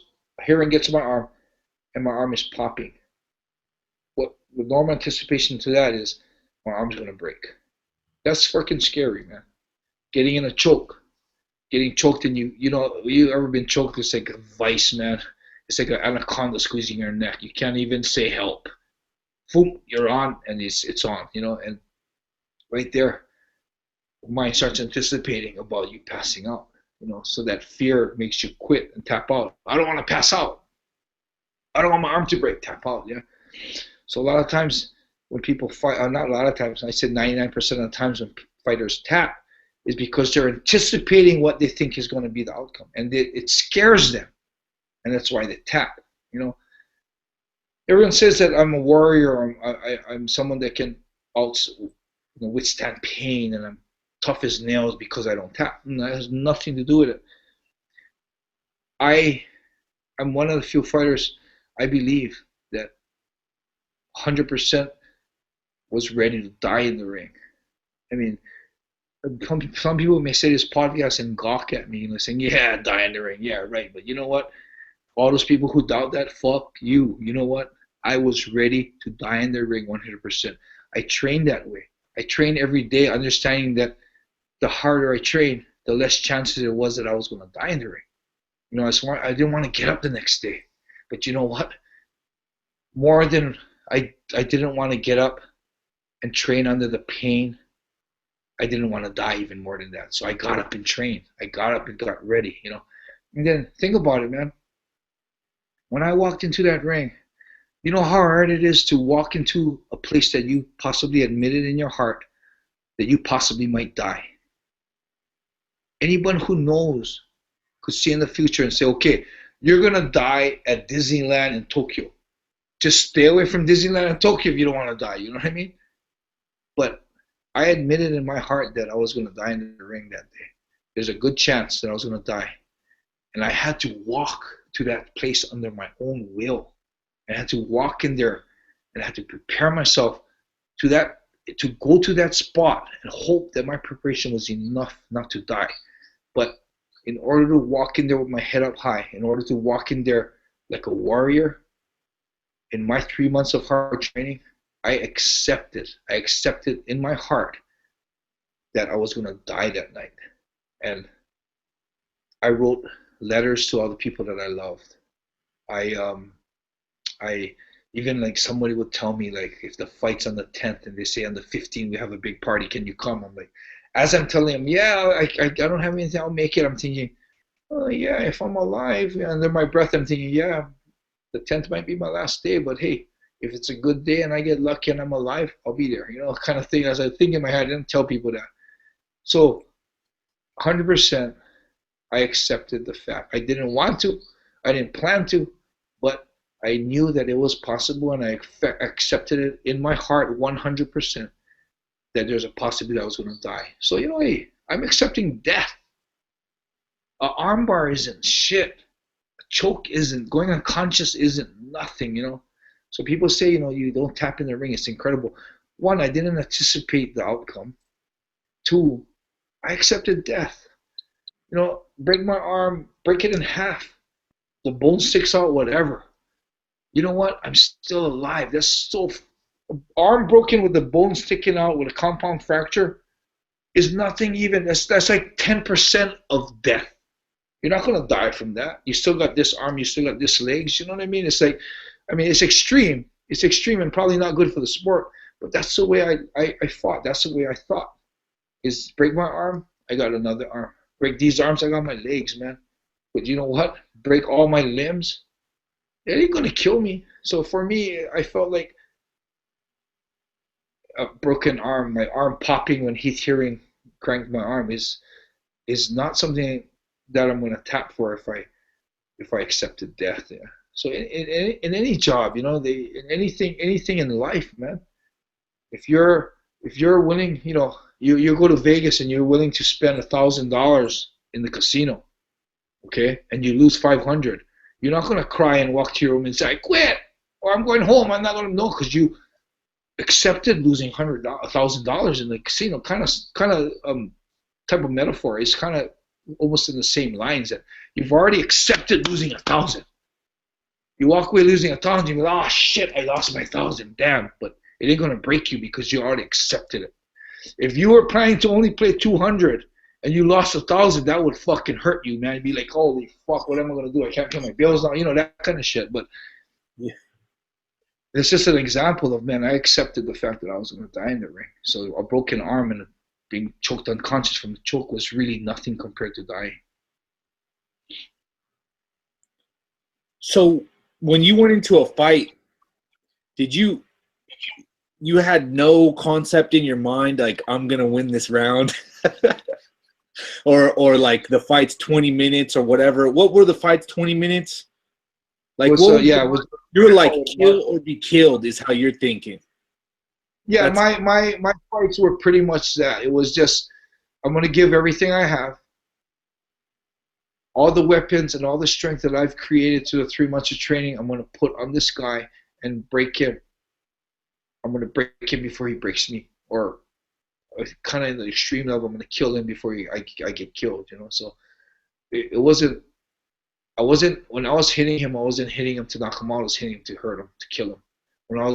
hearing gets to my arm, and my arm is popping. What the normal anticipation to that is, my arm's going to break. That's freaking scary, man. Getting in a choke. getting choked, and you ever been choked? It's like a vice, man. It's like an anaconda squeezing your neck. You can't even say help. Boom, you're on, and it's on, and right there, mind starts anticipating about you passing out, so that fear makes you quit and tap out. I don't want to pass out. I don't want my arm to break, tap out, yeah. So a lot of times when people fight, not a lot of times, I said 99% of the times when fighters tap, is because they're anticipating what they think is going to be the outcome, and it scares them, and that's why they tap. Everyone says that I'm a warrior, I'm someone that can also withstand pain, and I'm tough as nails because I don't tap. And that has nothing to do with it. I'm one of the few fighters, I believe, that 100% was ready to die in the ring. I mean, some people may say this podcast and gawk at me, saying, yeah, die in the ring. Yeah, right. But you know what? All those people who doubt that, fuck you. You know what? I was ready to die in the ring 100%. I trained that way. I train every day, understanding that the harder I train, the less chances it was that I was going to die in the ring. I didn't want to get up the next day. But you know what? More than I didn't want to get up and train under the pain, I didn't want to die even more than that. So I got up and trained. I got up and got ready, And then think about it, man. When I walked into that ring, you know how hard it is to walk into a place that you possibly admitted in your heart that you possibly might die. Anyone who knows could see in the future and say, okay, you're going to die at Disneyland in Tokyo. Just stay away from Disneyland in Tokyo if you don't want to die. You know what I mean? But I admitted in my heart that I was going to die in the ring that day. There's a good chance that I was going to die. And I had to walk to that place under my own will. I had to walk in there, and I had to prepare myself to go to that spot and hope that my preparation was enough not to die. But in order to walk in there with my head up high, in order to walk in there like a warrior, in my 3 months of hard training, I accepted in my heart that I was going to die that night. And I wrote letters to all the people that I loved. I even, like, somebody would tell me, like, if the fight's on the 10th and they say on the 15th we have a big party, can you come? I'm like, as I'm telling them, yeah, I don't have anything, I'll make it. I'm thinking, oh yeah, if I'm alive, and under my breath I'm thinking, yeah, the 10th might be my last day, but hey, if it's a good day and I get lucky and I'm alive, I'll be there, kind of thing. As I think in my head, I didn't tell people that. So 100% I accepted the fact. I didn't want to, I didn't plan to, but I knew that it was possible, and I accepted it in my heart 100% that there's a possibility I was going to die. So, hey, I'm accepting death. An armbar isn't shit. A choke isn't. Going unconscious isn't nothing, So people say, you don't tap in the ring. It's incredible. One, I didn't anticipate the outcome. Two, I accepted death. Break my arm, break it in half. The bone sticks out, whatever. You know what? I'm still alive. That's so... Arm broken with the bone sticking out with a compound fracture is nothing even. That's like 10% of death. You're not going to die from that. You still got this arm. You still got this legs. You know what I mean? It's like, it's extreme. It's extreme and probably not good for the sport. But that's the way I fought. That's the way I thought. Is break my arm, I got another arm. Break these arms, I got my legs, man. But you know what? Break all my limbs, it ain't going to kill me. So for me, I felt like a broken arm, my arm popping when Heath Hearing cranked my arm is not something that I'm going to tap for if I accepted death. Yeah. So in any job, in anything in life, man, if you're willing, you go to Vegas and you're willing to spend $1,000 in the casino, okay, and you lose 500, you're not going to cry and walk to your room and say, I quit, or I'm going home. I'm not going to know, because you accepted losing $1,000 in the casino. Kind of type of metaphor. It's kind of almost in the same lines, that you've already accepted losing 1,000. You walk away losing 1,000, you go, oh shit, I lost my 1,000, damn. But it ain't going to break you because you already accepted it. If you were planning to only play 200 and you lost 1,000, that would fucking hurt you, man. You'd be like, holy fuck, what am I gonna do? I can't pay my bills now, you know, that kind of shit. But Yeah. it's just an example of, man, I accepted the fact that I was gonna die in the ring. So a broken arm and being choked unconscious from the choke was really nothing compared to dying. So when you went into a fight, did you had no concept in your mind like I'm gonna win this round, or like the fight's 20 minutes or whatever? What were the fights 20 minutes? Like you were like kill or be killed is how you're thinking. Yeah, my fights were pretty much that. It was just, I'm gonna give everything I have, all the weapons and all the strength that I've created through the 3 months of training. I'm gonna put on this guy and break him. I'm gonna break him before he breaks me, or kind of in the extreme level, I'm gonna kill him before I get killed. You know, so it wasn't. I wasn't, when I was hitting him, I wasn't hitting him to knock him out. I was hitting him to hurt him, to kill him. When I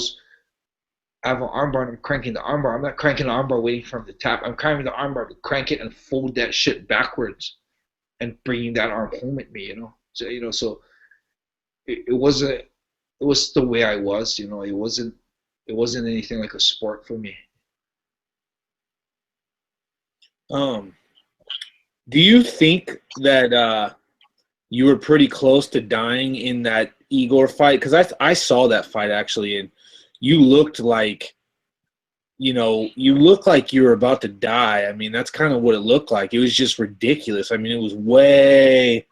have an armbar and I'm cranking the armbar, I'm not cranking the armbar waiting for him to tap. I'm cranking the armbar to crank it and fold that shit backwards and bringing that arm home at me, you know. So, you know, so it was the way I was, you know. It wasn't anything like a sport for me. Do you think that you were pretty close to dying in that Igor fight? Because I saw that fight actually, and you looked like, you know, you looked like you were about to die. I mean, that's kind of what it looked like. It was just ridiculous. I mean, it was way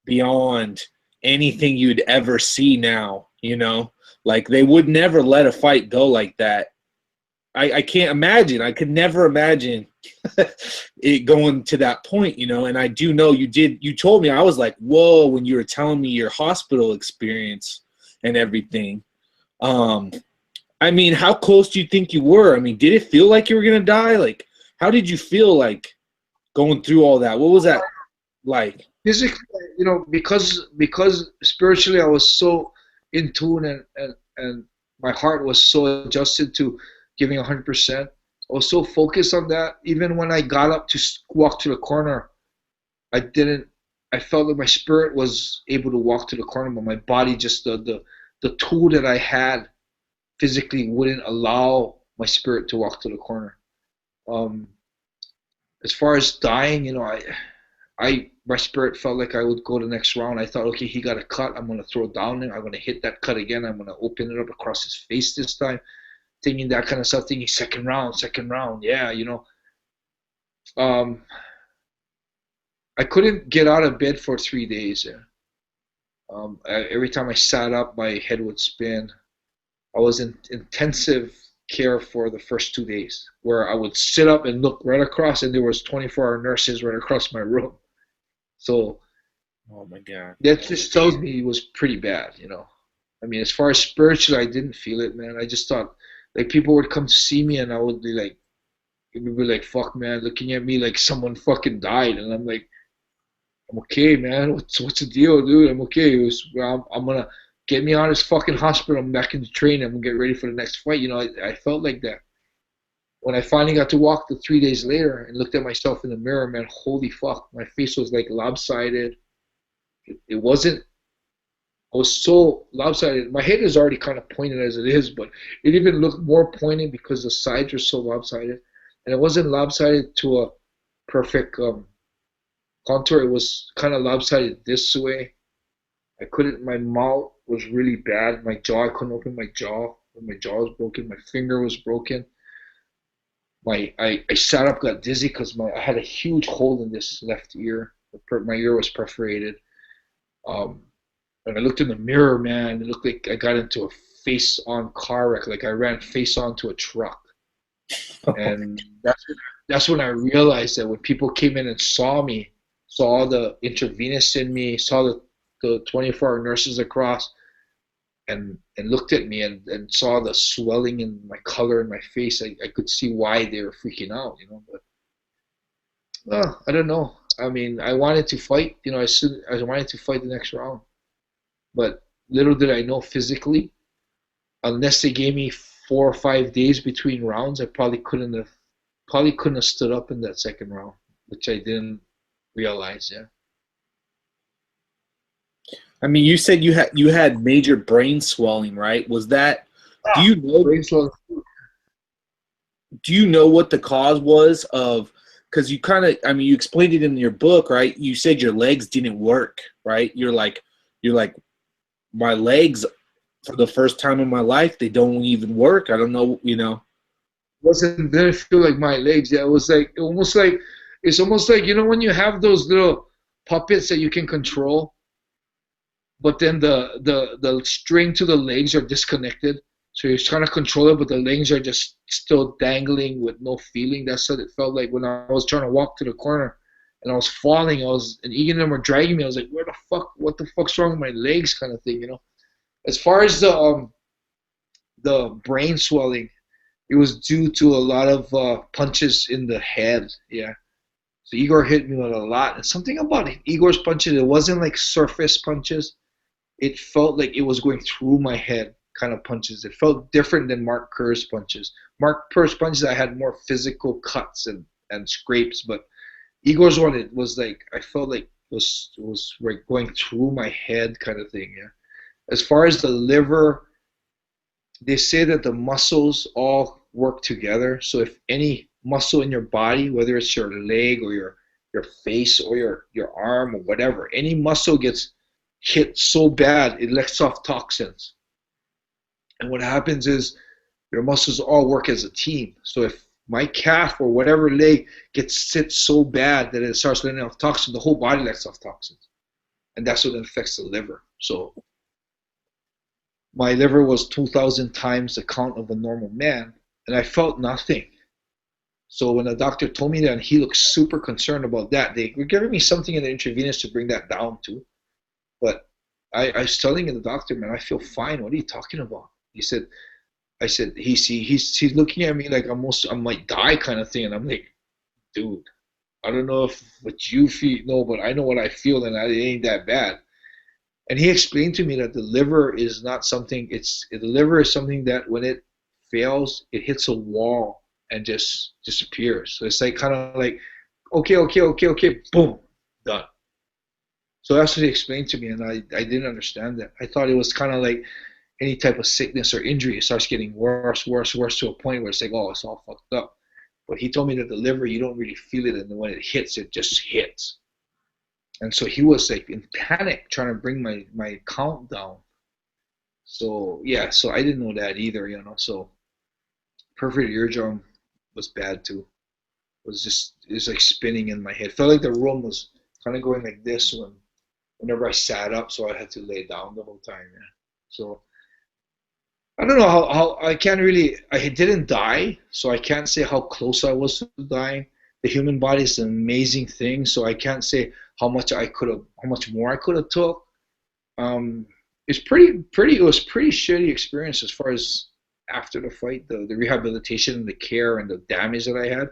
beyond anything you'd ever see now, you know? Like, they would never let a fight go like that. I can't imagine. I could never imagine it going to that point, you know. And I do know you did. You told me, I was like, whoa, when you were telling me your hospital experience and everything. I mean, how close do you think you were? I mean, did it feel like you were going to die? Like, how did you feel like going through all that? What was that like? Physically, you know, because spiritually I was so in tune and my heart was so adjusted to giving 100%. I was so focused on that. Even when I got up to walk to the corner, I felt like my spirit was able to walk to the corner, but my body, just the tool that I had physically wouldn't allow my spirit to walk to the corner. As far as dying, you know, my spirit felt like I would go the next round. I thought, okay, he got a cut. I'm going to throw down him. I'm going to hit that cut again. I'm going to open it up across his face this time. Thinking that kind of stuff, thinking second round, yeah, you know. I couldn't get out of bed for 3 days. Yeah. Every time I sat up, my head would spin. I was in intensive care for the first 2 days, where I would sit up and look right across, and there was 24-hour nurses right across my room. So, oh my God, that just tells me it was pretty bad, you know. I mean, as far as spiritually, I didn't feel it, man. I just thought, like, people would come to see me, and I would be like, fuck, man, looking at me like someone fucking died, and I'm like, I'm okay, man. What's the deal, dude? I'm okay. I'm gonna get me out of this fucking hospital. I'm back into training. I'm gonna get ready for the next fight. You know, I felt like that. When I finally got to walk the 3 days later and looked at myself in the mirror, man, holy fuck, my face was like lopsided. It wasn't. I was so lopsided. My head is already kind of pointed as it is, but it even looked more pointed because the sides were so lopsided. And it wasn't lopsided to a perfect contour. It was kind of lopsided this way. My mouth was really bad. My jaw, I couldn't open my jaw. My jaw was broken. My finger was broken. I sat up, got dizzy because I had a huge hole in this left ear. My ear was perforated. And I looked in the mirror, man, it looked like I got into a face-on car wreck, like I ran face-on to a truck. And that's when I realized that when people came in and saw me, saw the intravenous in me, saw the 24-hour nurses across, and looked at me and saw the swelling in my color in my face, I could see why they were freaking out, you know. But I don't know. I mean, I wanted to fight, you know. I wanted to fight the next round. But little did I know physically, unless they gave me 4 or 5 days between rounds, I probably couldn't have stood up in that second round. which I didn't realize. Yeah. I mean, you said you had major brain swelling, right? Was that? Do you know? Brain swelling. Do you know what the cause was of? Because you kind of, I mean, you explained it in your book, right? You said your legs didn't work, right? You're like, my legs for the first time in my life, they don't even work. I don't know, you know. Didn't feel like my legs. Yeah, it was like it's almost like, you know, when you have those little puppets that you can control, but then the string to the legs are disconnected. So you're trying to control it, but the legs are just still dangling with no feeling. That's what it felt like when I was trying to walk to the corner and I was falling. And Egan and them were dragging me. I was like, what the fuck's wrong with my legs, kind of thing, you know? As far as the brain swelling, it was due to a lot of punches in the head. Yeah. So Igor hit me with a lot. And something about Igor's punches, it wasn't like surface punches. It felt like it was going through my head kind of punches. It felt different than Mark Kerr's punches. Mark Kerr's punches, I had more physical cuts and scrapes, but Igor's one, it was like, I felt like it was like going through my head kind of thing. Yeah. As far as the liver, they say that the muscles all work together. So if any muscle in your body, whether it's your leg or your face or your arm or whatever, any muscle gets hit so bad, it lets off toxins. And what happens is your muscles all work as a team. So if my calf or whatever leg gets hit so bad that it starts letting off toxins, the whole body lets off toxins. And that's what affects the liver. So my liver was 2,000 times the count of a normal man, and I felt nothing. So when the doctor told me that, and he looked super concerned about that, they were giving me something in the intravenous to bring that down to. But I was telling the doctor, man, I feel fine. What are you talking about? I said, he's looking at me like I might die kind of thing. And I'm like, dude, I don't know what you feel, no, but I know what I feel, and it ain't that bad. And he explained to me that the liver is not something, the liver is something that when it fails, it hits a wall and just disappears. So it's like kind of like, okay, boom, done. So that's what he explained to me, and I didn't understand that. I thought it was kind of like any type of sickness or injury. It starts getting worse to a point where it's like, oh, it's all fucked up. But he told me that the liver, you don't really feel it, and when it hits, it just hits. And so he was like in panic trying to bring my count down. So yeah, so I didn't know that either, you know. So perforated eardrum was bad too. It was like spinning in my head. Felt like the room was kind of going like this whenever I sat up, so I had to lay down the whole time. Yeah. So I don't know how I can't really. I didn't die, so I can't say how close I was to dying. The human body is an amazing thing, so I can't say how much more I could have took. It's it was pretty shitty experience as far as after the fight, the rehabilitation, the care, and the damage that I had.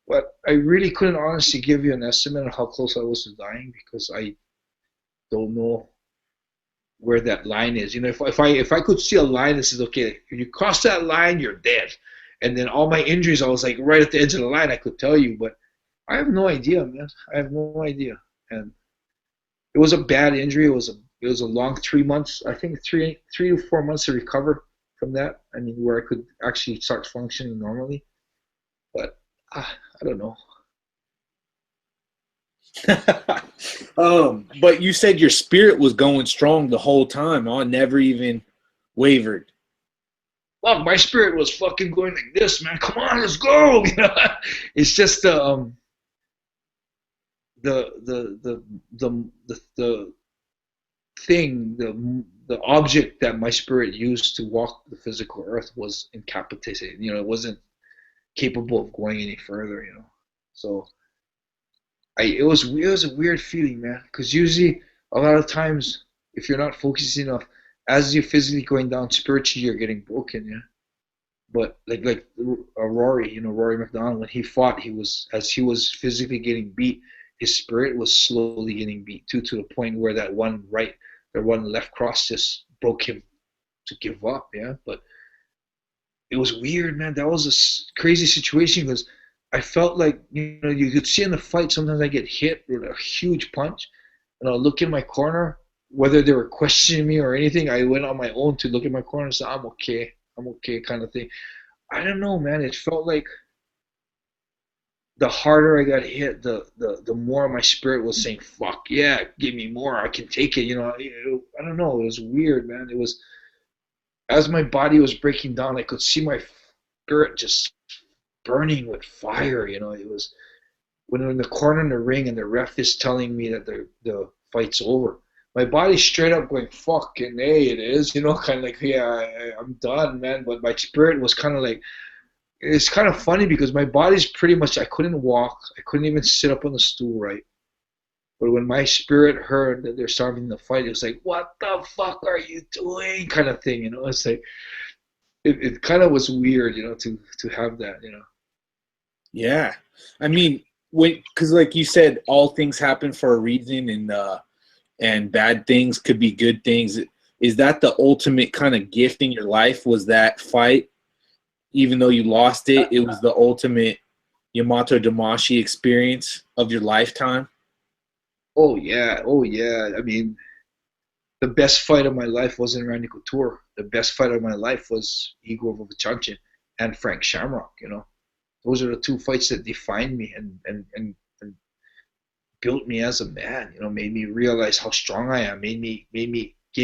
But I really couldn't honestly give you an estimate of how close I was to dying, because I don't know where that line is. You know, if I could see a line that says, okay, if you cross that line, you're dead. And then all my injuries, I was like right at the edge of the line, I could tell you, but I have no idea, man. I have no idea. And it was a bad injury. It was a long 3 months, I think 3 to 4 months to recover from that. I mean, where I could actually start functioning normally. But I don't know. But you said your spirit was going strong the whole time. I never even wavered. Well, my spirit was fucking going like this, man. Come on, let's go. You know, it's just the thing, the object that my spirit used to walk the physical earth was incapacitated. You know, it wasn't capable of going any further. You know, so it was a weird feeling, man. Because usually, a lot of times, if you're not focusing enough, as you're physically going down, spiritually you're getting broken, yeah. But like Rory, you know, Rory McDonald, when he fought, as he was physically getting beat, his spirit was slowly getting beat too, to the point where that one left cross just broke him to give up, yeah. But it was weird, man. That was a crazy situation, because I felt like, you could see in the fight, sometimes I get hit with a huge punch, and I'll look in my corner, whether they were questioning me or anything. I went on my own to look in my corner and say, I'm okay, kind of thing. I don't know, man. It felt like the harder I got hit, the more my spirit was saying, "Fuck yeah, give me more. I can take it." I don't know. It was weird, man. It was, as my body was breaking down, I could see my spirit just burning with fire. It was when I'm in the corner in the ring and the ref is telling me that the fight's over. My body's straight up going, "Fucking A, it is." Kind of like, yeah, I'm done, man. But my spirit was kind of like, it's kind of funny because my body's pretty much, I couldn't walk. I couldn't even sit up on the stool right. But when my spirit heard that they're starting the fight, it was like, what the fuck are you doing? Kind of thing, It's like, it kind of was weird, to have that. Yeah. I mean, because like you said, all things happen for a reason, and bad things could be good things. Is that the ultimate kind of gift in your life? Was that fight? Even though you lost it, it was the ultimate Yamato Damashi experience of your lifetime? Oh yeah, oh yeah. I mean, the best fight of my life wasn't Randy Couture. The best fight of my life was Igor Vovchanchin and Frank Shamrock. Those are the two fights that defined me and built me as a man. Made me realize how strong I am. Gave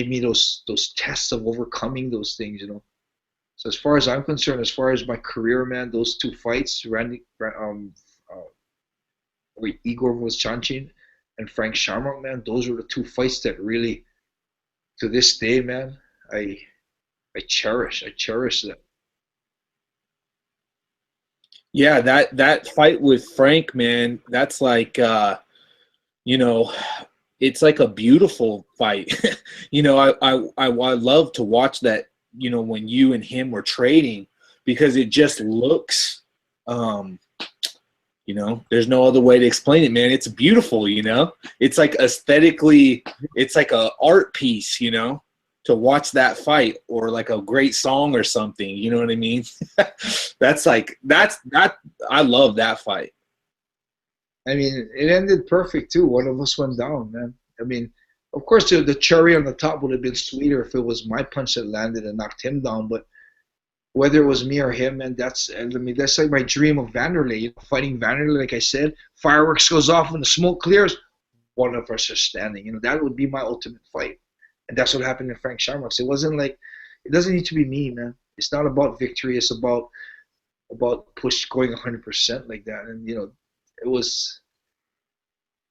me those tests of overcoming those things. So as far as I'm concerned, as far as my career, man, those two fights, Igor Vovchanchin and Frank Shamrock, man, those were the two fights that really, to this day, man, I cherish. I cherish that. Yeah, that fight with Frank, man, that's like it's like a beautiful fight. I love to watch that, when you and him were trading, because it just looks there's no other way to explain it, man. It's beautiful, It's like aesthetically, it's like a art piece, to watch that fight, or like a great song or something, you know what I mean? That's I love that fight. I mean, it ended perfect too. One of us went down, man. I mean, of course, the cherry on the top would have been sweeter if it was my punch that landed and knocked him down. But whether it was me or him, man, that's like my dream of Vanderlei. Fighting Vanderlei, like I said, fireworks goes off when the smoke clears, one of us is standing. That would be my ultimate fight. And that's what happened to Frank Shamrock. So it wasn't like, it doesn't need to be me, man. It's not about victory. It's about push going 100% like that. And it was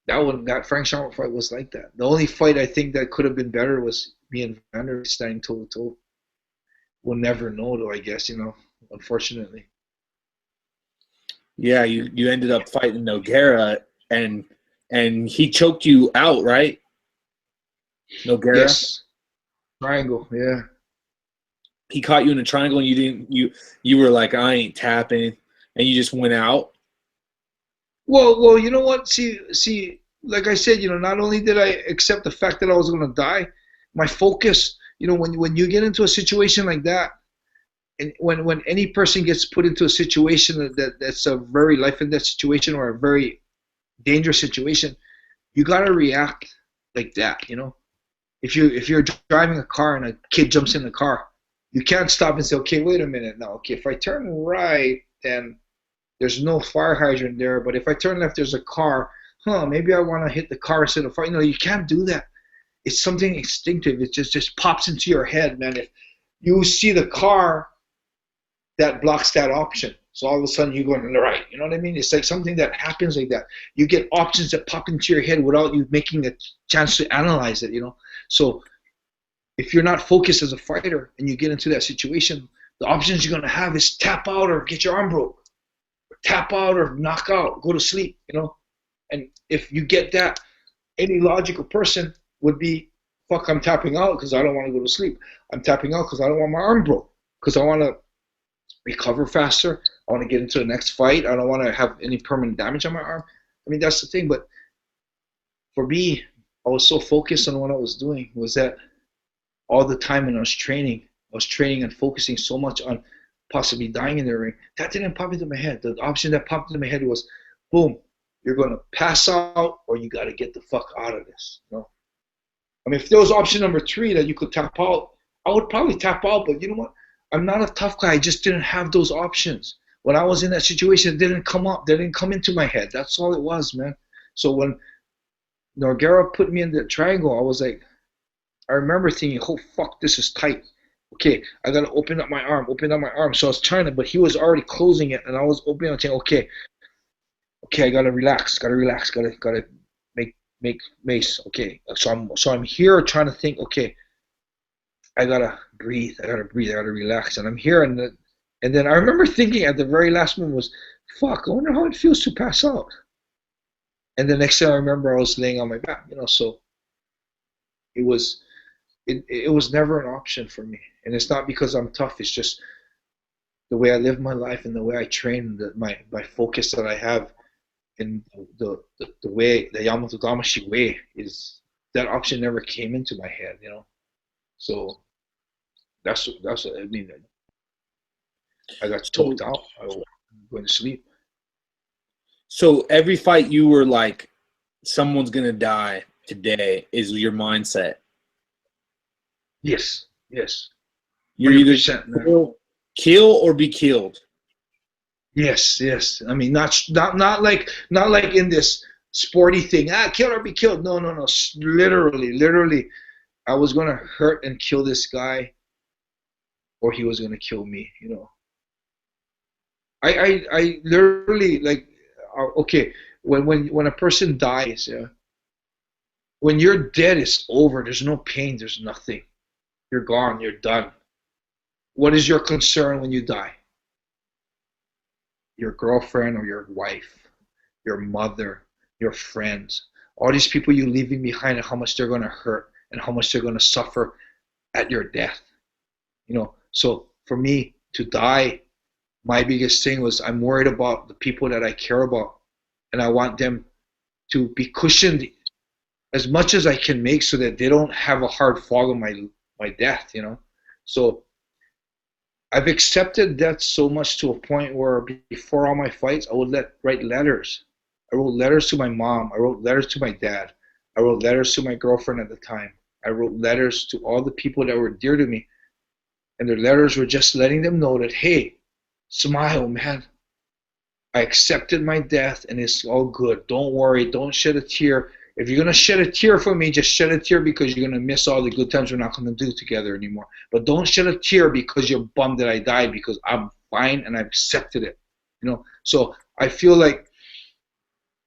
that Frank Shamrock fight was like that. The only fight I think that could have been better was me and Vanderlei standing toe to toe. We'll never know, though, I guess, unfortunately. Yeah, you ended up fighting Nogueira, and he choked you out, right? Nogueira? Yes. Triangle, yeah. He caught you in a triangle, and you were like, I ain't tapping, and you just went out. Well, you know what? See, like I said, not only did I accept the fact that I was going to die, my focus, when you get into a situation like that, and when any person gets put into a situation that's a very life and death situation, or a very dangerous situation, you got to react like that. If you're driving a car and a kid jumps in the car, you can't stop and say, okay, wait a minute now. Okay, if I turn right, then there's no fire hydrant there, but if I turn left, there's a car. Maybe I want to hit the car instead of fire. You can't do that. It's something instinctive. It just pops into your head, man. If you see the car, that blocks that option. So all of a sudden you go to the right. You know what I mean? It's like something that happens like that. You get options that pop into your head without you making a chance to analyze it, So if you're not focused as a fighter and you get into that situation, the options you're going to have is tap out or get your arm broke. Or tap out or knock out, go to sleep, And if you get that, any logical person would be, fuck, I'm tapping out because I don't want to go to sleep. I'm tapping out because I don't want my arm broke, because I want to recover faster. I want to get into the next fight. I don't want to have any permanent damage on my arm. I mean, that's the thing. But for me, I was so focused on what I was doing, was that all the time when I was training and focusing so much on possibly dying in the ring. That didn't pop into my head. The option that popped into my head was, boom, you're going to pass out or you got to get the fuck out of this. You know? I mean, if there was option number 3 that you could tap out, I would probably tap out. But you know what? I'm not a tough guy. I just didn't have those options. When I was in that situation, it didn't come up. They didn't come into my head. That's all it was, man. So when Norgara put me in the triangle, I was like, I remember thinking, oh, fuck, this is tight. Okay, I got to open up my arm. So I was trying to, but he was already closing it, and I was opening it, saying, okay, I got to relax, got to make mace. Okay, so I'm here trying to think, okay, I got to breathe, I got to relax, and I'm here, and then I remember thinking at the very last moment was, fuck, I wonder how it feels to pass out. And the next thing I remember, I was laying on my back, you know, so it was never an option for me. And it's not because I'm tough, it's just the way I live my life and the way I train, my focus that I have, and the way, the Yamato Damashi way, is that option never came into my head, you know. So that's what I mean. I got choked out. I was going to sleep. So every fight you were like, someone's gonna die today, is your mindset. Yes. You're either kill or be killed. Yes. I mean, not like in this sporty thing. Kill or be killed. No. Literally, I was gonna hurt and kill this guy, or he was gonna kill me. You know. I literally, like, okay, when a person dies, yeah, when you're dead, it's over. There's no pain. There's nothing. You're gone. You're done. What is your concern when you die? Your girlfriend or your wife, your mother, your friends, all these people you're leaving behind, and how much they're going to hurt and how much they're going to suffer at your death. You know, so for me to die, my biggest thing was I'm worried about the people that I care about, and I want them to be cushioned as much as I can make so that they don't have a hard fall on my death, you know. So I've accepted death so much to a point where before all my fights, I would write letters. I wrote letters to my mom. I wrote letters to my dad. I wrote letters to my girlfriend at the time. I wrote letters to all the people that were dear to me. And their letters were just letting them know that, hey, smile, man. I accepted my death and it's all good. Don't worry. Don't shed a tear. If you're going to shed a tear for me, just shed a tear because you're going to miss all the good times we're not going to do together anymore. But don't shed a tear because you're bummed that I died, because I'm fine and I've accepted it. You know, so I feel like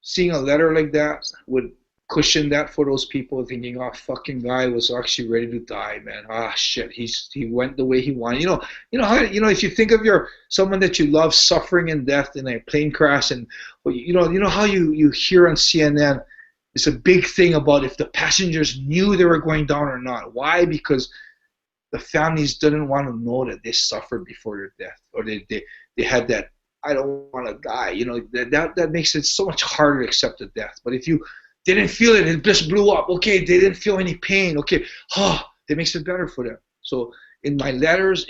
seeing a letter like that would cushion that for those people thinking, oh, fucking guy was actually ready to die, man. Ah, shit, he went the way he wanted. You know how, if you think of someone that you love suffering in death in a plane crash, and you know how you hear on CNN, it's a big thing about if the passengers knew they were going down or not. Why? Because the families didn't want to know that they suffered before their death, or they had that, I don't want to die. You know, that makes it so much harder to accept the death. But if you didn't feel it, it just blew up. Okay, they didn't feel any pain. Okay, that makes it better for them. So in my letters,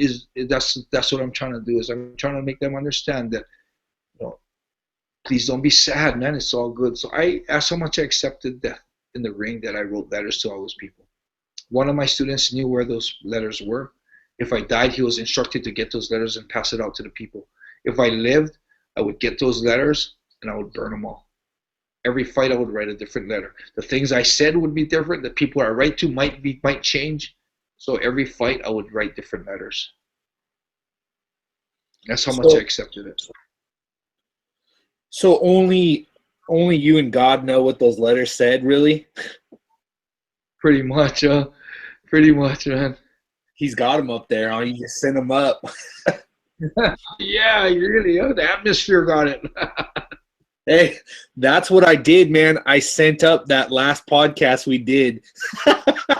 that's what I'm trying to do. Is I'm trying to make them understand that, please don't be sad, man. It's all good. So that's how much I accepted death in the ring, that I wrote letters to all those people. One of my students knew where those letters were. If I died, he was instructed to get those letters and pass it out to the people. If I lived, I would get those letters and I would burn them all. Every fight I would write a different letter. The things I said would be different. The people I write to might change. So every fight I would write different letters. That's how much I accepted it. So only you and God know what those letters said, really? Pretty much, man. He's got them up there. You just send them up. Yeah, really. The atmosphere got it. Hey, that's what I did, man. I sent up that last podcast we did.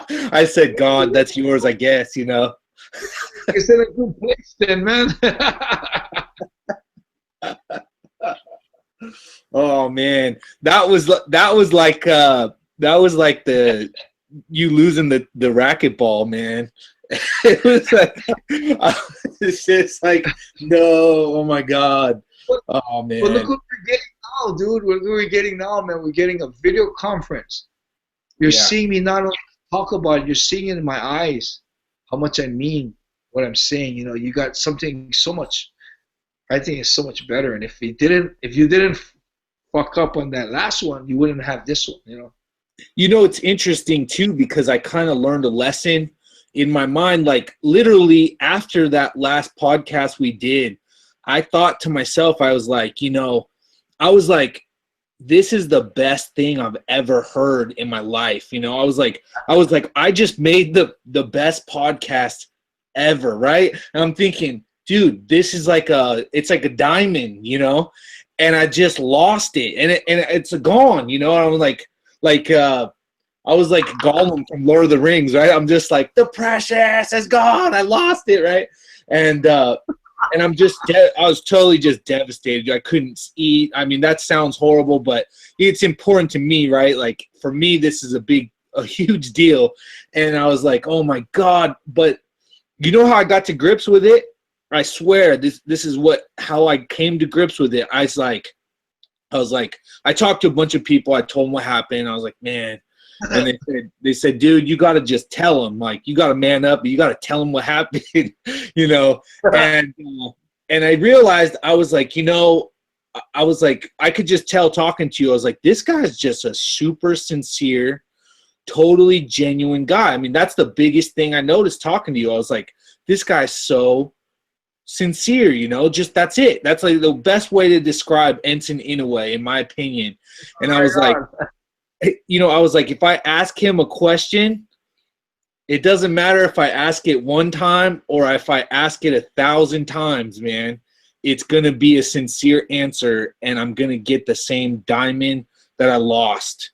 I said, God, that's yours, I guess, It's in a good place then, man. Oh man, that was like the you losing the racquetball, man. It was like, it's just like, no, oh my God. Oh But look man. what we're getting now, dude. What we're getting now, man. We're getting a video conference. You're Yeah. seeing me not only talk about it, you're seeing it in my eyes, how much I mean what I'm saying. You know, you got something so much, I think it's so much better. And if you didn't fuck up on that last one, you wouldn't have this one, you know. You know, it's interesting too, because I kind of learned a lesson in my mind. Like literally after that last podcast we did, I thought to myself, I was like, I was like, this is the best thing I've ever heard in my life. I just made the best podcast ever, right? And I'm thinking, dude, this is it's like a diamond, and I just lost it, and it's gone, and I'm I was like Gollum from Lord of the Rings, right? I'm just like, the precious is gone. I lost it, right? And I'm just I was totally just devastated. I couldn't eat. I mean, that sounds horrible, but it's important to me, right? Like for me, this is a huge deal. And I was like, oh my God. But you know how I got to grips with it? I swear this is how I came to grips with it. I was like, I talked to a bunch of people. I told them what happened. I was like, man. And they said, dude, you got to just tell them. Like, you got to man up. You got to tell them what happened, And I realized I was like, I could just tell talking to you. I was like, this guy's just a super sincere, totally genuine guy. I mean, that's the biggest thing I noticed talking to you. I was like, this guy's so sincere, just that's it. That's like the best way to describe Enson Inoue, in my opinion. And I was like, if I ask him a question, it doesn't matter if I ask it one time or if I ask it 1,000 times, man. It's going to be a sincere answer, and I'm going to get the same diamond that I lost.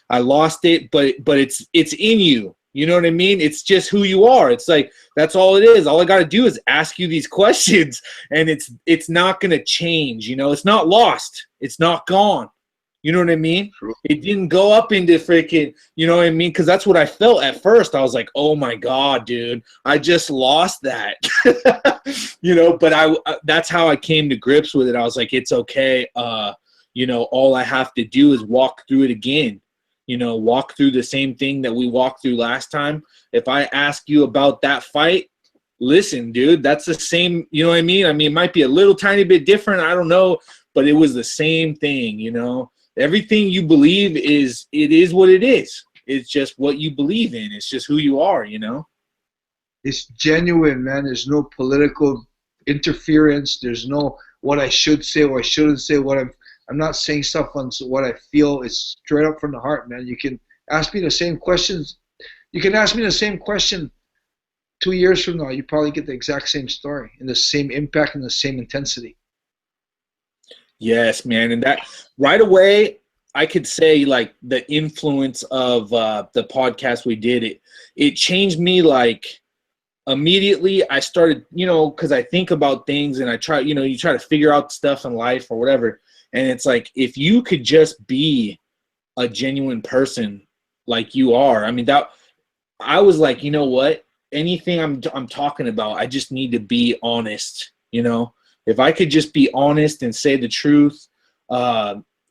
I lost it, but it's in you. You know what I mean? It's just who you are. It's like, that's all it is. All I got to do is ask you these questions, and it's not going to change. It's not lost. It's not gone. You know what I mean? True. It didn't go up into freaking, you know what I mean? Because that's what I felt at first. I was like, oh my God, dude, I just lost that. But that's how I came to grips with it. I was like, it's okay. All I have to do is walk through it again. Walk through the same thing that we walked through last time. If I ask you about that fight, listen, dude, that's the same, you know what I mean? I mean, it might be a little tiny bit different. I don't know, but it was the same thing, Everything you believe is what it is. It's just what you believe in. It's just who you are, It's genuine, man. There's no political interference. There's no what I should say or I shouldn't say. I'm not saying stuff on what I feel. It's straight up from the heart, man. You can ask me the same questions. You can ask me the same question 2 years from now. You probably get the exact same story and the same impact and the same intensity. Yes, man. And that right away, I could say like the influence of the podcast we did, it changed me like immediately. I started, because I think about things and I try, you try to figure out stuff in life or whatever. And it's like, if you could just be a genuine person like you are, I mean, I was like, you know what? Anything I'm talking about, I just need to be honest, If I could just be honest and say the truth,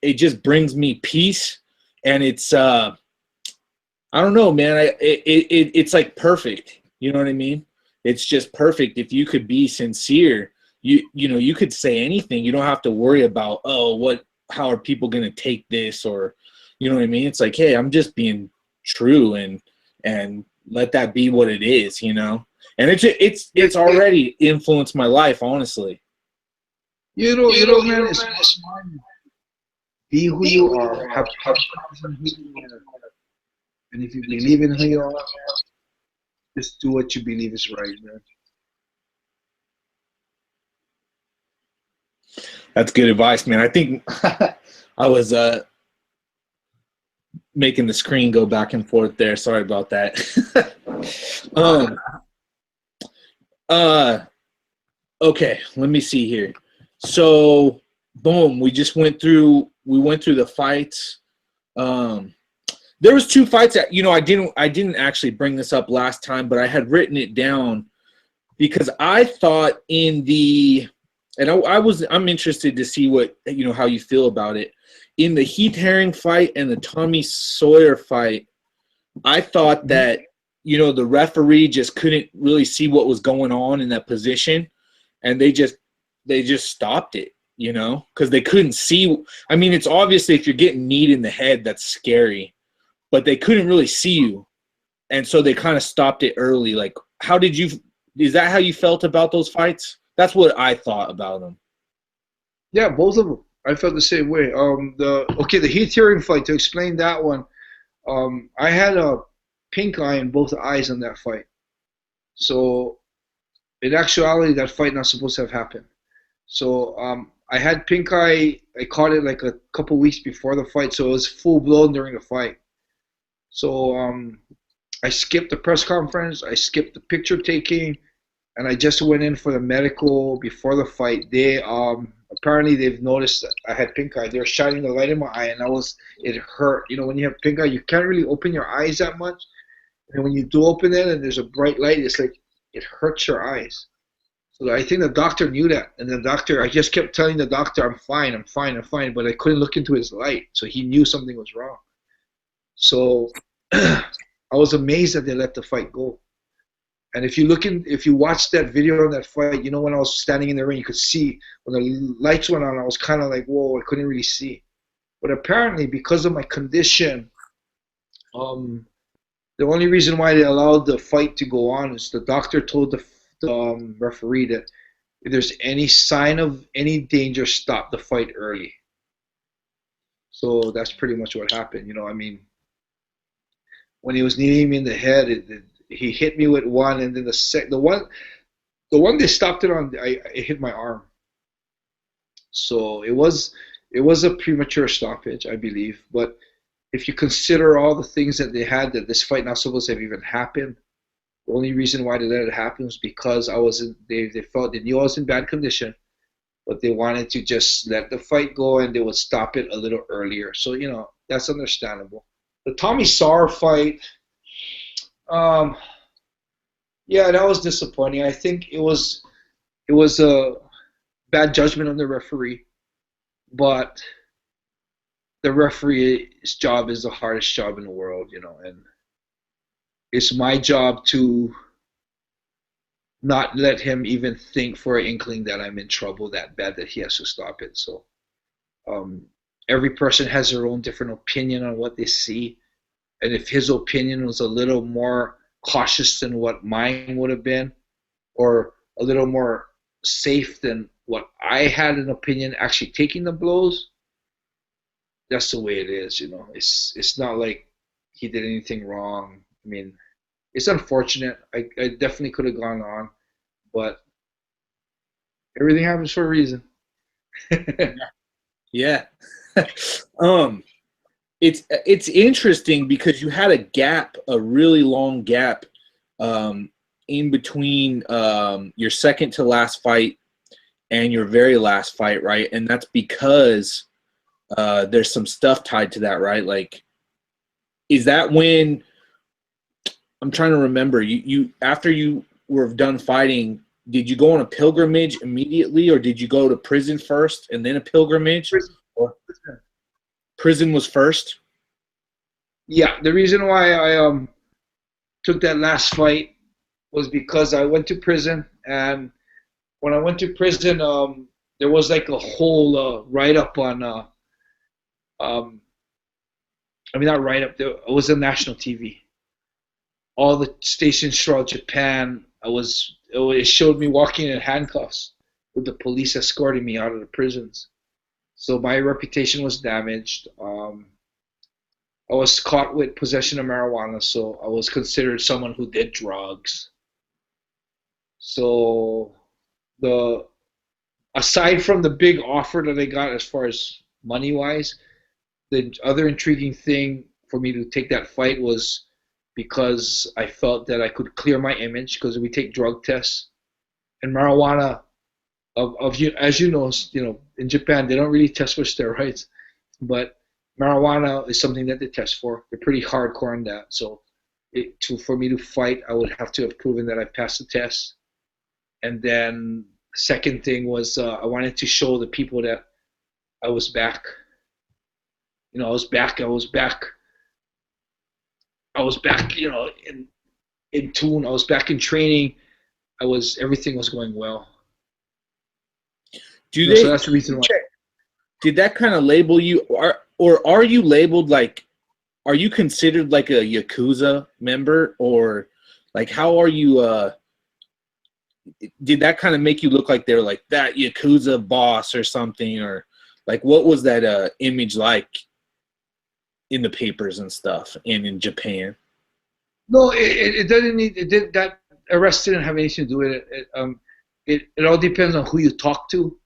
it just brings me peace. And it's, I don't know, man. It's like perfect. You know what I mean? It's just perfect. If you could be sincere, you could say anything. You don't have to worry about, how are people going to take this? Or, you know what I mean? It's like, hey, I'm just being true and let that be what it is, And it's already influenced my life, honestly. Man, it's be who you are, have confidence in who you are. And if you believe in who you are, just do what you believe is right, man. That's good advice, man. I think I was making the screen go back and forth there. Sorry about that. Okay, let me see here. So, boom, we went through the fights. There was two fights that, you know, I didn't actually bring this up last time, but I had written it down because I thought in the, and I'm interested to see what, you know, how you feel about it. In the Heath Herring fight and the Tommy Sawyer fight, I thought that, you know, the referee just couldn't really see what was going on in that position, and they just stopped it, you know, because they couldn't see. I mean, it's obviously if you're getting kneed in the head, that's scary, but they couldn't really see you, and so they kind of stopped it early. Like, how did you? Is that how you felt about those fights? That's what I thought about them. Yeah, both of them. I felt the same way. The Heath Herring fight, to explain that one, I had a pink eye in both eyes on that fight. So in actuality, that fight not supposed to have happened. So I had pink eye. I caught it like a couple weeks before the fight, so it was full blown during the fight. So I skipped the press conference. I skipped the picture taking, and I just went in for the medical before the fight. They apparently they've noticed that I had pink eye. They were shining the light in my eye, and it hurt. You know, when you have pink eye, you can't really open your eyes that much. And when you do open it and there's a bright light, it's like it hurts your eyes. So I think the doctor knew that. And the doctor, I just kept telling the doctor, I'm fine. But I couldn't look into his light. So he knew something was wrong. So I was amazed that they let the fight go. And if you watch that video on that fight, you know, when I was standing in the ring, you could see when the lights went on, I was kind of like, whoa, I couldn't really see. But apparently, because of my condition, the only reason why they allowed the fight to go on is the doctor told the referee that if there's any sign of any danger, stop the fight early. So that's pretty much what happened. You know, I mean, when he was kneeing me in the head, he hit me with one, and then the one they stopped it on, it hit my arm. So it was a premature stoppage, I believe. But if you consider all the things that they had, that this fight not supposed to have even happened, the only reason why they let it happen was because they felt they knew I was in bad condition, but they wanted to just let the fight go and they would stop it a little earlier. So, you know, that's understandable. The Tommy Sawyer fight, yeah, that was disappointing. I think it was a bad judgment on the referee, but the referee's job is the hardest job in the world, you know, and it's my job to not let him even think for an inkling that I'm in trouble that bad that he has to stop it. So every person has their own different opinion on what they see, and if his opinion was a little more cautious than what mine would have been, or a little more safe than what I had an opinion actually taking the blows, that's the way it is, you know. It's not like he did anything wrong. I mean, it's unfortunate. I definitely could have gone on, but everything happens for a reason. Yeah. It's interesting because you had a gap, a really long gap, in between your second to last fight and your very last fight, right? And that's because there's some stuff tied to that, right? Like, is that when, I'm trying to remember, you after you were done fighting, did you go on a pilgrimage immediately, or did you go to prison first and then a pilgrimage? Prison was first? Yeah, the reason why I took that last fight was because I went to prison, and when I went to prison, there was like a whole write-up on, I mean, not write-up, it was on national TV. All the stations throughout Japan, it showed me walking in handcuffs with the police escorting me out of the prisons. So my reputation was damaged. I was caught with possession of marijuana, so I was considered someone who did drugs. So aside from the big offer that I got as far as money-wise, the other intriguing thing for me to take that fight was because I felt that I could clear my image, because we take drug tests, and marijuana, as you know, in Japan they don't really test for steroids, but Marijuana is something that they test for. They're pretty hardcore on that. So for me to fight, I would have to have proven that I passed the test. And then the second thing was I wanted to show the people that I was back. You know, I was back. You know, in tune. I was back in training. Everything was going well. So that's the reason why. Did that kind of label you, or are you labeled like? Are you considered like a Yakuza member, or like how are you? Did that kind of make you look like they're like that Yakuza boss or something, or like what was that image like in the papers and stuff, and in Japan? No, it doesn't need. It did that arrest didn't have anything to do with it. It all depends on who you talk to.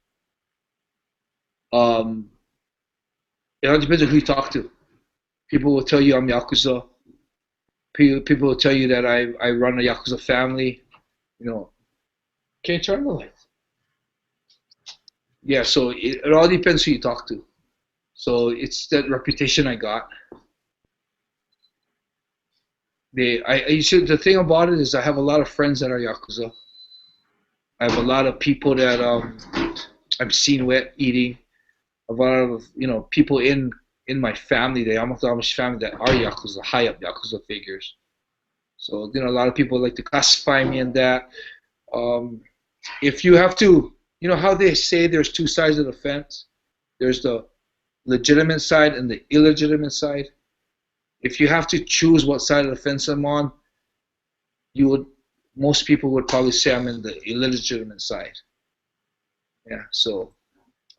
It all depends on who you talk to. People will tell you I'm Yakuza. People will tell you that I run a Yakuza family. You know, can you turn the lights? Yeah, so it all depends who you talk to. So it's that reputation I got. The thing about it is I have a lot of friends that are Yakuza. I have a lot of people that I'm seen with eating. A lot of people in my family, the Amish family, that are Yakuza, high up Yakuza figures. So a lot of people like to classify me in that. If you have to, how they say there's two sides of the fence. There's the legitimate side and the illegitimate side. If you have to choose what side of the fence I'm on, most people would probably say I'm in the illegitimate side. Yeah, so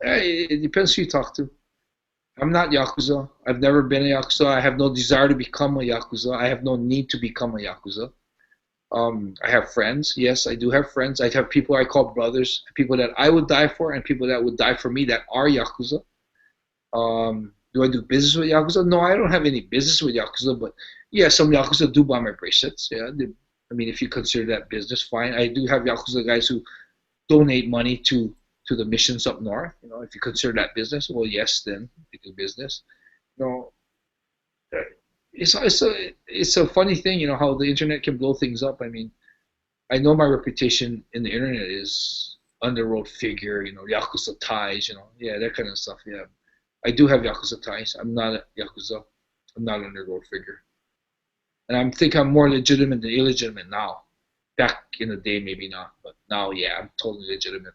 it depends who you talk to. I'm not Yakuza. I've never been a Yakuza. I have no desire to become a Yakuza. I have no need to become a Yakuza. I have friends. Yes, I do have friends. I have people I call brothers, people that I would die for, and people that would die for me that are Yakuza. Do I do business with Yakuza? No, I don't have any business with Yakuza, but yeah, some Yakuza do buy my bracelets. Yeah, I mean, if you consider that business, fine. I do have Yakuza guys who donate money to the missions up north. If you consider that business, well, yes, then it is business. It's a funny thing, how the internet can blow things up. I mean, I know my reputation in the internet is underworld figure, Yakuza ties, yeah, that kind of stuff. Yeah, I do have Yakuza ties. I'm not a Yakuza. I'm not an underworld figure, and I think I'm more legitimate than illegitimate now. Back in the day, maybe not, but now, yeah, I'm totally legitimate.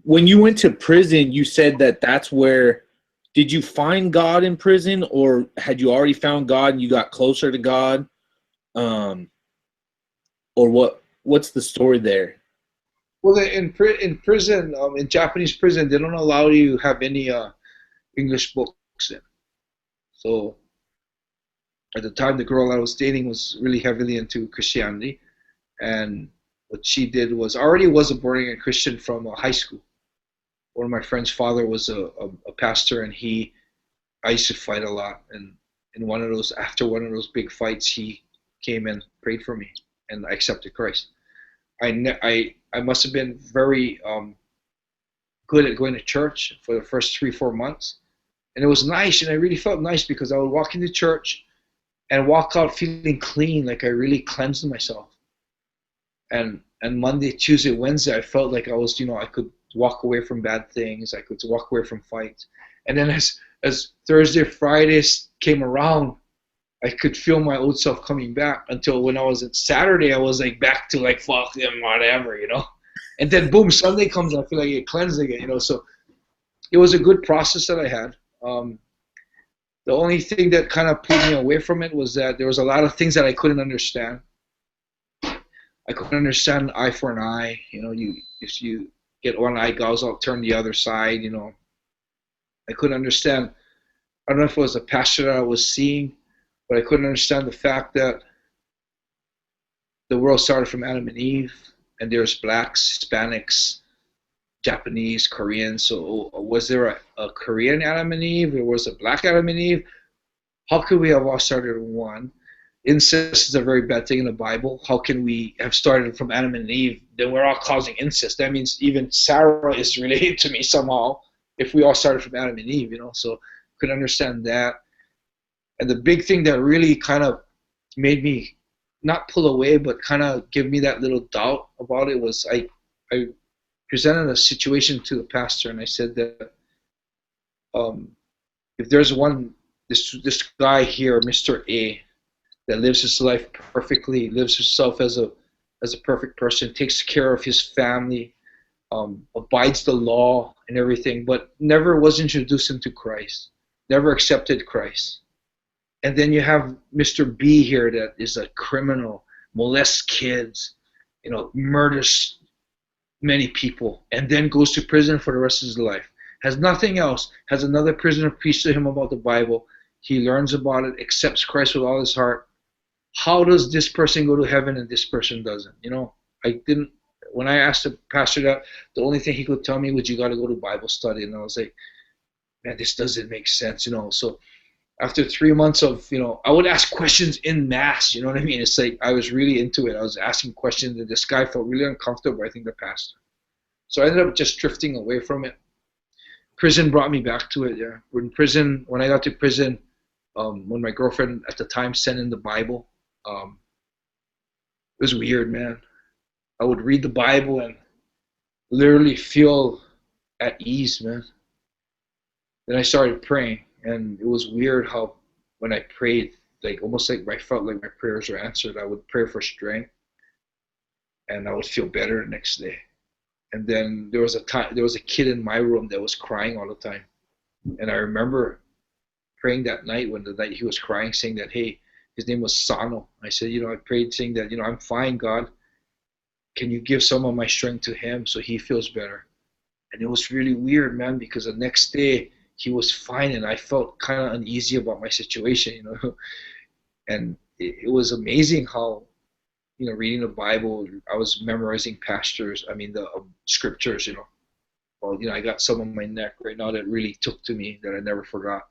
When you went to prison, you said that's where. Did you find God in prison, or had you already found God and you got closer to God? Or what's the story there? Well, in prison, in Japanese prison, they don't allow you to have any English books in. So at the time, the girl I was dating was really heavily into Christianity, and what she did was already was a born-again Christian from high school. One of my friend's father was a pastor, and I used to fight a lot. And after one of those big fights, he came and prayed for me, and I accepted Christ. I must have been very good at going to church for the first 3-4 months, and it was nice, and I really felt nice because I would walk into church and walk out feeling clean, like I really cleansed myself. And Monday, Tuesday, Wednesday, I felt like I was, I could walk away from bad things. I could walk away from fights. And then as Thursday, Fridays came around, I could feel my old self coming back until when I was at Saturday, I was like back to like, fuck them, whatever, And then boom, Sunday comes and I feel like it cleansed again, So it was a good process that I had. The only thing that kind of pulled me away from it was that there was a lot of things that I couldn't understand. I couldn't understand eye for an eye. If you get one eye gouge out, turn the other side. I couldn't understand. I don't know if it was a pastor that I was seeing, but I couldn't understand the fact that the world started from Adam and Eve, and there's blacks, Hispanics, Japanese, Koreans. So was there a Korean Adam and Eve, or was it black Adam and Eve? How could we have all started in one? Incest is a very bad thing in the Bible. How can we have started from Adam and Eve? Then we're all causing incest. That means even Sarah is related to me somehow. if we all started from Adam and Eve, so could understand that. And the big thing that really kind of made me not pull away, but kind of give me that little doubt about it was I presented a situation to the pastor, and I said that if there's this guy here, Mr. A, that lives his life perfectly, lives himself as a perfect person, takes care of his family, abides the law and everything, but never was introduced into Christ, never accepted Christ. And then you have Mr. B here that is a criminal, molests kids, murders many people, and then goes to prison for the rest of his life. Has nothing else, has another prisoner preach to him about the Bible. He learns about it, accepts Christ with all his heart. How does this person go to heaven and this person doesn't? When I asked the pastor that, the only thing he could tell me was, you got to go to Bible study. And I was like, man, this doesn't make sense, So after 3 months of, I would ask questions in mass, you know what I mean? It's like I was really into it. I was asking questions, and this guy felt really uncomfortable, I think, the pastor. So I ended up just drifting away from it. Prison brought me back to it, yeah. When I got to prison, when my girlfriend at the time sent in the Bible, it was weird, man. I would read the Bible and literally feel at ease, man. Then I started praying. And it was weird how when I prayed, almost like I felt like my prayers were answered. I would pray for strength, and I would feel better the next day. And then there was a kid in my room that was crying all the time. And I remember praying that night, when the night he was crying, saying that, hey, his name was Sano. I said, I prayed saying that, I'm fine, God. Can you give some of my strength to him so he feels better? And it was really weird, man, because the next day, he was fine, and I felt kind of uneasy about my situation, And it was amazing how, reading the Bible, I was memorizing the scriptures, Well, I got some on my neck right now that really took to me that I never forgot.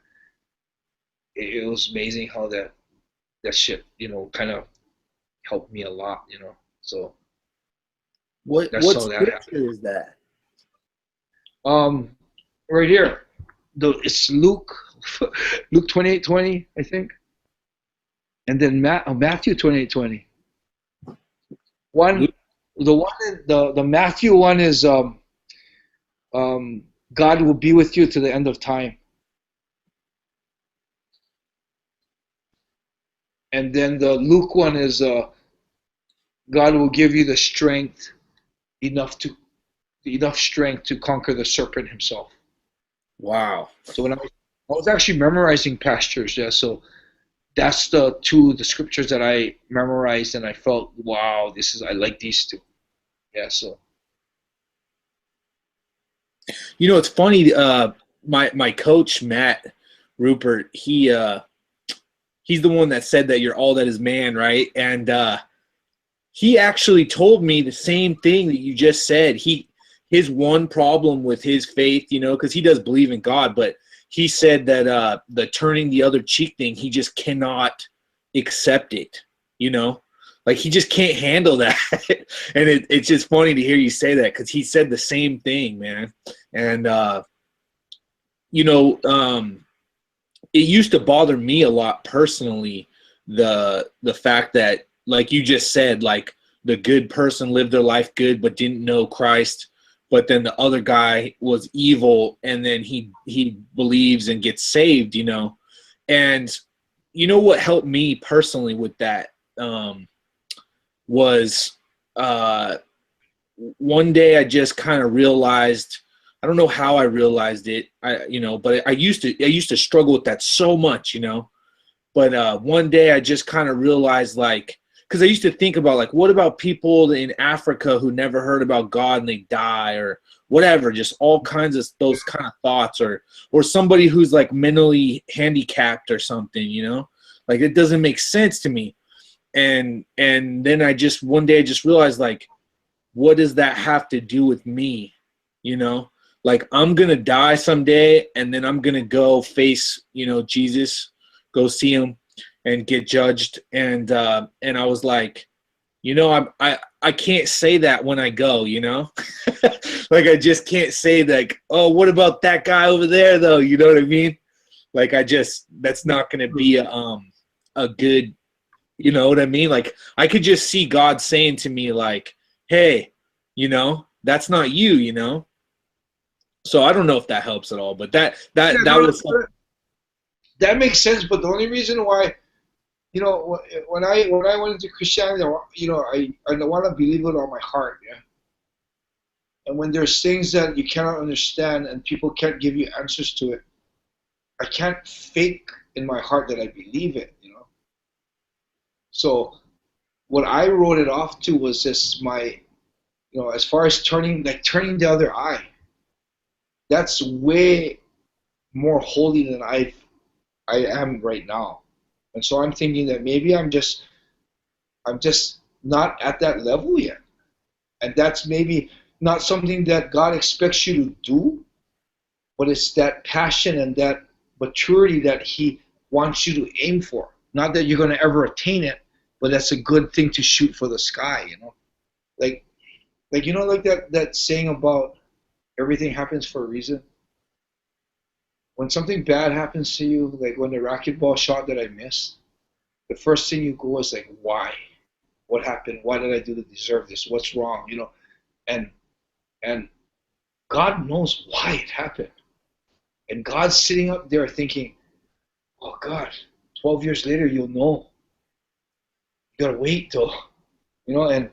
It was amazing how that shit, kind of helped me a lot, So What scripture is that? Right here. It's Luke 28:20, I think, and then Matthew 28:20. The Matthew one is God will be with you to the end of time, and then the Luke one is God will give you the strength, enough strength to conquer the serpent himself. Wow. So when I was actually memorizing pastures, yeah, so that's the scriptures that I memorized, and I felt, wow, I like these two. Yeah, so. It's funny, my coach, Matt Rupert, he's the one that said that you're all that is man, right? And he actually told me the same thing that you just said. His one problem with his faith, because he does believe in God, but he said that the turning the other cheek thing, he just cannot accept it, Like, he just can't handle that. And it's just funny to hear you say that, because he said the same thing, man. And, it used to bother me a lot personally, the fact that, like you just said, like, the good person lived their life good but didn't know Christ. But then the other guy was evil, and then he believes and gets saved, And what helped me personally with that was one day I just kind of realized, I don't know how I realized it, but I used to struggle with that so much, But one day I just kind of realized, like, because I used to think about, like, what about people in Africa who never heard about God and they die, or whatever, just all kinds of those kind of thoughts, or somebody who's, like, mentally handicapped or something, like, it doesn't make sense to me. And then one day I just realized, like, what does that have to do with me? Like, I'm going to die someday, and then I'm going to go face, Jesus, go see him and get judged. And I was like, I can't say that when I go, Like, like I just can't say like, oh, what about that guy over there though? You know what I mean? Like that's not going to be a good, you know what I mean? Like I could just see God saying to me like, hey, you know, that's not you, you know? So I don't know if that helps at all, but that was that makes sense. But the only reason why, you know, when I went into Christianity, you know, I want to believe with all my heart, yeah. And when there's things that you cannot understand and people can't give you answers to it, I can't fake in my heart that I believe it, you know. So what I wrote it off to was just my, you know, as far as turning the other eye. That's way more holy than I am right now. And so I'm thinking that maybe I'm just not at that level yet. And that's maybe not something that God expects you to do, but it's that passion and that maturity that He wants you to aim for. Not that you're going to ever attain it, but that's a good thing to shoot for the sky, you know? Like you know, like that saying about everything happens for a reason. When something bad happens to you, like when the racquetball shot that I missed, the first thing you go is like, why? What happened? Why did I do to deserve this? What's wrong? You know, and God knows why it happened. And God's sitting up there thinking, oh God, 12 years later you'll know. You gotta wait though. You know, and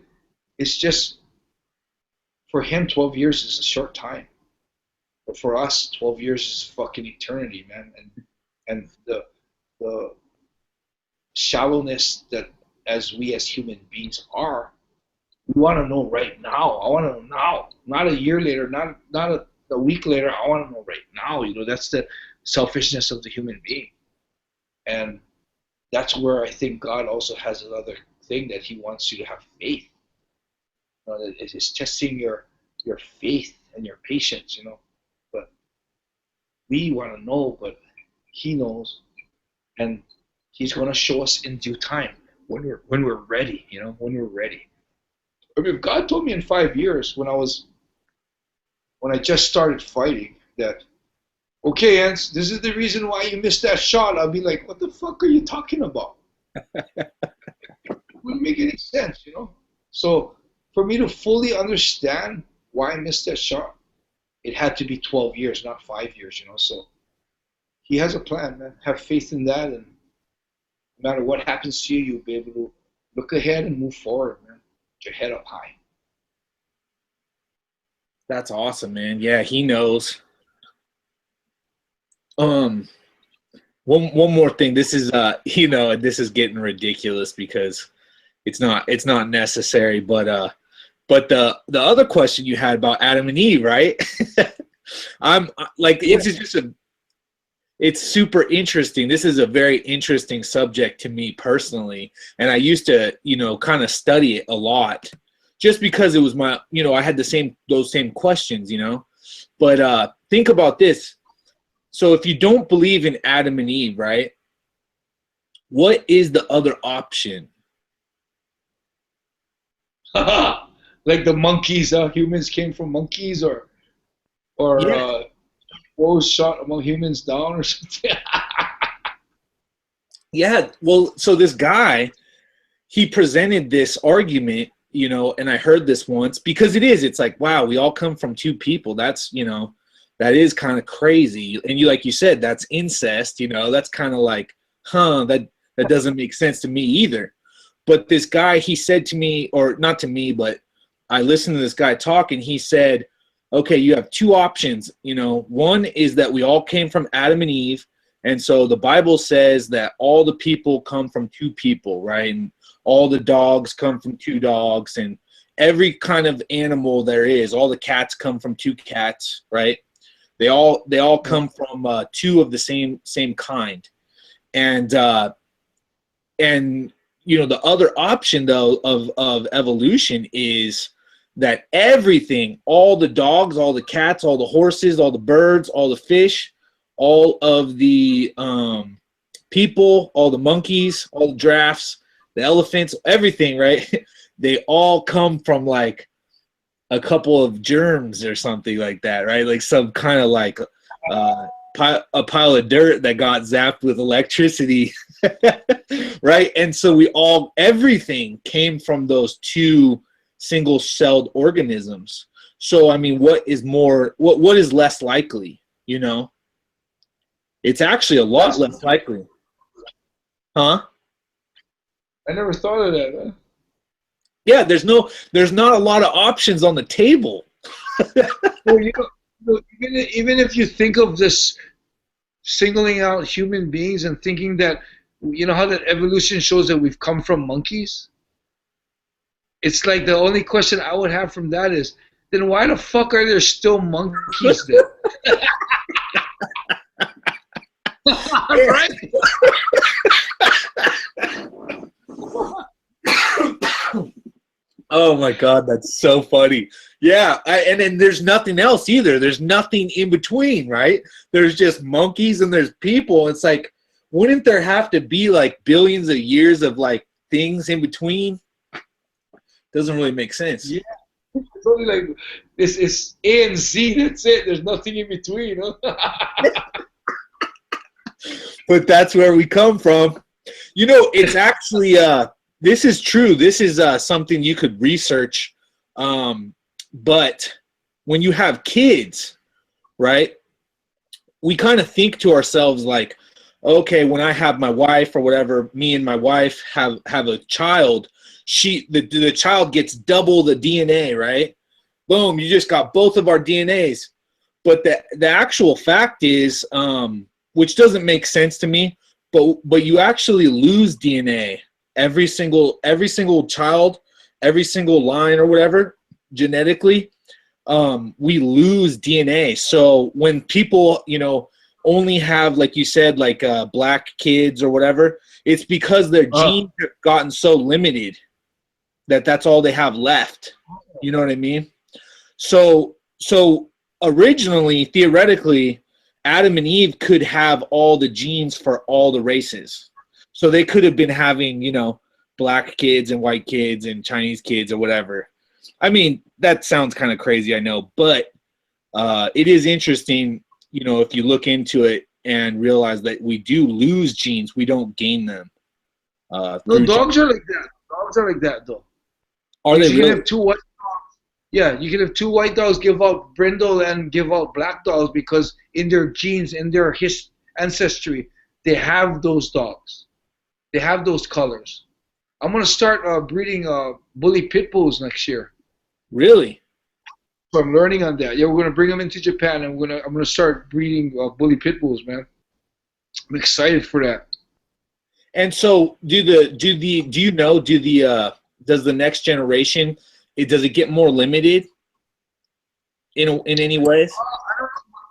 it's just, for Him 12 years is a short time. But for us, 12 years is fucking eternity, man. And the shallowness that as human beings are, we want to know right now. I want to know now, not a year later, not a week later. I want to know right now. You know, that's the selfishness of the human being, and that's where I think God also has another thing that He wants you to have faith. You know, it's testing your faith and your patience. You know, but we want to know, but He knows, and He's going to show us in due time when we're ready. You know, when we're ready. I mean, if God told me in 5 years when I just started fighting that, okay, Enson, this is the reason why you missed that shot, I'll be like, what the fuck are you talking about? It wouldn't make any sense, you know? So for me to fully understand why I missed that shot, it had to be 12 years, not 5 years, you know? So He has a plan, man. Have faith in that, and no matter what happens to you, you'll be able to look ahead and move forward, man. Your head up high. That's awesome, man. Yeah, He knows. One more thing. This is you know, this is getting ridiculous because it's not necessary, but the other question you had about Adam and Eve, right? I'm like, it's super interesting. This is a very interesting subject to me personally. And I used to, you know, kind of study it a lot just because it was my, you know, I had those same questions, you know. But think about this. So if you don't believe in Adam and Eve, right, what is the other option? Like the monkeys, humans came from monkeys, or Yeah. Wolves shot among humans down or something. Yeah, well, so this guy, he presented this argument, you know, and I heard this once because it's like, wow, we all come from two people. That's, you know, that is kind of crazy. And you, like you said, that's incest, you know, that's kind of like, that doesn't make sense to me either. But this guy, he said to me, or not to me, but I listened to this guy talk, and he said, okay, you have two options. You know, one is that we all came from Adam and Eve, and so the Bible says that all the people come from two people, right? And all the dogs come from two dogs, and every kind of animal there is, all the cats come from two cats, right? They all come from two of the same kind, and you know, the other option though of evolution is that everything, all the dogs, all the cats, all the horses, all the birds, all the fish, all of the people, all the monkeys, all the giraffes, the elephants, everything, right? They all come from like a couple of germs or something like that, right? Like some kind of like a pile of dirt that got zapped with electricity, right? And so everything came from those two single-celled organisms. So I mean, what is less likely? You know, it's actually a lot less likely, huh? I never thought of that, man. Yeah, there's not a lot of options on the table. Well, even if you think of this singling out human beings and thinking that, you know how that evolution shows that we've come from monkeys? It's like the only question I would have from that is, then why the fuck are there still monkeys there? Right? Oh my God, that's so funny. Yeah, and then there's nothing else either. There's nothing in between, right? There's just monkeys and there's people. It's like, wouldn't there have to be like billions of years of like things in between? Doesn't really make sense. Yeah. It's only like it's A and Z, that's it. There's nothing in between, huh? But that's where we come from. You know, it's actually this is true. This is something you could research. But when you have kids, right, we kind of think to ourselves like, okay, when I have my wife or whatever, me and my wife have a child, the child gets double the DNA, right? Boom, you just got both of our DNAs. But the actual fact is, which doesn't make sense to me, but you actually lose DNA. Every single child, every single line or whatever, genetically, we lose DNA. So when people, you know, only have, like you said, like black kids or whatever, it's because their genes have gotten so limited that that's all they have left. You know what I mean? So originally, theoretically, Adam and Eve could have all the genes for all the races. So they could have been having, you know, black kids and white kids and Chinese kids or whatever. I mean, that sounds kind of crazy, I know, but it is interesting, you know, if you look into it and realize that we do lose genes, we don't gain them. No, dogs are like that. Dogs are like that, though. Are they really? Have two white dogs. Yeah, you can have two white dogs give out brindle and give out black dogs because in their genes, in their ancestry, they have those dogs. They have those colors. I'm gonna start breeding bully pit bulls next year. Really? So I'm learning on that. Yeah, we're gonna bring them into Japan, and I'm gonna start breeding bully pit bulls, man. I'm excited for that. And so, does the next generation, does it get more limited in any ways?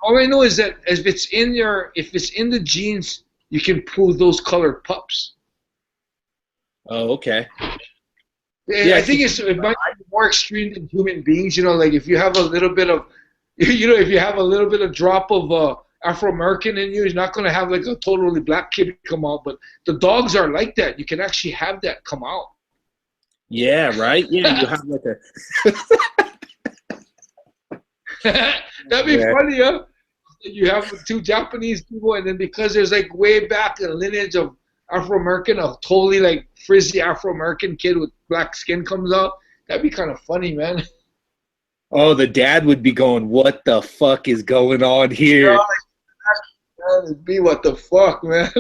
All I know is that if it's in the genes, you can pull those colored pups. Oh, okay. Yeah, I think it might be more extreme than human beings. You know, like if you have a little bit of, you know, if you have a little bit of drop of Afro-American in you, you're not going to have like a totally black kid come out. But the dogs are like that. You can actually have that come out. Yeah, right? Yeah, you have like a... That'd be funny, huh? You have two Japanese people, and then because there's like way back a lineage of Afro-American, a totally like frizzy Afro-American kid with black skin comes out. That'd be kind of funny, man. Oh, the dad would be going, what the fuck is going on here? That'd be what the fuck, man.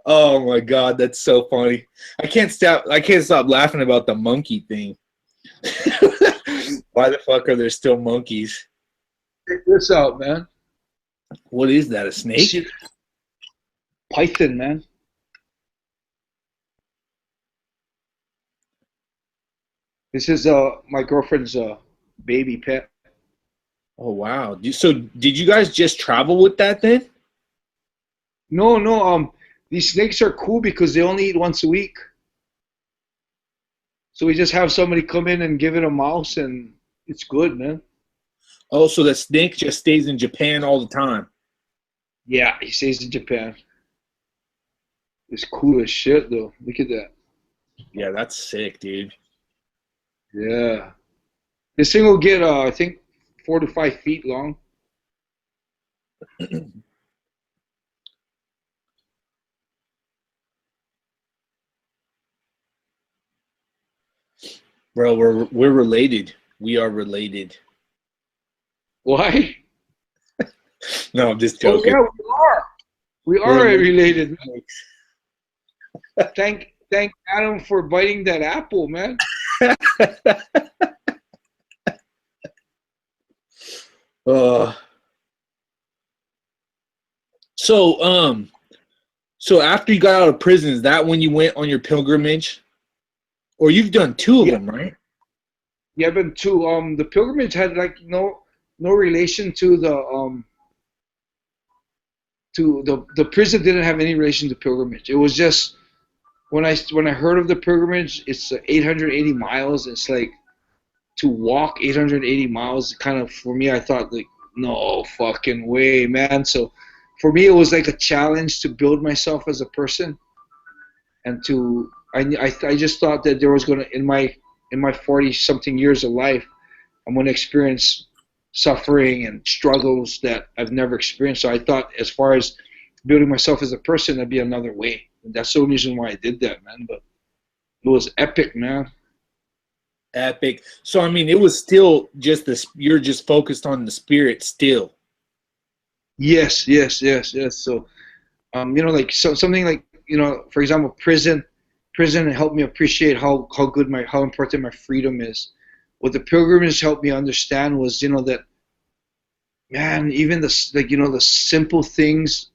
Oh my God, that's so funny. I can't stop laughing about the monkey thing. Why the fuck are there still monkeys? Check this out, man. What is that, a snake? Python, man. This is my girlfriend's baby pet. Oh wow. So did you guys just travel with that then? No. These snakes are cool because they only eat once a week. So we just have somebody come in and give it a mouse, and it's good, man. Oh, so the snake just stays in Japan all the time? Yeah, he stays in Japan. It's cool as shit, though. Look at that. Yeah, that's sick, dude. Yeah. This thing will get, I think, 4 to 5 feet long. Bro, we're related. We are related. Why? No, I'm just Oh joking. yeah, we are. We We're are related. related. Thank Adam for biting that apple, man. uh, so so after you got out of prison, is that when you went on your pilgrimage? Or you've done two of Yeah, them, right? yeah, but too. The pilgrimage had like no relation to the prison. Didn't have any relation to pilgrimage. It was just when I heard of the pilgrimage, it's 880 miles. It's like to walk 880 miles. Kind of for me, I thought like no fucking way, man. So for me, it was like a challenge to build myself as a person and to I just thought that there was gonna in my 40 something years of life I'm gonna experience suffering and struggles that I've never experienced. So I thought as far as building myself as a person, that'd be another way. And that's the only reason why I did that, man. But it was epic, man. Epic. So I mean, it was still just this. You're just focused on the spirit still. Yes, yes, yes, yes. So like something like for example, prison helped me appreciate how important my freedom is. What the pilgrimage helped me understand was that man, even the simple things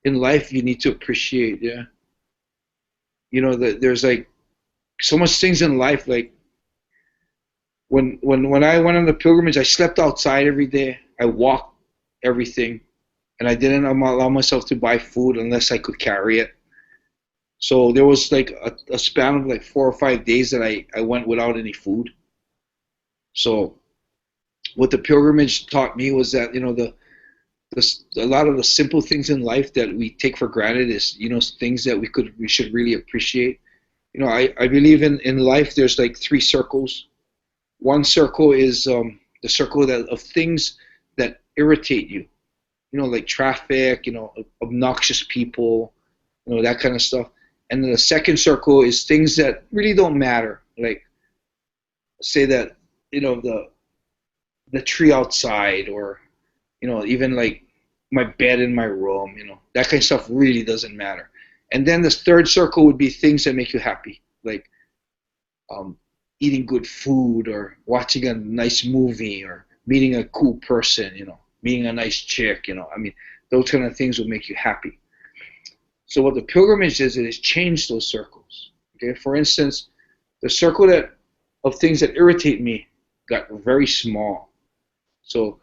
in life you need to appreciate. Yeah, that there's like so much things in life. Like when I went on the pilgrimage, I slept outside every day. I walked everything, and I didn't allow myself to buy food unless I could carry it. So there was like a span of like 4 or 5 days that I went without any food. So what the pilgrimage taught me was that a lot of the simple things in life that we take for granted is things that we should really appreciate. I believe in life there's like three circles. One circle is the circle of things that irritate you, like traffic, obnoxious people, that kind of stuff. And then the second circle is things that really don't matter, like say that the tree outside, or even like my bed in my room, that kind of stuff really doesn't matter. And then the third circle would be things that make you happy, like um, eating good food, or watching a nice movie, or meeting a cool person, meeting a nice chick, I mean, those kind of things will make you happy. So what the pilgrimage is, it has changed those circles. Okay, for instance, the circle of things that irritate me got very small. So,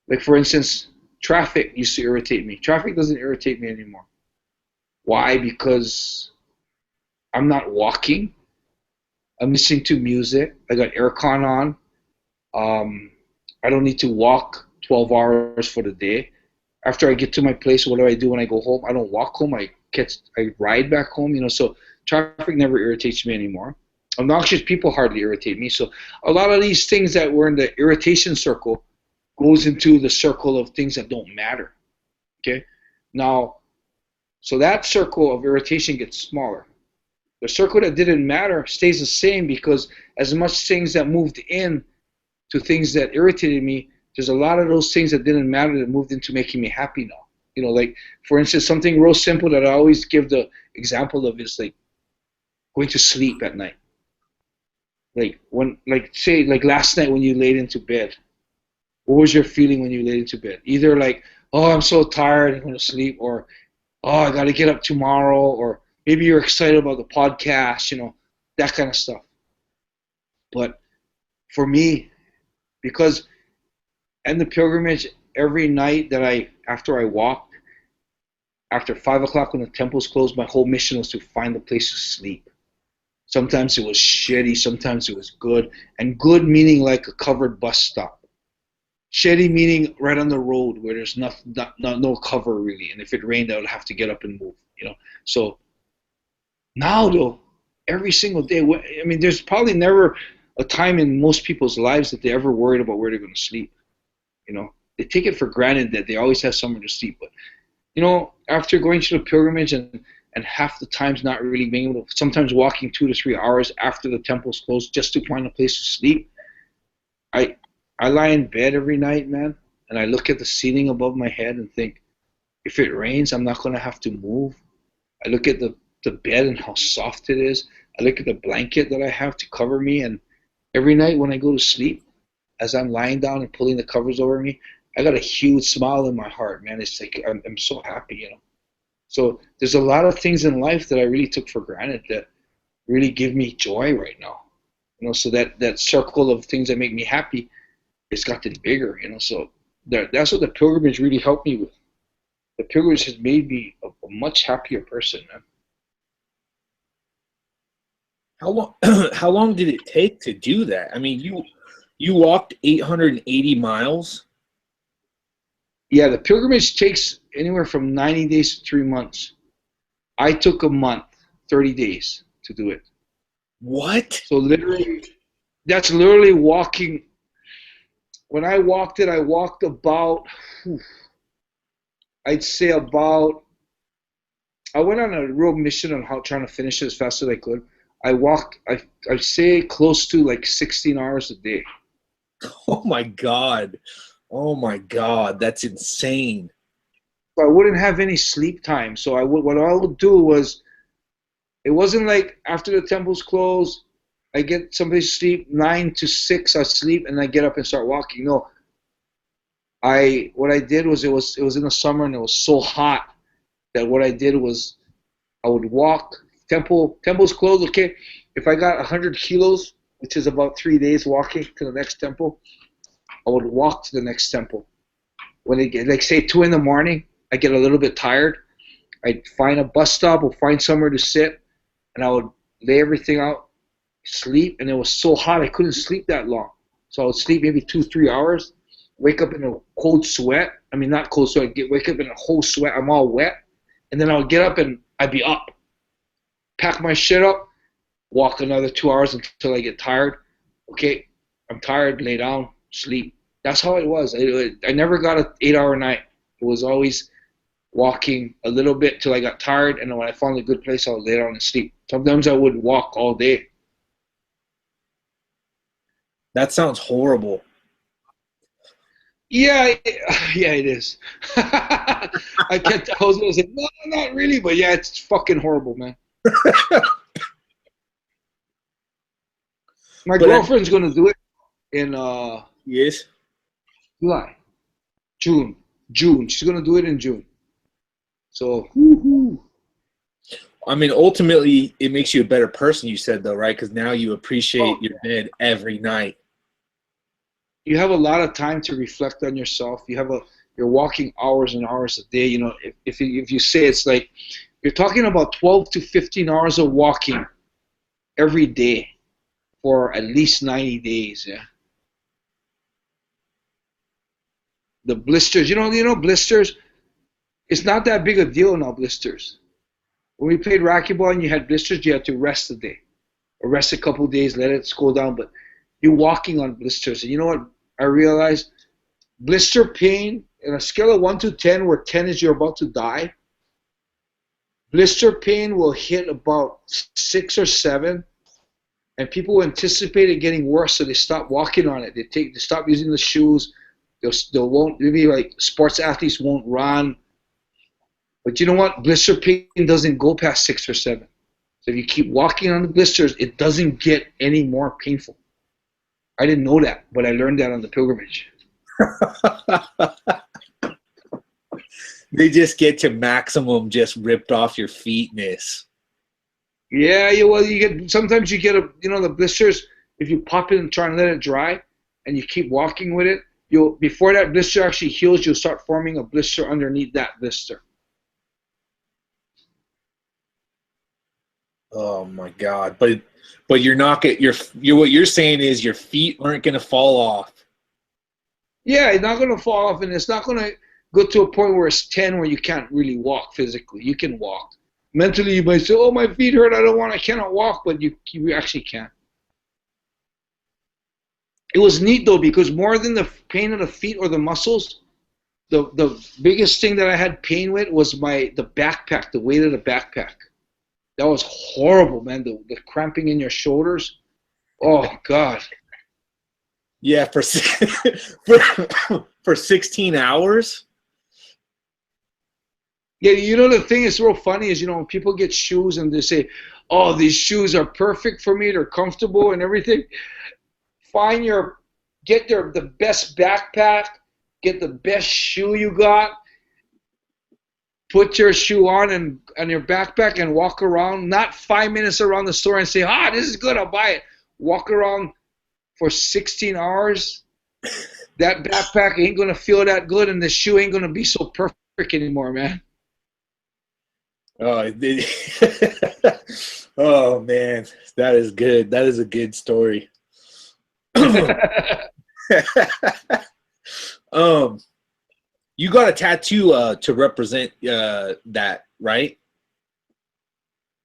like for instance, traffic used to irritate me. Traffic doesn't irritate me anymore. Why? Because I'm not walking. I'm listening to music. I got aircon on. I don't need to walk 12 hours for the day. After I get to my place, what do I do when I go home? I don't walk home. I ride back home. So traffic never irritates me anymore. Obnoxious people hardly irritate me. So a lot of these things that were in the irritation circle goes into the circle of things that don't matter. Okay, now so that circle of irritation gets smaller. The circle that didn't matter stays the same, because as much things that moved in to things that irritated me, there's a lot of those things that didn't matter that moved into making me happy now. Like for instance, something real simple that I always give the example of is like going to sleep at night. Like last night when you laid into bed, what was your feeling when you laid into bed? Either like, oh, I'm so tired, I'm going to sleep, or oh, I got to get up tomorrow, or maybe you're excited about the podcast, that kind of stuff. But for me, because in the pilgrimage, every night after I walked, after 5 o'clock when the temple's closed, my whole mission was to find a place to sleep. Sometimes it was shitty, sometimes it was good, and good meaning like a covered bus stop. Shitty meaning right on the road where there's no cover really, and if it rained, I would have to get up and move. So now though, every single day. I mean, there's probably never a time in most people's lives that they ever worried about where they're going to sleep. You know, they take it for granted that they always have somewhere to sleep. But, you know, after going to the pilgrimage and half the times not really being able to, sometimes walking 2 to 3 hours after the temple's closed just to find a place to sleep, I lie in bed every night, man, and I look at the ceiling above my head and think, if it rains, I'm not going to have to move. I look at the bed and how soft it is. I look at the blanket that I have to cover me, and every night when I go to sleep, as I'm lying down and pulling the covers over me, I got a huge smile in my heart, man. It's like I'm so happy, you know. So there's a lot of things in life that I really took for granted that really give me joy right now. You know, so that circle of things that make me happy, it's gotten bigger, you know. So that's what the pilgrimage really helped me with. The pilgrimage has made me a much happier person, man. How long? How long did it take to do that? I mean, you walked 880 miles. Yeah, the pilgrimage takes anywhere from 90 days to 3 months. I took a month, 30 days to do it. What? So literally, that's literally walking. When I walked it, I walked about, I'd say about, I went on a real mission on how trying to finish it as fast as I could. I walked, I'd say close to like 16 hours a day. Oh my God. Oh my God. That's insane. So I wouldn't have any sleep time. So what I would do was, it wasn't like after the temple's closed, I get someplace to sleep, 9 to 6 I sleep, and I get up and start walking. No. What I did was, it was in the summer and it was so hot that what I did was I would walk. Temple's closed, okay. If I got 100 kilos, which is about 3 days walking to the next temple, I would walk to the next temple. When it get, like say 2 in the morning, I get a little bit tired. I'd find a bus stop or find somewhere to sit, and I would lay everything out, sleep, and it was so hot I couldn't sleep that long. So I would sleep maybe 2-3 hours, wake up in a cold sweat. I mean, not cold sweat, wake up in a whole sweat, I'm all wet, and then I would get up and I'd be up. Pack my shit up, walk another 2 hours until I get tired. Okay, I'm tired, lay down, sleep. That's how it was. I never got an 8-hour night. It was always walking a little bit till I got tired, and when I found a good place, I would lay down and sleep. Sometimes I would walk all day. That sounds horrible. Yeah, it is. I was going to say, no, not really, but yeah, it's fucking horrible, man. My girlfriend's going to do it in Yes. July. June. She's going to do it in June. So, woo-hoo. I mean, ultimately, it makes you a better person, you said, though, right? Because now you appreciate your bed every night. You have a lot of time to reflect on yourself. You're walking hours and hours a day. You know, if you say it's like, you're talking about 12 to 15 hours of walking every day for at least 90 days, yeah. The blisters, you know blisters, it's not that big a deal now, blisters. When we played racquetball and you had blisters, you had to rest a day. Or rest a couple of days, let it cool down, but you're walking on blisters. And you know what I realized? Blister pain, in a scale of 1 to 10, where 10 is you're about to die, blister pain will hit about 6 or 7, and people anticipate it getting worse, so they stop walking on it. They stop using the shoes. They won't, maybe like sports athletes won't run. But you know what? Blister pain doesn't go past 6 or 7. So if you keep walking on the blisters, it doesn't get any more painful. I didn't know that, but I learned that on the pilgrimage. They just get to maximum just ripped off your feetness. Yeah, well, sometimes you get the blisters, if you pop it and try and let it dry and you keep walking with it, before that blister actually heals, you'll start forming a blister underneath that blister. Oh my God! But you're not what you're saying is your feet aren't going to fall off. Yeah, it's not going to fall off, and it's not going to go to a point where it's 10 where you can't really walk physically. You can walk, Mentally, you might say, "Oh, my feet hurt. I cannot walk," but you actually can't. It was neat though because more than the pain of the feet or the muscles, the biggest thing that I had pain with was the backpack, the weight of the backpack. That was horrible, man. The cramping in your shoulders. Oh God. Yeah, for 16 hours. Yeah, you know the thing is real funny is when people get shoes and they say, "Oh, these shoes are perfect for me. They're comfortable and everything." Get the best backpack, get the best shoe you got, put your shoe on and your backpack and walk around, not 5 minutes around the store and say, this is good, I'll buy it. Walk around for 16 hours. That backpack ain't going to feel that good and the shoe ain't going to be so perfect anymore, man. Oh, oh man, that is good. That is a good story. You got a tattoo to represent that, right?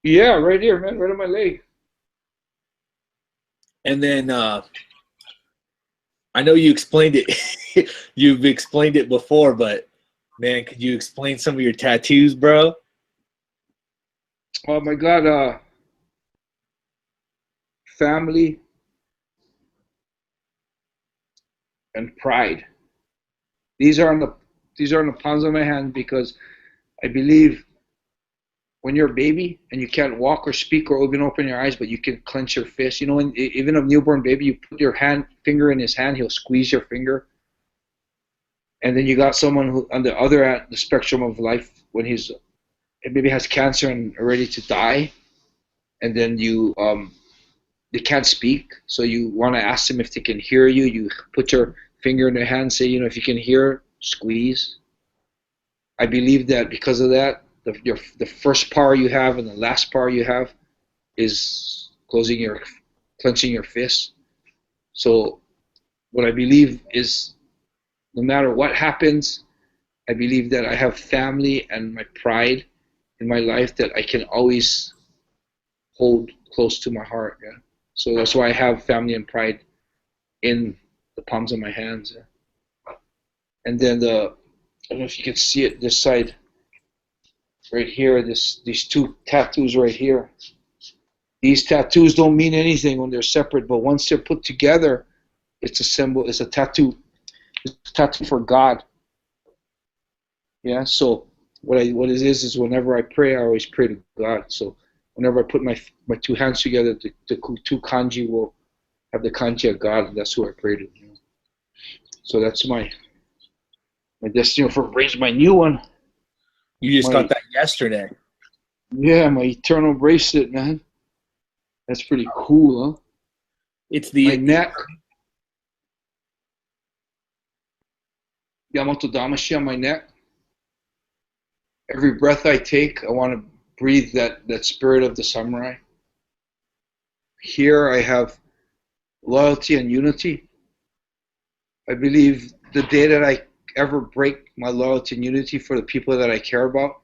Yeah, right here, man, right on my leg. And then I know you explained it. You've explained it before, but man, could you explain some of your tattoos, bro? Oh my God, family and pride. These are on the palms of my hand because I believe when you're a baby and you can't walk or speak or even open your eyes, but you can clench your fist. Even a newborn baby, you put your finger in his hand, he'll squeeze your finger. And then you got someone who on the other end the spectrum of life when maybe has cancer and ready to die, and then they can't speak, so you want to ask them if they can hear you. You put your finger in their hand, say, if you can hear, squeeze. I believe that because of that, the first power you have and the last power you have is clenching your fist. So what I believe is no matter what happens, I believe that I have family and my pride in my life that I can always hold close to my heart. Yeah. So that's why I have family and pride in the palms of my hands. Yeah. And then I don't know if you can see it, this side, right here, these two tattoos right here. These tattoos don't mean anything when they're separate, but once they're put together, it's a symbol, it's a tattoo. It's a tattoo for God. Yeah, so what it is whenever I pray, I always pray to God. So whenever I put my two hands together, the two kanji will have the kanji of God, and that's who I pray to. So that's my destiny for raise my new one. You just got that yesterday. Yeah, my eternal bracelet, man. That's pretty cool, huh? It's my neck. Yamato Damashi on my neck. Every breath I take, I want to breathe that spirit of the samurai. Here I have loyalty and unity. I believe the day that I ever break my loyalty and unity for the people that I care about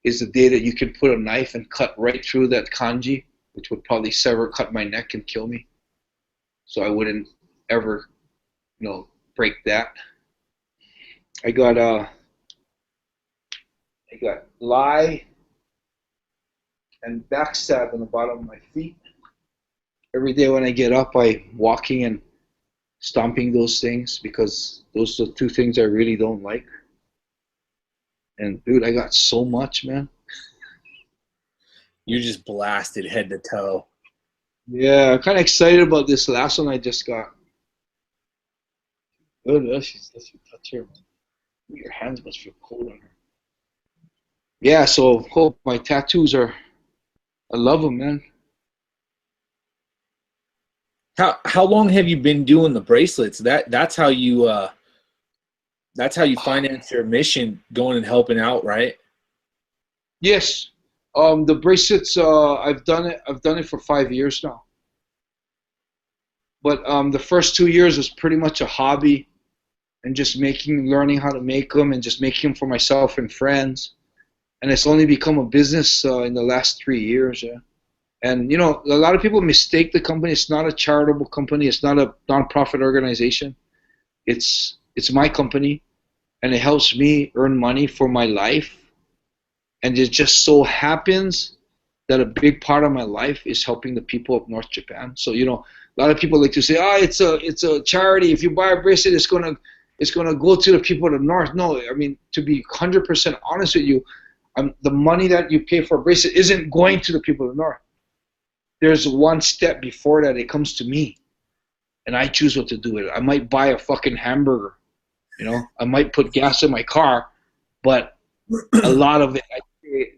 is the day that you can put a knife and cut right through that kanji, which would probably cut my neck and kill me. So I wouldn't ever, break that. I got lie and backstab on the bottom of my feet. Every day when I get up, I'm walking and stomping those things because those are the two things I really don't like. And dude, I got so much, man. You just blasted head to toe. Yeah, I'm kind of excited about this last one I just got. Good, let's touch here, man. Your hands must feel cold on her. Yeah, so my tattoos I love them, man. How long have you been doing the bracelets? That's how you finance your mission, going and helping out, right? Yes. The bracelets, I've done it for 5 years now. But the first 2 years was pretty much a hobby and just learning how to make them and just making them for myself and friends. and it's only become a business in the last 3 years. Yeah. And a lot of people mistake the company. It's not a charitable company. It's not a nonprofit organization. It's my company, and it helps me earn money for my life. And it just so happens that a big part of my life is helping the people of North Japan. So a lot of people like to say, it's a charity. If you buy a bracelet, it's gonna go to the people of the North. No, I mean, to be 100% honest with you, the money that you pay for a bracelet isn't going to the people of the North. There's one step before that. It comes to me, and I choose what to do with it. I might buy a fucking hamburger, I might put gas in my car, but a lot of it,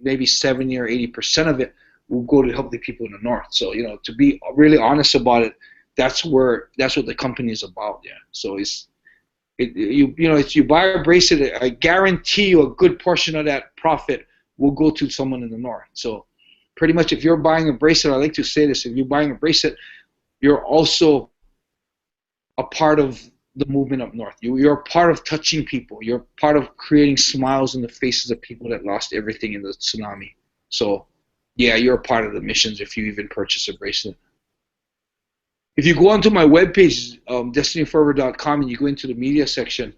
maybe 70 or 80% of it, will go to help the people in the North. So to be really honest about it, that's what the company is about. Yeah. So if you buy a bracelet, I guarantee you a good portion of that profit will go to someone in the North. So pretty much, if you're buying a bracelet, I like to say this: if you're buying a bracelet, you're also a part of the movement up north. You're a part of touching people. You're part of creating smiles on the faces of people that lost everything in the tsunami. So, yeah, you're a part of the missions if you even purchase a bracelet. If you go onto my webpage, destinyforever.com, and you go into the media section,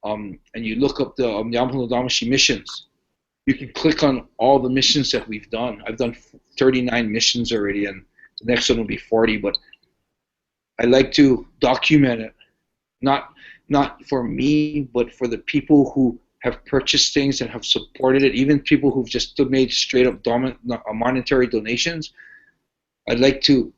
and you look up the Yamato Damashi missions, you can click on all the missions that we've done. I've done 39 missions already, and the next one will be 40, but I like to document it. Not for me, but for the people who have purchased things and have supported it, even people who've just made straight up monetary donations. I'd like to,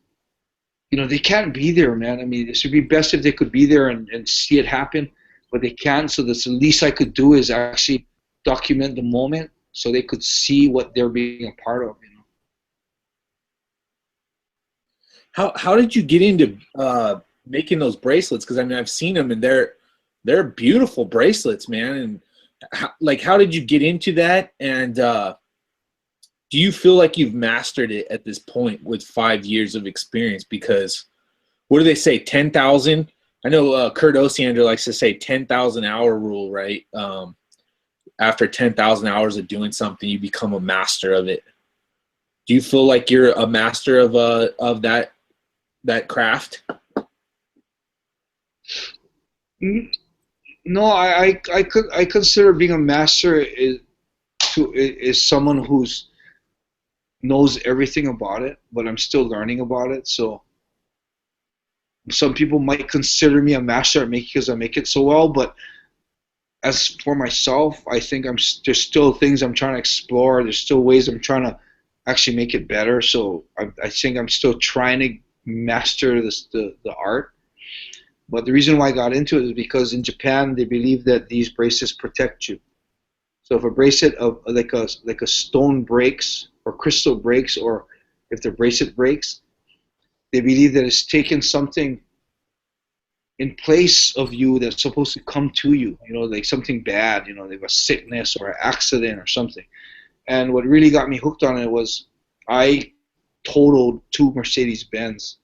they can't be there, man. I mean, it would be best if they could be there and see it happen, but they can't. So that's the least I could do is actually document the moment so they could see what they're being a part of. How did you get into making those bracelets? Because I mean, I've seen them, and they're beautiful bracelets, man. And how did you get into that? And do you feel like you've mastered it at this point with 5 years of experience? Because what do they say, 10,000? I know Kurt Osiander likes to say 10,000 hour rule, right? After 10,000 hours of doing something, you become a master of it. Do you feel like you're a master of that craft? No, I consider being a master is someone who's knows everything about it, but I'm still learning about it. So some people might consider me a master at making because I make it so well, but as for myself, I think there's still things I'm trying to explore. There's still ways I'm trying to actually make it better. So I think I'm still trying to master the art. But the reason why I got into it is because in Japan they believe that these bracelets protect you. So if a bracelet of like a stone breaks or crystal breaks, or if the bracelet breaks, they believe that it's taken something in place of you that's supposed to come to you, like something bad, like a sickness or an accident or something. And what really got me hooked on it was I totaled 2 Mercedes-Benz,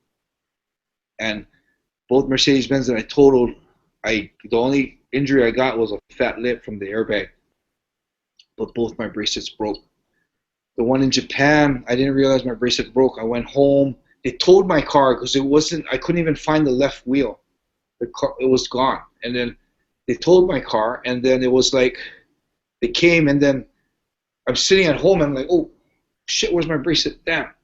and both Mercedes-Benz that I totaled, the only injury I got was a fat lip from the airbag, but both my bracelets broke. The one in Japan, I didn't realize my bracelet broke. I went home. They towed my car because I couldn't even find the left wheel. The car, it was gone. And then they towed my car, and then it was like they came, and then I'm sitting at home, and I'm like, oh shit, where's my bracelet? Damn.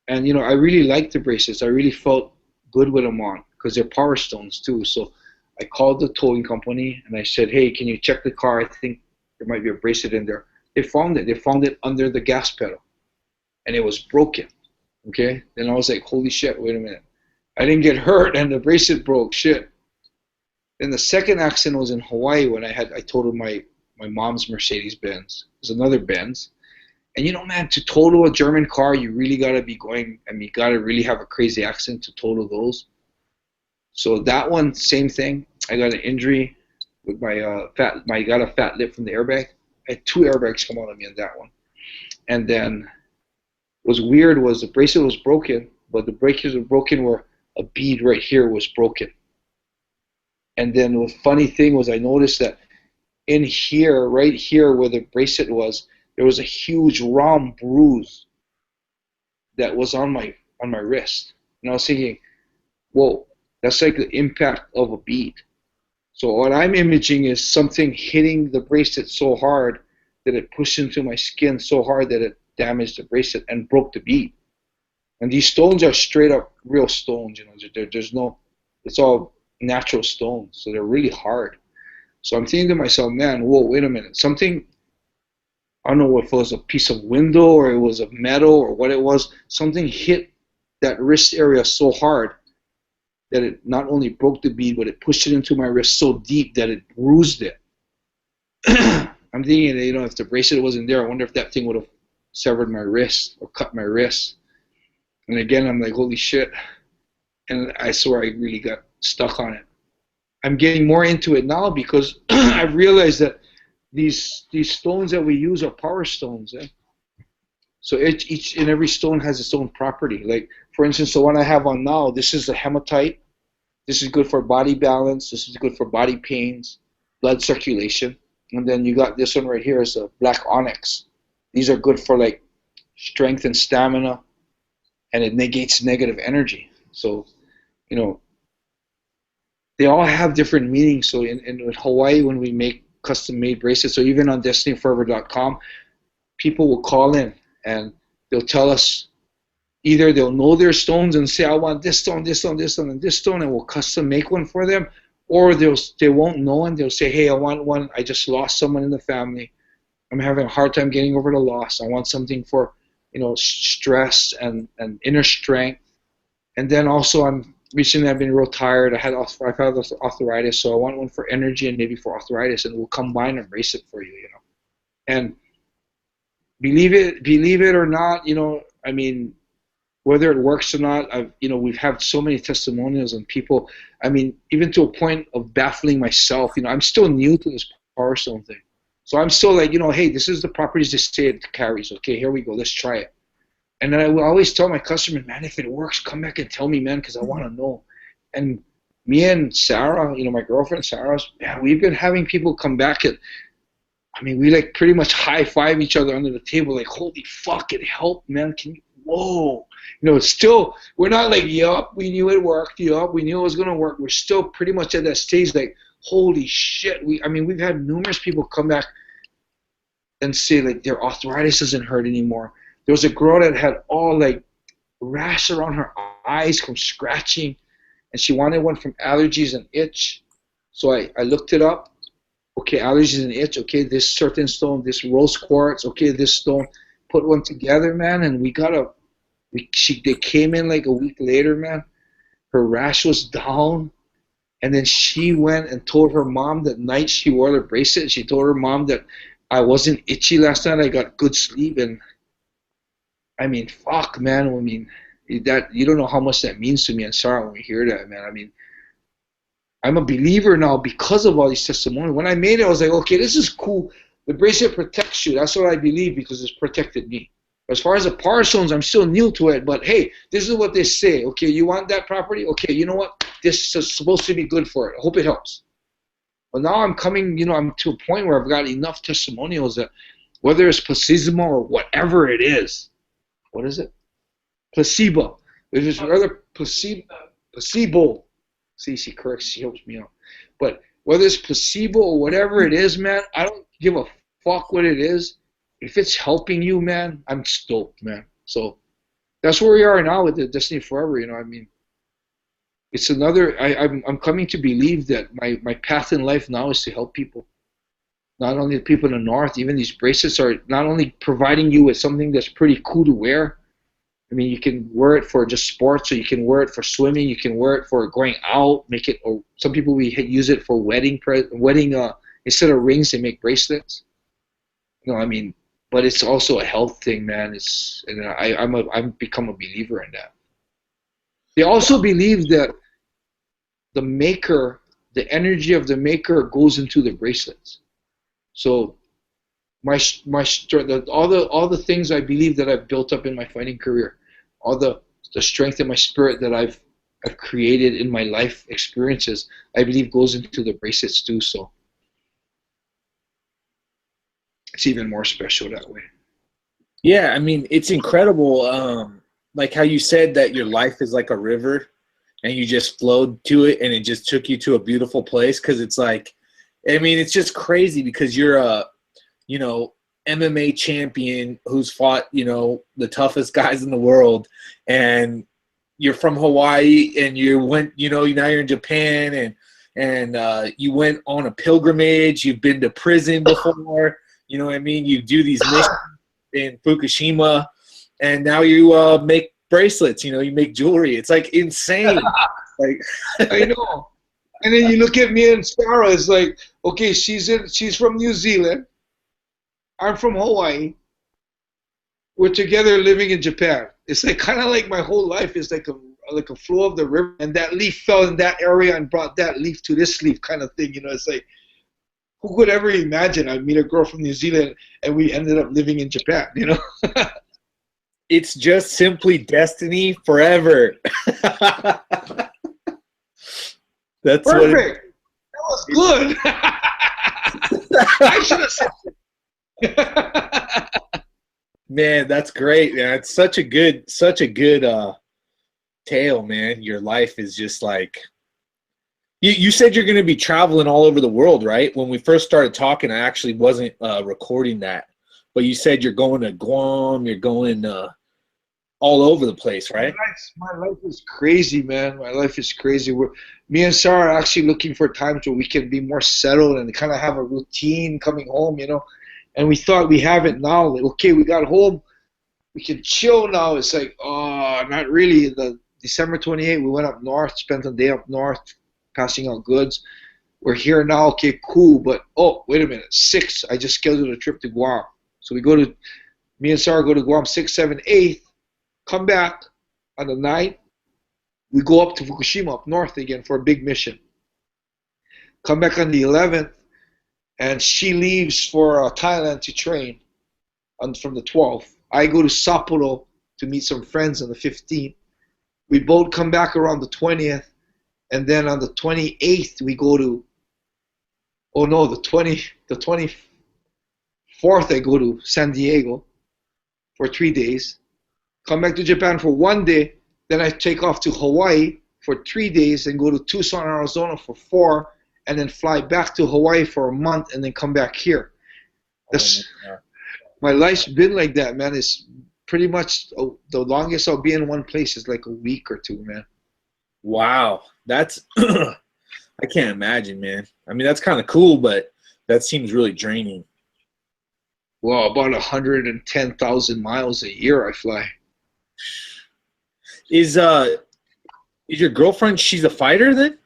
And I really liked the bracelets. I really felt good with them on because they're Power Stones too. So I called the towing company and I said, hey, can you check the car? I think there might be a bracelet in there. They found it. They found it under the gas pedal, and it was broken. Okay. Then I was like, holy shit, wait a minute. I didn't get hurt and the bracelet broke. Shit. Then the second accident was in Hawaii when I totaled my mom's Mercedes-Benz. It was another Benz. And man, to total a German car, you really got to be going, you got to really have a crazy accident to total those. So that one, same thing. I got an injury with I got a fat lip from the airbag. I had 2 airbags come out of me on that one. And then what's weird was the bracelet was broken, but the bracelets were broken where a bead right here was broken. And then the funny thing was I noticed that in here, right here where the bracelet was, there was a huge round bruise that was on my wrist. And I was thinking, whoa, that's like the impact of a bead. So what I'm imaging is something hitting the bracelet so hard that it pushed into my skin so hard that it damaged the bracelet and broke the bead. And these stones are straight up real stones, you know. There's no, it's all natural stones, so they're really hard. So I'm thinking to myself, man, whoa, wait a minute, something, I don't know if it was a piece of window or it was a metal or what it was, something hit that wrist area so hard that it not only broke the bead, but it pushed it into my wrist so deep that it bruised it. I'm thinking, you know, if the bracelet wasn't there, I wonder if that thing would have severed my wrist or cut my wrist. And again, I'm like, holy shit. And I swear I really got stuck on it. I'm getting more into it now because I've realized that these stones that we use are power stones. Eh? So each and every stone has its own property. Like, for instance, the one I have on now, this is a hematite. This is good for body balance. This is good for body pains, blood circulation. And then you got this one right here is a black onyx. These are good for like strength and stamina, and it negates negative energy. So, you know, they all have different meanings. So in Hawaii, when we make custom-made bracelets, or even on destinyforever.com, people will call in and they'll tell us, either they'll know their stones and say, I want this stone, this stone, this stone, and this stone, and we'll custom make one for them, or they won't know and they'll say, hey, I want one, I just lost someone in the family. I'm having a hard time getting over the loss. I want something for, you know, stress and inner strength. And then also recently I've been real tired. I've had arthritis, so I want one for energy and maybe for arthritis, and we'll combine and brace it for you, you know. And believe it or not, you know, I mean, whether it works or not, we've had so many testimonials and people, I mean, even to a point of baffling myself, you know, I'm still new to this Power Stone thing. So I'm still like, you know, hey, this is the properties they say it carries. Okay, here we go, let's try it. And then I will always tell my customers, man, if it works, come back and tell me, man, because I want to know. And me and Sarah, you know, my girlfriend Sarah, man, we've been having people come back and, I mean, we like pretty much high-five each other under the table, like, holy fuck, it helped, man. Whoa. You know, it's still, we're not like, yup, we knew it worked, yup, we knew it was going to work. We're still pretty much at that stage, like, holy shit. We've had numerous people come back and say, like, their arthritis doesn't hurt anymore. There was a girl that had all, like, rash around her eyes from scratching, and she wanted one from allergies and itch. So I looked it up. Okay, allergies and itch. Okay, this certain stone, this rose quartz. Okay, this stone. Put one together, man, and they came in like a week later, man. Her rash was down, and then she went and told her mom that night she wore the bracelet. She told her mom that I wasn't itchy last night. I got good sleep, and I mean, fuck, man. I mean, that you don't know how much that means to me. And sorry when we hear that, man. I mean, I'm a believer now because of all these testimonies. When I made it, I was like, okay, this is cool. The bracelet protects you. That's what I believe because it's protected me. As far as the power stones, I'm still new to it. But hey, this is what they say. Okay, you want that property? Okay, you know what? This is supposed to be good for it. I hope it helps. But now I'm coming, you know, I'm to a point where I've got enough testimonials that whether it's placebo or whatever it is, what is it? Placebo. It is rather placebo. See, she corrects, she helps me out. But whether it's placebo or whatever it is, man, I don't give a fuck what it is. If it's helping you, man, I'm stoked, man. So that's where we are now with the Destiny Forever, you know. I mean, it's another, I'm coming to believe that my path in life now is to help people. Not only the people in the North, even these bracelets are not only providing you with something that's pretty cool to wear. I mean, you can wear it for just sports, or you can wear it for swimming. You can wear it for going out. Make it, or some people we use it for wedding. Instead of rings, they make bracelets. You know, I mean, but it's also a health thing, man. I've become a believer in that. They also believe that the maker, the energy of the maker, goes into the bracelets. So all the things I believe that I've built up in my fighting career, all the strength in my spirit that I've created in my life experiences, I believe goes into the bracelets too. So it's even more special that way. Yeah, I mean, it's incredible. Like how you said that your life is like a river and you just flowed to it and it just took you to a beautiful place. Cause it's like, I mean, it's just crazy because you're a, you know, MMA champion who's fought, you know, the toughest guys in the world, and you're from Hawaii and you went, you know, now you're in Japan and you went on a pilgrimage. You've been to prison before, you know what I mean? You do these missions in Fukushima, and now you make bracelets. You know, you make jewelry. It's like insane. Like I know. And then you look at me and Sarah. It's like, okay, she's from New Zealand. I'm from Hawaii. We're together living in Japan. It's like kind of like my whole life is like a flow of the river, and that leaf fell in that area and brought that leaf to this leaf kind of thing. You know, it's like, who could ever imagine I'd meet a girl from New Zealand and we ended up living in Japan, you know? it's just simply destiny forever. That's perfect. That was good. I should have said it. Man, that's great, man. It's such a good tale, man. Your life is just like you said you're going to be traveling all over the world, right? When we first started talking, I actually wasn't recording that, but you said you're going to Guam, you're going all over the place, right? My life is crazy, man. My life is crazy. Me and Sarah are actually looking for times where we can be more settled and kind of have a routine coming home, you know. And we thought we have it now. Like, okay, we got home. We can chill now. It's like, oh, not really. The December 28th, we went up north, spent a day up north, passing out goods. We're here now. Okay, cool. But, oh, wait a minute. 6, I just scheduled a trip to Guam. So me and Sarah go to Guam 6, 7, 8, come back on the 9th. We go up to Fukushima, up north again for a big mission. Come back on the 11th. And she leaves for Thailand to train from the 12th. I go to Sapporo to meet some friends on the 15th. We both come back around the 20th. And then on the 28th, we go to, the 24th, I go to San Diego for 3 days. Come back to Japan for 1 day. Then I take off to Hawaii for 3 days and go to Tucson, Arizona for 4, and then fly back to Hawaii for a month and then come back here. My life's been like that, man. It's pretty much the longest I'll be in one place is like a week or 2, man. Wow. That's I can't imagine, man. I mean, that's kind of cool, but that seems really draining. Well, about 110,000 miles a year I fly. Is your girlfriend, she's a fighter then?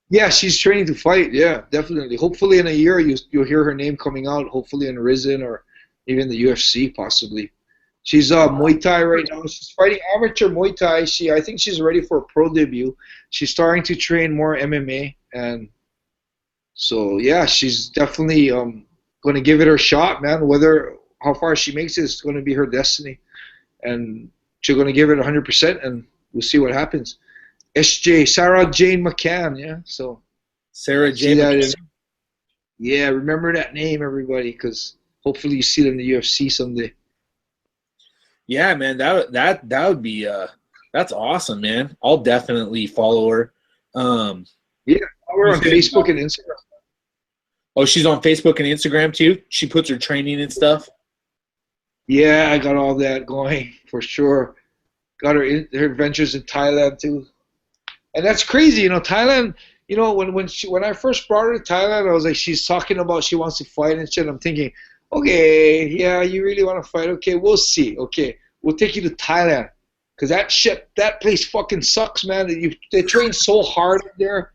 Yeah, she's training to fight. Yeah, definitely. Hopefully in a year you'll hear her name coming out. Hopefully in Risen or even the UFC possibly. She's Muay Thai right now. She's fighting amateur Muay Thai. I think she's ready for a pro debut. She's starting to train more MMA, and so yeah, she's definitely going to give it her shot, man. How far she makes it is going to be her destiny, and she's going to give it 100%, and we'll see what happens. Sarah Jane McCann, yeah. So Sarah Jane McCann. Yeah, remember that name, everybody, because hopefully you see it in the UFC someday. Yeah, man, that would be that's awesome, man. I'll definitely follow her. Yeah, we're on Facebook and Instagram. Oh, she's on Facebook and Instagram too? She puts her training and stuff? Yeah, I got all that going for sure. Got her adventures in Thailand too. And that's crazy, you know, Thailand, you know, when I first brought her to Thailand, I was like, she's talking about she wants to fight and shit. I'm thinking, okay, yeah, you really want to fight? Okay, we'll see. Okay, we'll take you to Thailand. Because that place fucking sucks, man. They train so hard there.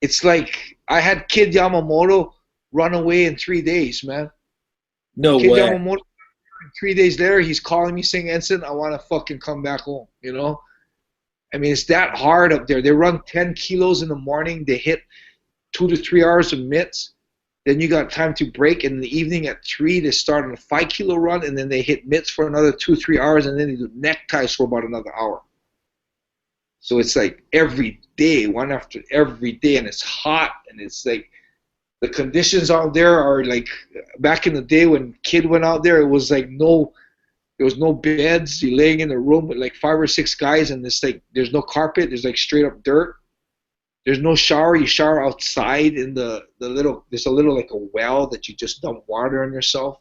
It's like I had Kid Yamamoto run away in 3 days, man. No Kid way. Yamamoto, 3 days later, he's calling me saying, Enson, I want to fucking come back home, you know? I mean, it's that hard up there. They run 10 kilos in the morning. They hit 2 to 3 hours of mitts. Then you got time to break. And in the evening at 3, they start on a 5-kilo run, and then they hit mitts for another 2-3 hours, and then they do neckties for about another hour. So it's like every day, one after every day, and it's hot, and it's like The conditions out there are like back in the day when kid went out there, it was like there was no beds. You're laying in a room with like 5 or 6 guys, and it's like there's no carpet. There's like straight up dirt. There's no shower. You shower outside in the little. There's a little like a well that you just dump water on yourself.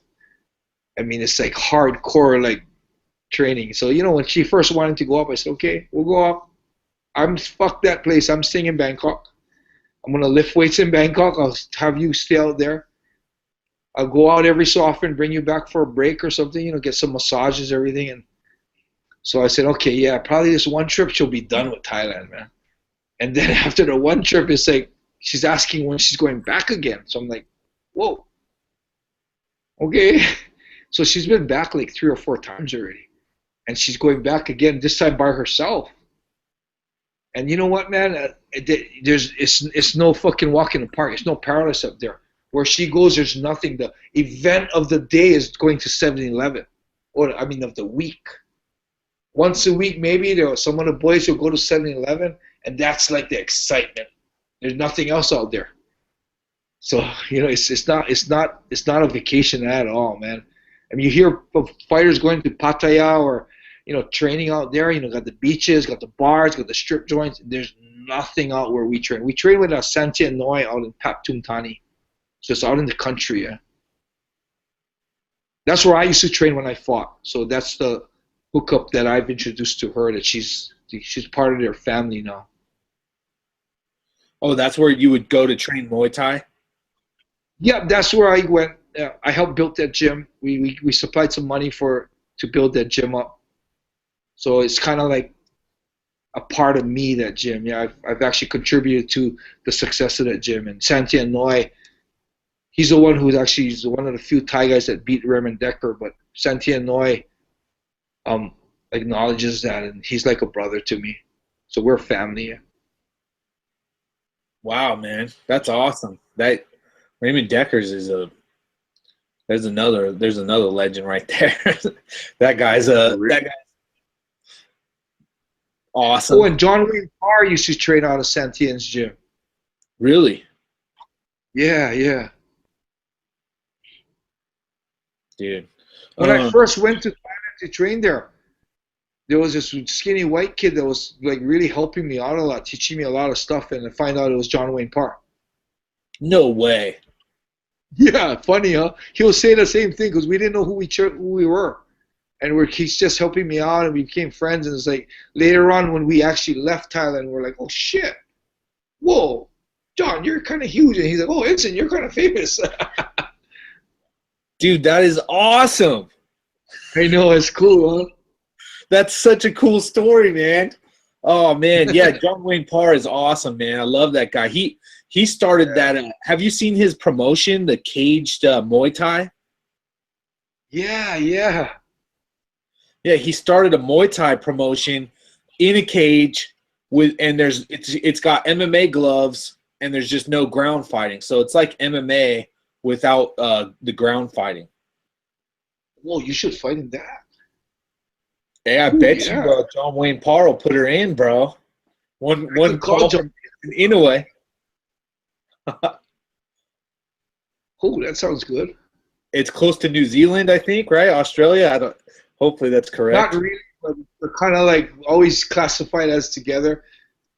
I mean, it's like hardcore like training. So when she first wanted to go up, I said, okay, we'll go up. Fuck that place. I'm staying in Bangkok. I'm gonna lift weights in Bangkok. I'll have you stay out there. I'll go out every so often, bring you back for a break or something. Get some massages, everything. And so I said, okay, yeah, probably this one trip she'll be done with Thailand, man. And then after the one trip, it's like she's asking when she's going back again. So I'm like, whoa, okay. So she's been back like 3 or 4 times already, and she's going back again, this time by herself. And you know what, man? It's no fucking walk in the park. It's no paradise up there. Where she goes, there's nothing. The event of the day is going to 7-Eleven, or I mean of the week. Once a week, maybe there are some of the boys who go to 7-Eleven, and that's like the excitement. There's nothing else out there. So it's not a vacation at all, man. I mean, you hear of fighters going to Pattaya or training out there. Got the beaches, got the bars, got the strip joints. There's nothing out where we train. We train with Santi and Inoue out in Pathum Thani. So it's out in the country, yeah. That's where I used to train when I fought. So that's the hookup that I've introduced to her, that she's part of their family now. Oh, that's where you would go to train Muay Thai? Yeah, that's where I went. I helped build that gym. We supplied some money to build that gym up. So it's kind of like a part of me, that gym. Yeah, I've actually contributed to the success of that gym. And Santi and Inoue, he's the one who's actually one of the few Thai guys that beat Raymond Decker, but Santi and Inoue acknowledges that, and he's like a brother to me. So we're family. Yeah. Wow, man, that's awesome. That Raymond Deckers there's another legend right there. that guy's awesome. Oh, and John Wayne Parr used to train out of Santian's gym. Really? Yeah. Dude. When I first went to Thailand to train there was this skinny white kid that was like really helping me out a lot, teaching me a lot of stuff, and I find out it was John Wayne Parr. No way. Yeah, funny, huh? He'll say the same thing because we didn't know who we were. And he's just helping me out, and we became friends. And it's like later on when we actually left Thailand, we're like, oh shit, whoa, John, you're kind of huge. And he's like, oh, Enson, you're kind of famous. Dude, that is awesome. I know, it's cool, huh? That's such a cool story, man. Oh man, yeah, John Wayne Parr is awesome, man. I love that guy. He started that. Have you seen his promotion, the Caged Muay Thai? Yeah. Yeah, he started a Muay Thai promotion in a cage it's got MMA gloves, and there's just no ground fighting. So it's like MMA without the ground fighting. Whoa, you should fight in that. Yeah, I bet you, bro. John Wayne Parr will put her in, bro. One call from Inoue. Oh, that sounds good. It's close to New Zealand, I think, right? Australia. Hopefully that's correct. Not really, but they're kind of like always classified as together.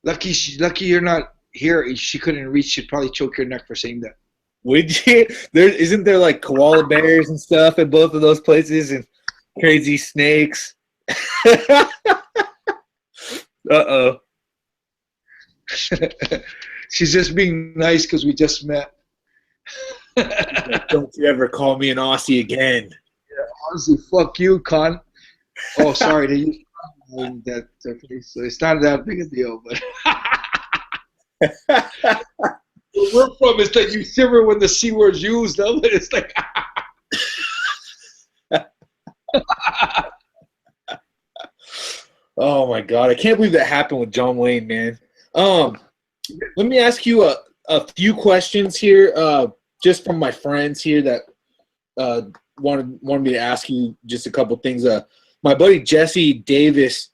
Lucky you're not here. She couldn't reach. She'd probably choke your neck for saying that. Would you? Isn't there like koala bears and stuff in both of those places, and crazy snakes? Uh-oh. She's just being nice because we just met. Don't you ever call me an Aussie again. Yeah, Aussie, fuck you, cunt. Oh, sorry. They use that so it's not that big a deal, but where we're from, it's like you shiver when the C word's used, though, but it's like oh my god, I can't believe that happened with John Wayne, man. Let me ask you a few questions here, just from my friends here that wanted me to ask you just a couple things. My buddy Jesse Davis,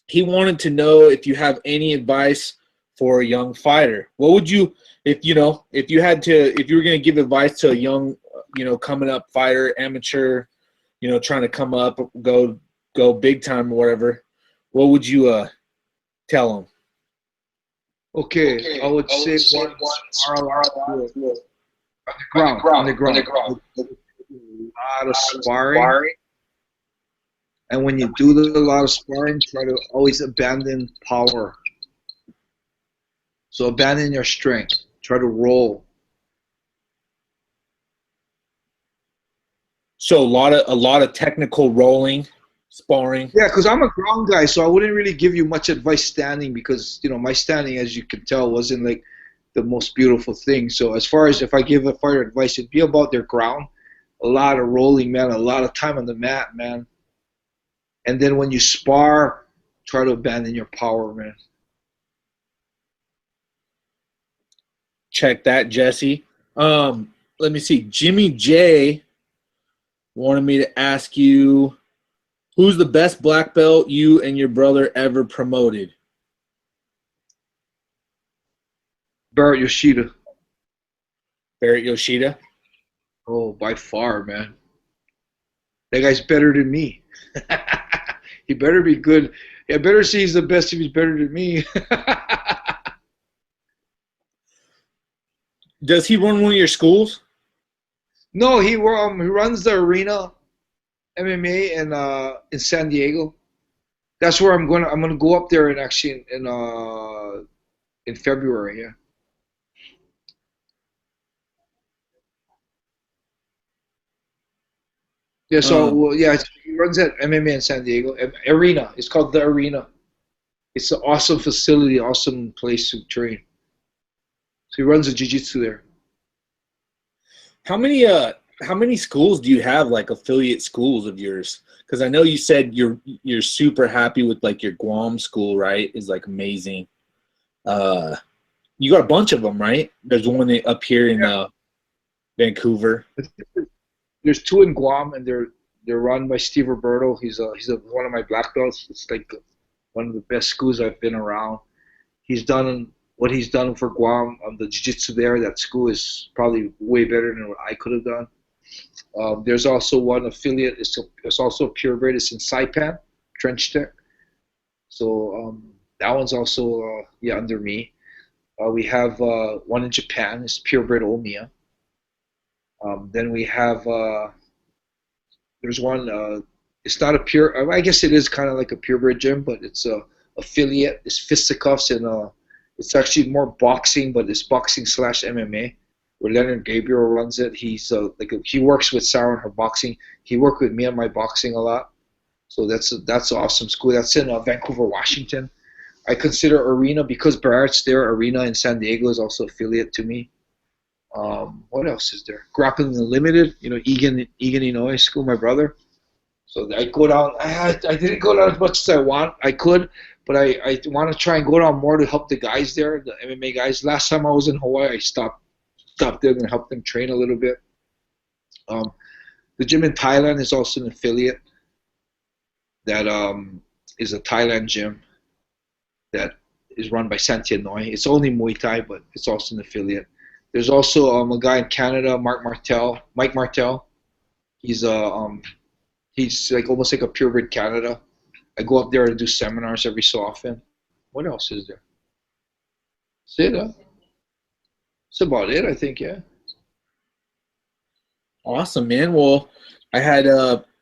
he wanted to know if you have any advice for a young fighter? What would you, if you know, if you had to, if you were going to give advice to a young, coming up fighter, amateur, trying to come up, go big time or whatever, what would you tell them? Okay, I would say one on the ground. A lot of sparring. And when you do a lot of sparring, try to always abandon power. So abandon your strength. Try to roll. So a lot of technical rolling, sparring. Yeah, because I'm a ground guy, so I wouldn't really give you much advice standing because my standing, as you can tell, wasn't like the most beautiful thing. So as far as if I give a fighter advice, it'd be about their ground. A lot of rolling, man. A lot of time on the mat, man. And then when you spar, try to abandon your power, man. Check that, Jesse. Let me see. Jimmy J wanted me to ask you, who's the best black belt you and your brother ever promoted? Barrett Yoshida. Barrett Yoshida? Oh, by far, man. That guy's better than me. He better be good. I better see he's the best if he's better than me. Does he run one of your schools? No, he runs the Arena MMA in San Diego. That's where I'm gonna go up there and actually in February. Yeah. Yeah. So he runs that MMA in San Diego Arena. It's called the Arena. It's an awesome facility, awesome place to train. So he runs the jiu-jitsu there. How many schools do you have, like affiliate schools of yours? Because I know you said you're super happy with like your Guam school, right? Is like amazing. You got a bunch of them, right? There's one up here in Vancouver. There's two in Guam, and they're run by Steve Roberto. He's one of my black belts. It's like one of the best schools I've been around. He's done what he's done for Guam on the jiu-jitsu there. That school is probably way better than what I could have done. There's also one affiliate. It's also purebred. It's in Saipan, Trench Tech. So that one's also under me. We have one in Japan. It's purebred Omiya. Then we have there's one. It's not a pure. I guess it is kind of like a purebred gym, but it's a affiliate. It's fisticuffs and it's actually more boxing, but it's boxing / MMA. Where Leonard Gabriel runs it. He's he works with Sarah in her boxing. He worked with me on my boxing a lot. So that's an awesome school. That's in Vancouver, Washington. I consider Arena, because Barrett's there. Arena in San Diego is also affiliate to me. What else is there? Grappling Unlimited. Egan Inoue school, my brother. So I go down. I didn't go down as much as I want. I could, but I want to try and go down more to help the guys there, the MMA guys. Last time I was in Hawaii, I stopped them and helped them train a little bit. The gym in Thailand is also an affiliate. That is a Thailand gym that is run by Santi Inoue. It's only Muay Thai, but it's also an affiliate. There's also a guy in Canada, Mike Martel. He's like almost like a purebred Canada. I go up there to do seminars every so often. What else is there? That's it, huh? That's about it, I think, yeah. Awesome, man. Well, I had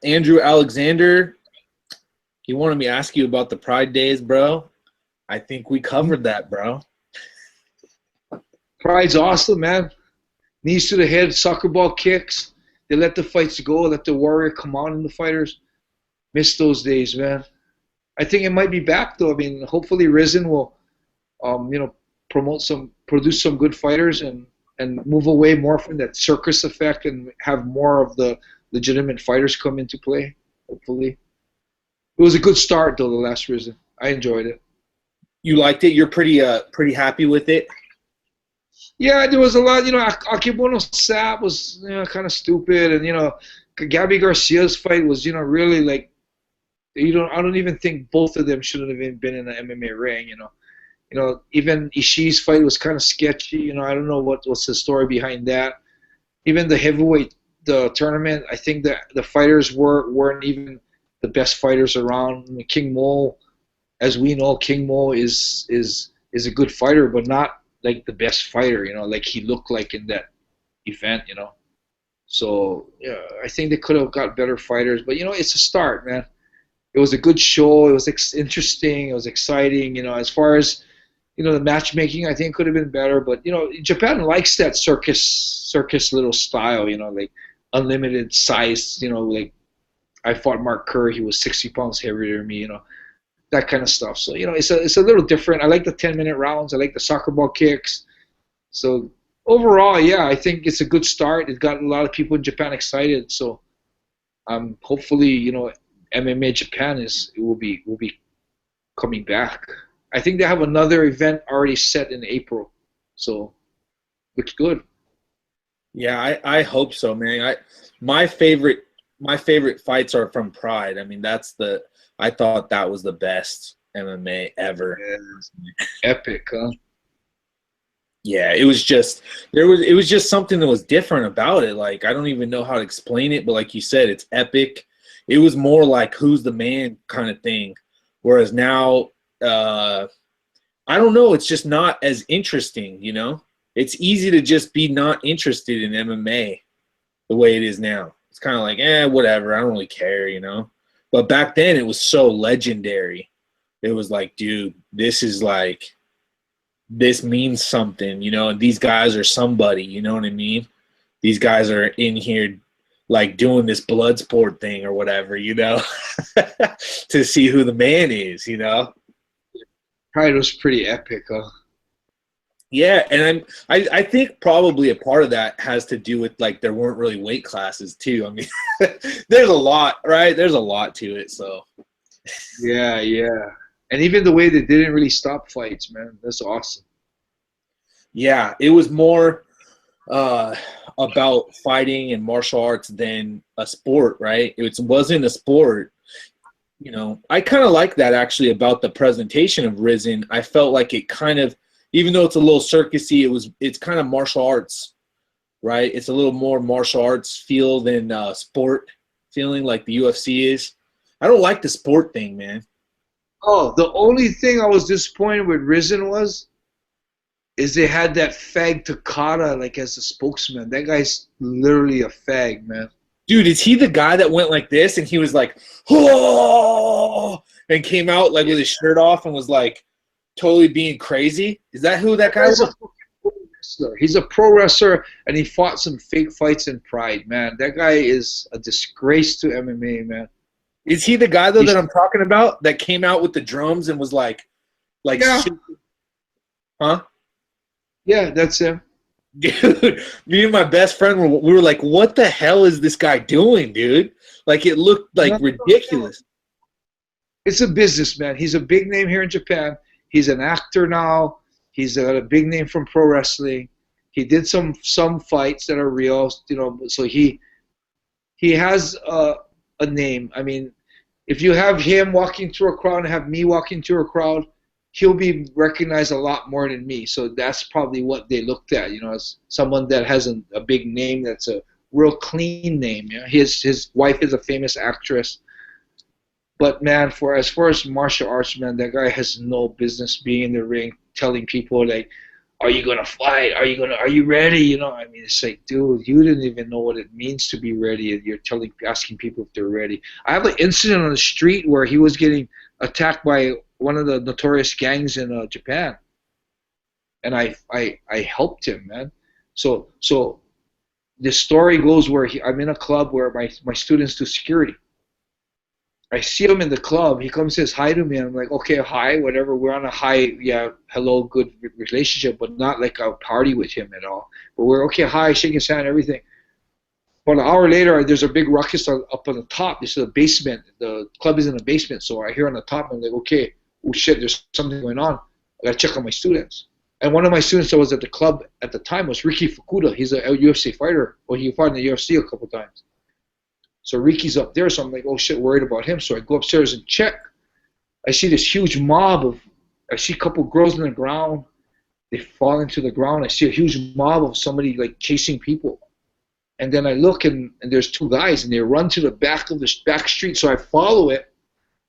Andrew Alexander. He wanted me to ask you about the Pride Days, bro. I think we covered that, bro. Pride's awesome, man. Knees to the head, soccer ball kicks. They let the fights go, let the warrior come on in the fighters. Miss those days, man. I think it might be back, though. I mean, hopefully Risen will, produce some good fighters and move away more from that circus effect and have more of the legitimate fighters come into play, hopefully. It was a good start, though, the last Risen. I enjoyed it. You liked it? You're pretty happy with it? Yeah, there was a lot. Akebono Sap was kind of stupid, and Gabby Garcia's fight was really like I don't even think both of them should have been in the MMA ring. You know, even Ishii's fight was kind of sketchy. You know, I don't know what's the story behind that. Even the heavyweight the tournament, I think that the fighters weren't even the best fighters around. I mean, King Mo, as we know, King Mo is a good fighter, but not like the best fighter. You know, like he looked like in that event. You know, so yeah, I think they could have got better fighters, but you know, it's a start, man. It was a good show. It was interesting. It was exciting. You know, as far as you know, the matchmaking I think could have been better, but you know, Japan likes that circus little style. You know, like unlimited size. You know, like I fought Mark Kerr. He was 60 pounds heavier than me. You know, that kind of stuff. So you know, it's a little different. I like the 10-minute rounds. I like the soccer ball kicks. So overall, yeah, I think it's a good start. It got a lot of people in Japan excited. So hopefully, you know, MMA Japan will be coming back. I think they have another event already set in April, so looks good. Yeah, I hope so, man. My favorite fights are from Pride. I mean, I thought that was the best MMA ever. Yeah. Epic, huh? Yeah, it was just it was just something that was different about it. Like I don't even know how to explain it, but like you said, it's epic. It was more like who's the man kind of thing. Whereas now, I don't know, it's just not as interesting, you know? It's easy to just be not interested in MMA the way it is now. It's kind of like, whatever, I don't really care, you know? But back then it was so legendary. It was like, dude, this means something, you know, and these guys are somebody, you know what I mean? These guys are in here like doing this blood sport thing or whatever, you know, to see who the man is, you know? Pride was pretty epic, huh? Yeah, and I think probably a part of that has to do with like there weren't really weight classes too. I mean, there's a lot, right? There's a lot to it, so. Yeah, yeah. And even the way they didn't really stop fights, man, that's awesome. Yeah, it was more about fighting and martial arts than a sport, right? It wasn't a sport. You know, I kind of like that actually about the presentation of Risen. I felt like it kind of, even though it's a little circusy, it's kind of martial arts, right? It's a little more martial arts feel than sport feeling like the UFC is. I don't like the sport thing, man. Oh, the only thing I was disappointed with Risen is they had that fag Takada like as a spokesman. That guy's literally a fag, man. Dude, is he the guy that went like this and he was like, oh, and came out like with his shirt off and was like totally being crazy? Is that who that guy was? He's a pro wrestler and he fought some fake fights in Pride, man. That guy is a disgrace to MMA, man. Is he the guy though that I'm talking about that came out with the drums and was like yeah. Huh? Yeah, that's him. Dude, me and my best friend we were like, what the hell is this guy doing, dude? Like it looked like ridiculous. It's a businessman. He's a big name here in Japan. He's an actor now. He's got a big name from pro wrestling. He did some fights that are real, you know, so he has a name. I mean, if you have him walking through a crowd and have me walking through a crowd, he'll be recognized a lot more than me. So that's probably what they looked at, you know, as someone that has a big name that's a real clean name. You know? His wife is a famous actress. But man, as far as martial arts, man, that guy has no business being in the ring telling people like, are you gonna fight? Are you ready? You know, I mean, it's like, dude, you didn't even know what it means to be ready, and you're asking people if they're ready. I have an incident on the street where he was getting attacked by one of the notorious gangs in Japan, and I helped him, man. So the story goes where I'm in a club where my students do security. I see him in the club. He comes and says hi to me. And I'm like, okay, hi, whatever. We're on a high, yeah, hello, good relationship, but not like a party with him at all. But we're okay, hi, shake his hand, everything. But an hour later, there's a big ruckus up on the top. This is a basement. The club is in a basement. So I hear on the top, I'm like, okay, oh shit, there's something going on. I got to check on my students. And one of my students that was at the club at the time was Ricky Fukuda. He's a UFC fighter. Well, he fought in the UFC a couple times. So Riki's up there, so I'm like, oh shit, worried about him. So I go upstairs and check. I see this huge mob I see a couple girls on the ground. They fall into the ground. I see a huge mob of somebody like chasing people. And then I look and there's two guys and they run to the back of the back street. So I follow it.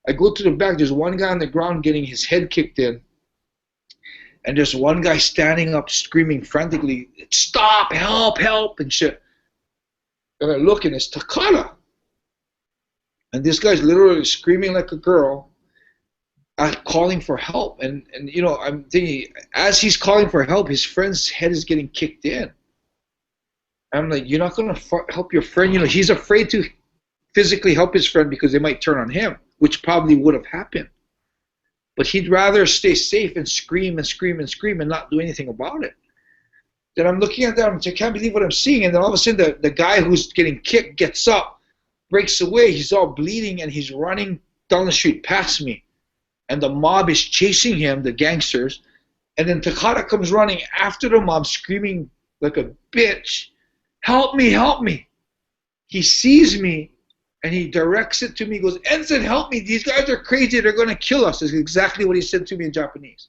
I go to the back. There's one guy on the ground getting his head kicked in. And there's one guy standing up screaming frantically, "Stop, help, help," and shit. And I look and it's Takada. And this guy's literally screaming like a girl, calling for help. And you know, I'm thinking, as he's calling for help, his friend's head is getting kicked in. I'm like, you're not going to help your friend. You know, he's afraid to physically help his friend because they might turn on him, which probably would have happened. But he'd rather stay safe and scream and scream and scream and not do anything about it. Then I'm looking at that, I can't believe what I'm seeing. And then all of a sudden, the guy who's getting kicked gets up, breaks away. He's all bleeding, and he's running down the street past me. And the mob is chasing him, the gangsters. And then Takada comes running after the mob, screaming like a bitch, "Help me, help me." He sees me, and he directs it to me. He goes, "Enson, help me. These guys are crazy. They're going to kill us." That's exactly what he said to me in Japanese.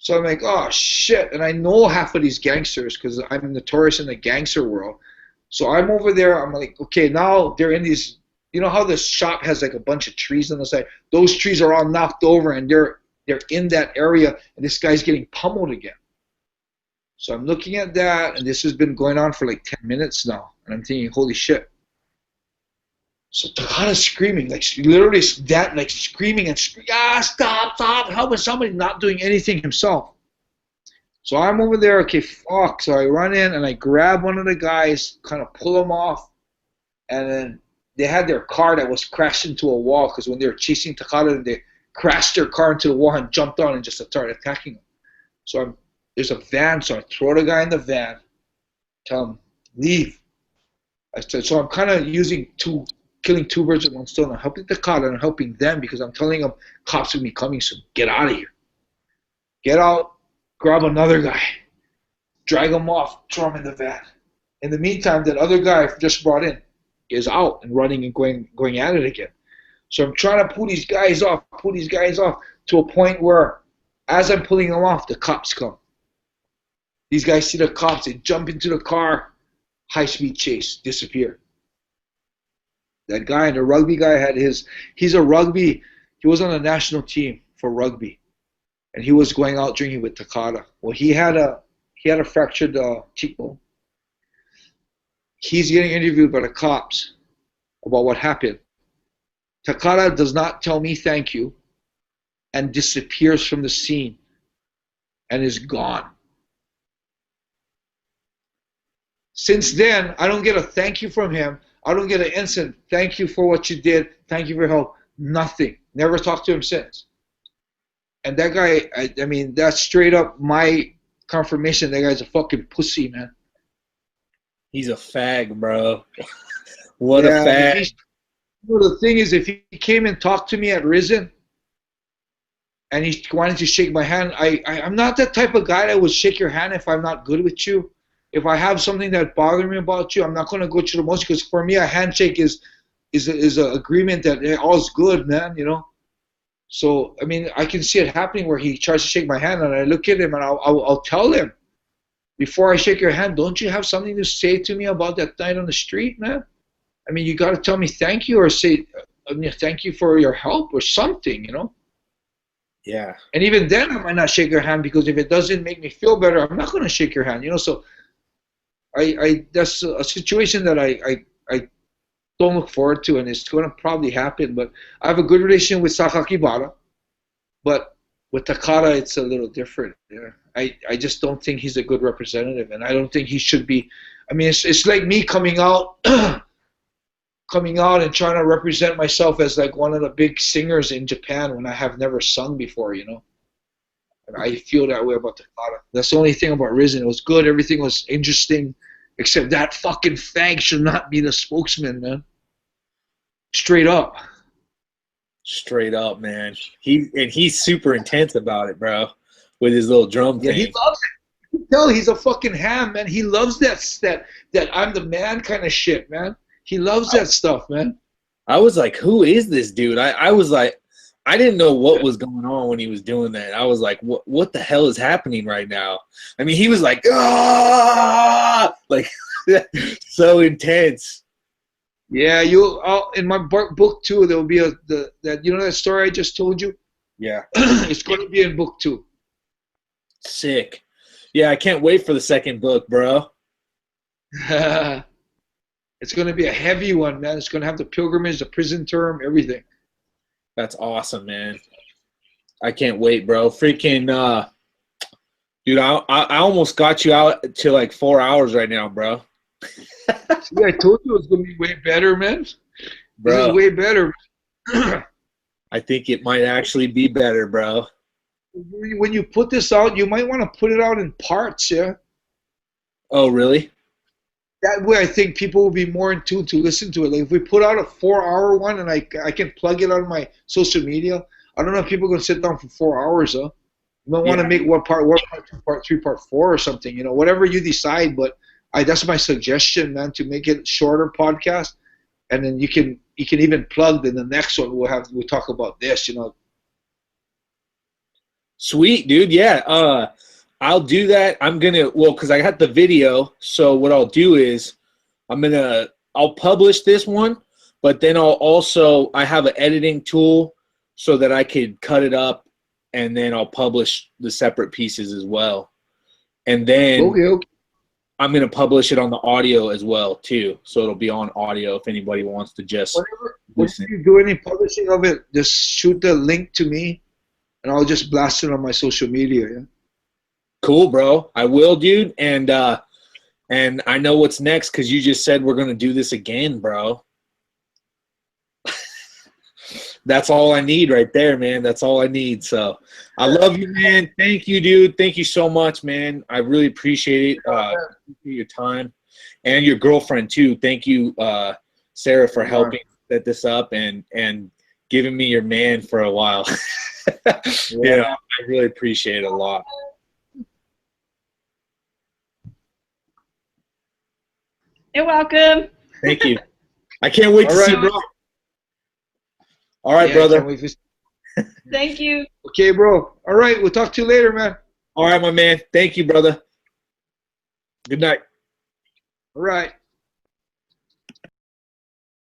So I'm like, oh, shit. And I know half of these gangsters because I'm notorious in the gangster world. So I'm over there. I'm like, okay, now they're in these, you know how this shop has like a bunch of trees on the side? Those trees are all knocked over, and they're in that area, and this guy's getting pummeled again. So I'm looking at that, and this has been going on for like 10 minutes now. And I'm thinking, holy shit. So Takada's screaming, like literally that, like screaming and screaming, stop, help me, somebody, not doing anything himself. So I'm over there, okay, fuck. So I run in and I grab one of the guys, kind of pull him off, and then they had their car that was crashed into a wall because when they were chasing Takada, they crashed their car into the wall and jumped on and just started attacking him. So there's a van, so I throw the guy in the van, tell him, leave. I said, so I'm kind of killing two birds with one stone. I'm helping Takada and I'm helping them because I'm telling them cops will be coming soon. Get out of here. Get out, grab another guy, drag him off, throw him in the van. In the meantime, that other guy I just brought in is out and running and going at it again. So I'm trying to pull these guys off to a point where as I'm pulling them off, the cops come. These guys see the cops, they jump into the car, high-speed chase, disappear. That guy, the rugby guy, he was on a national team for rugby. And he was going out drinking with Takada. Well, he had a fractured cheekbone. He's getting interviewed by the cops about what happened. Takada does not tell me thank you and disappears from the scene and is gone. Since then, I don't get a thank you from him. I don't get an instant thank you for what you did. Thank you for your help. Nothing. Never talked to him since. And that guy, I mean, that's straight up my confirmation. That guy's a fucking pussy, man. He's a fag, bro. What a fag. Well, the thing is, if he came and talked to me at Risen and he wanted to shake my hand, I'm not that type of guy that would shake your hand if I'm not good with you. If I have something that bothers me about you, I'm not going to go through the motion because for me, a handshake is an agreement that all's good, man, you know. So, I mean, I can see it happening where he tries to shake my hand and I look at him and I'll tell him, before I shake your hand, don't you have something to say to me about that night on the street, man? I mean, you got to tell me thank you or say thank you for your help or something, you know? Yeah. And even then, I might not shake your hand because if it doesn't make me feel better, I'm not going to shake your hand, you know? So, that's a situation that I don't look forward to, and it's going to probably happen. But I have a good relation with Sakakibara, but with Takada, it's a little different. Yeah. I just don't think he's a good representative, and I don't think he should be. I mean, it's like me coming out and trying to represent myself as like one of the big singers in Japan when I have never sung before, you know. And I feel that way about Takada. That's the only thing about Risen. It was good. Everything was interesting. Except that fucking fag should not be the spokesman, man. Straight up. Straight up, man. He's super intense about it, bro. With his little drum thing. He loves it. You can tell he's a fucking ham, man. He loves that I'm the man kind of shit, man. He loves that stuff, man. I was like, who is this dude? I was like, I didn't know what was going on when he was doing that. I was like, what the hell is happening right now? I mean, he was like, ah, like so intense. Yeah, in my book 2, there will be that you know that story I just told you. Yeah, It's going to be in book 2. sick. Yeah, I can't wait for the second book, bro. It's going to be a heavy one, man. It's going to have the pilgrimage, the prison term, everything. That's awesome, man. I can't wait, bro. Freaking, dude, I almost got you out to like 4 hours right now, bro. See, I told you it was going to be way better, man. Bro, this is way better. I think it might actually be better, bro. When you put this out, you might want to put it out in parts, yeah? Oh, really? That way I think people will be more in tune to listen to it. Like if we put out a 4-hour one and I can plug it on my social media, I don't know if people are going to sit down for 4 hours, huh? You might want to make one part, 2 part, 3 part 4 or something, you know, whatever you decide. But that's my suggestion, man, to make it shorter podcast. And then you can even plug in the next one. We'll talk about this, you know. Sweet, dude. Yeah. I'll do that. I'm gonna because I got the video. So what I'll do is I'll publish this one, but then I have an editing tool so that I could cut it up, and then I'll publish the separate pieces as well. And then Okay. I'm gonna publish it on the audio as well too. So it'll be on audio if anybody wants to just listen. Whenever you do any publishing of it, just shoot the link to me, and I'll just blast it on my social media. Yeah. Cool, bro. I will, dude. And I know what's next because you just said we're gonna do this again, bro. That's all I need right there, man. That's all I need. So I love you, man. Thank you, dude. Thank you so much, man. I really appreciate it. Your time and your girlfriend too. Thank you, Sarah, for helping set this up and giving me your man for a while. Yeah, I really appreciate it a lot. You're welcome. Thank you. I can't wait to see you, bro. All right, brother. Thank you. Okay, bro. All right, we'll talk to you later, man. All right, my man. Thank you, brother. Good night. All right.